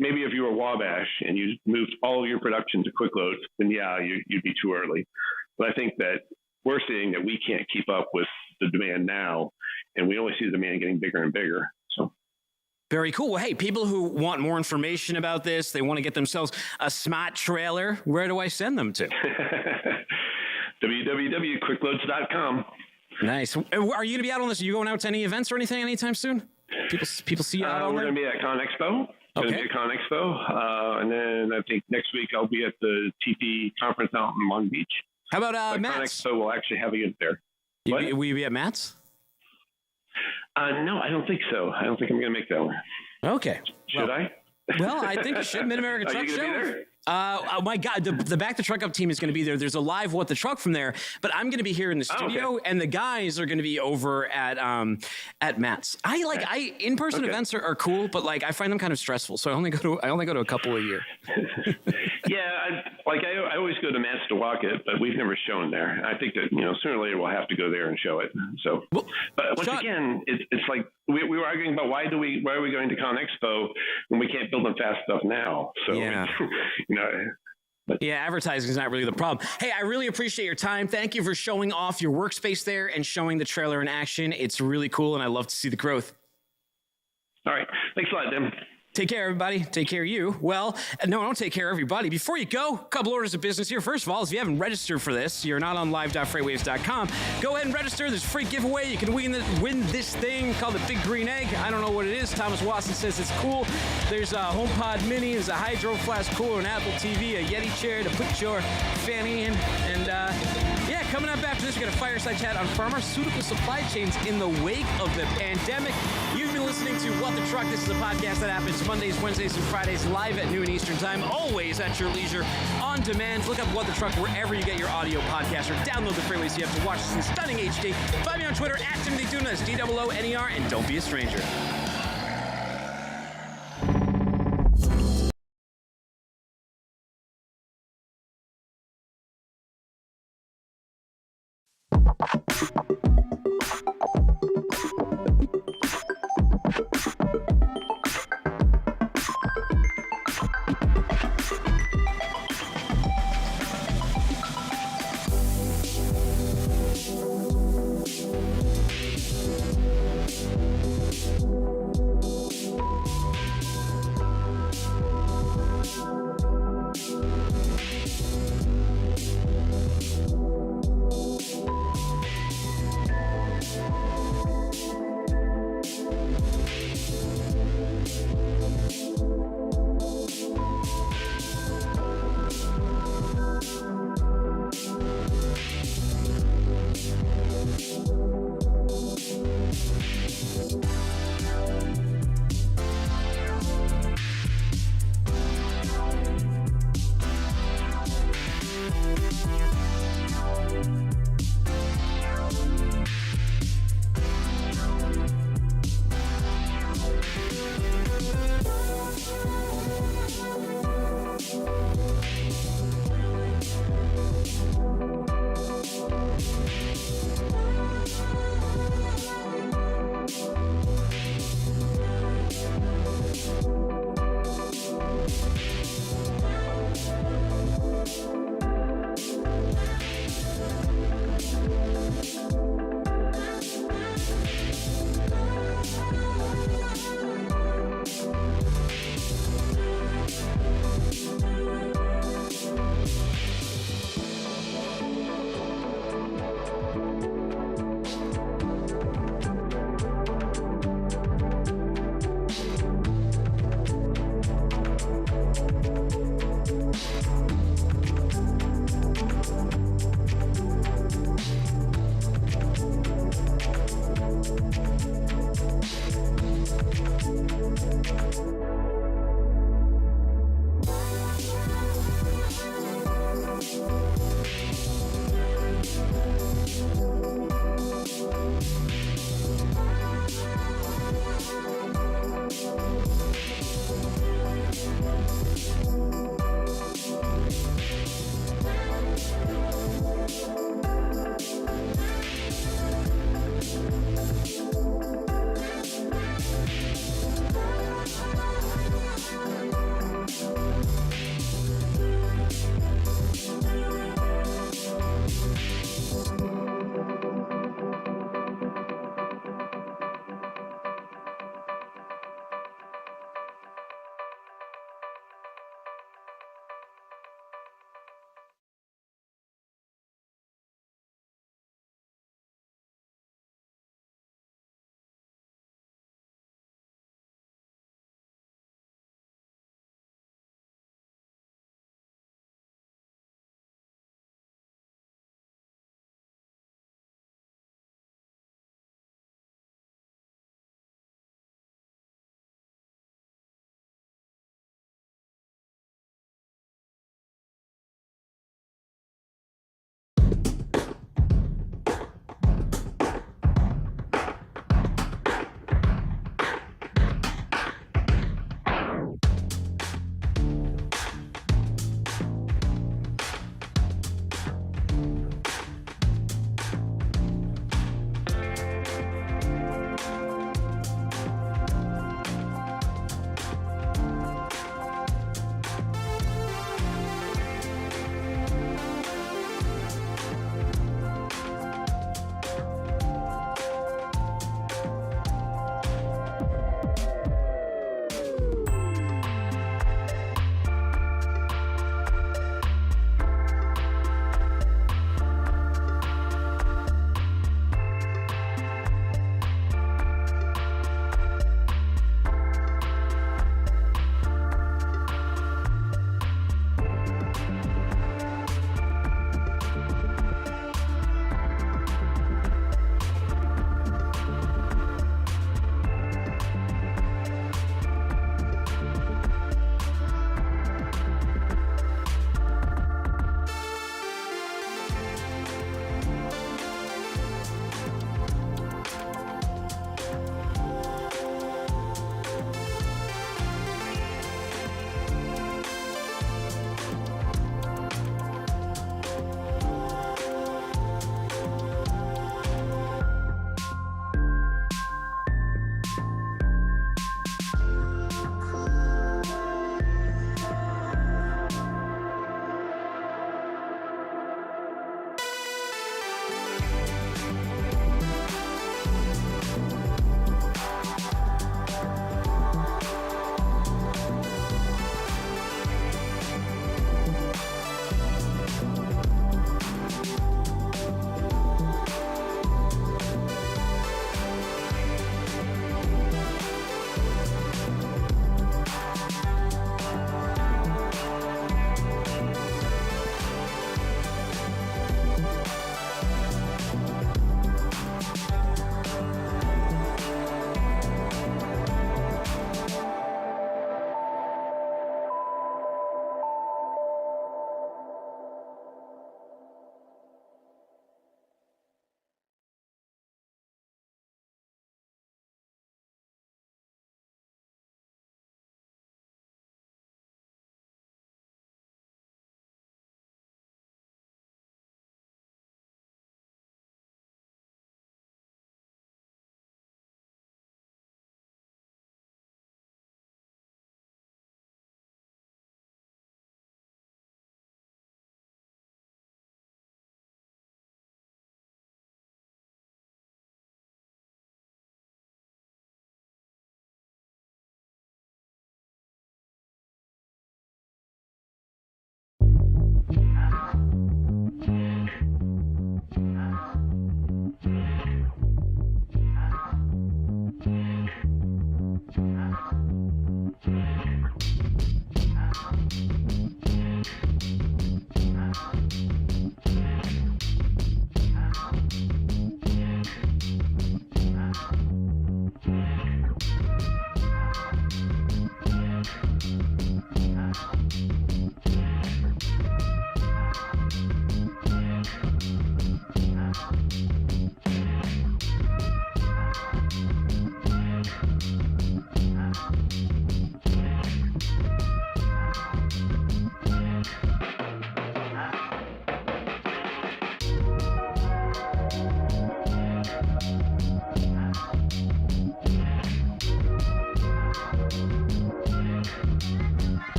maybe if you were Wabash and you moved all of your production to quick loads, then you'd be too early. But I think that we're seeing that we can't keep up with the demand now, and we only see the demand getting bigger and bigger. So. Very cool. Well, hey, people who want more information about this, they want to get themselves a smart trailer, where do I send them to? www.quickloads.com. Nice. Are you going to be out on this? Are you going out to any events or anything anytime soon? People see you out on We're going to be at ConExpo. Going to be at ConExpo. And then I think next week I'll be at the TP conference out in Long Beach. How about Matt's? ConExpo will actually have you there. Will you be at Matt's? No, I don't think so. I don't think I'm going to make that one. Okay. Should I? Well, I think you should. Mid-America Truck Show. Are you going to be there? Oh my God, the Back the Truck Up team is going to be there. There's a live What the Truck from there, but I'm going to be here in the studio, and the guys are going to be over at Matt's. In-person events are cool, but I find them kind of stressful, so I only go to a couple a year. Yeah, I always go to Matt's to walk it, but we've never shown there. I think that sooner or later we'll have to go there and show it. So, but once again, it's like we were arguing about why are we going to ConExpo when we can't build them fast enough now? So yeah. Yeah, advertising is not really the problem. Hey, I really appreciate your time. Thank you for showing off your workspace there and showing the trailer in action. It's really cool, and I love to see the growth. All right. Thanks a lot, Tim. Take care, everybody. Take care of you. Well, no, don't take care of everybody. Before you go, a couple orders of business here. First of all, if you haven't registered for this, you're not on live.freightwaves.com. Go ahead and register. There's a free giveaway. You can win this thing called the Big Green Egg. I don't know what it is. Thomas Watson says it's cool. There's a HomePod Mini. There's a Hydro Flask cooler, an Apple TV, a Yeti chair to put your fanny in. And, coming up after this, we got a fireside chat on pharmaceutical supply chains in the wake of the pandemic. You've been listening to What the Truck. This is a podcast that happens Mondays, Wednesdays, and Fridays live at noon Eastern Time, always at your leisure, on demand. Look up What the Truck wherever you get your audio podcast, or download the FreightWaves so you have to watch this in stunning HD. Find me on Twitter at Timothy Tuna, that's DOONER, and don't be a stranger.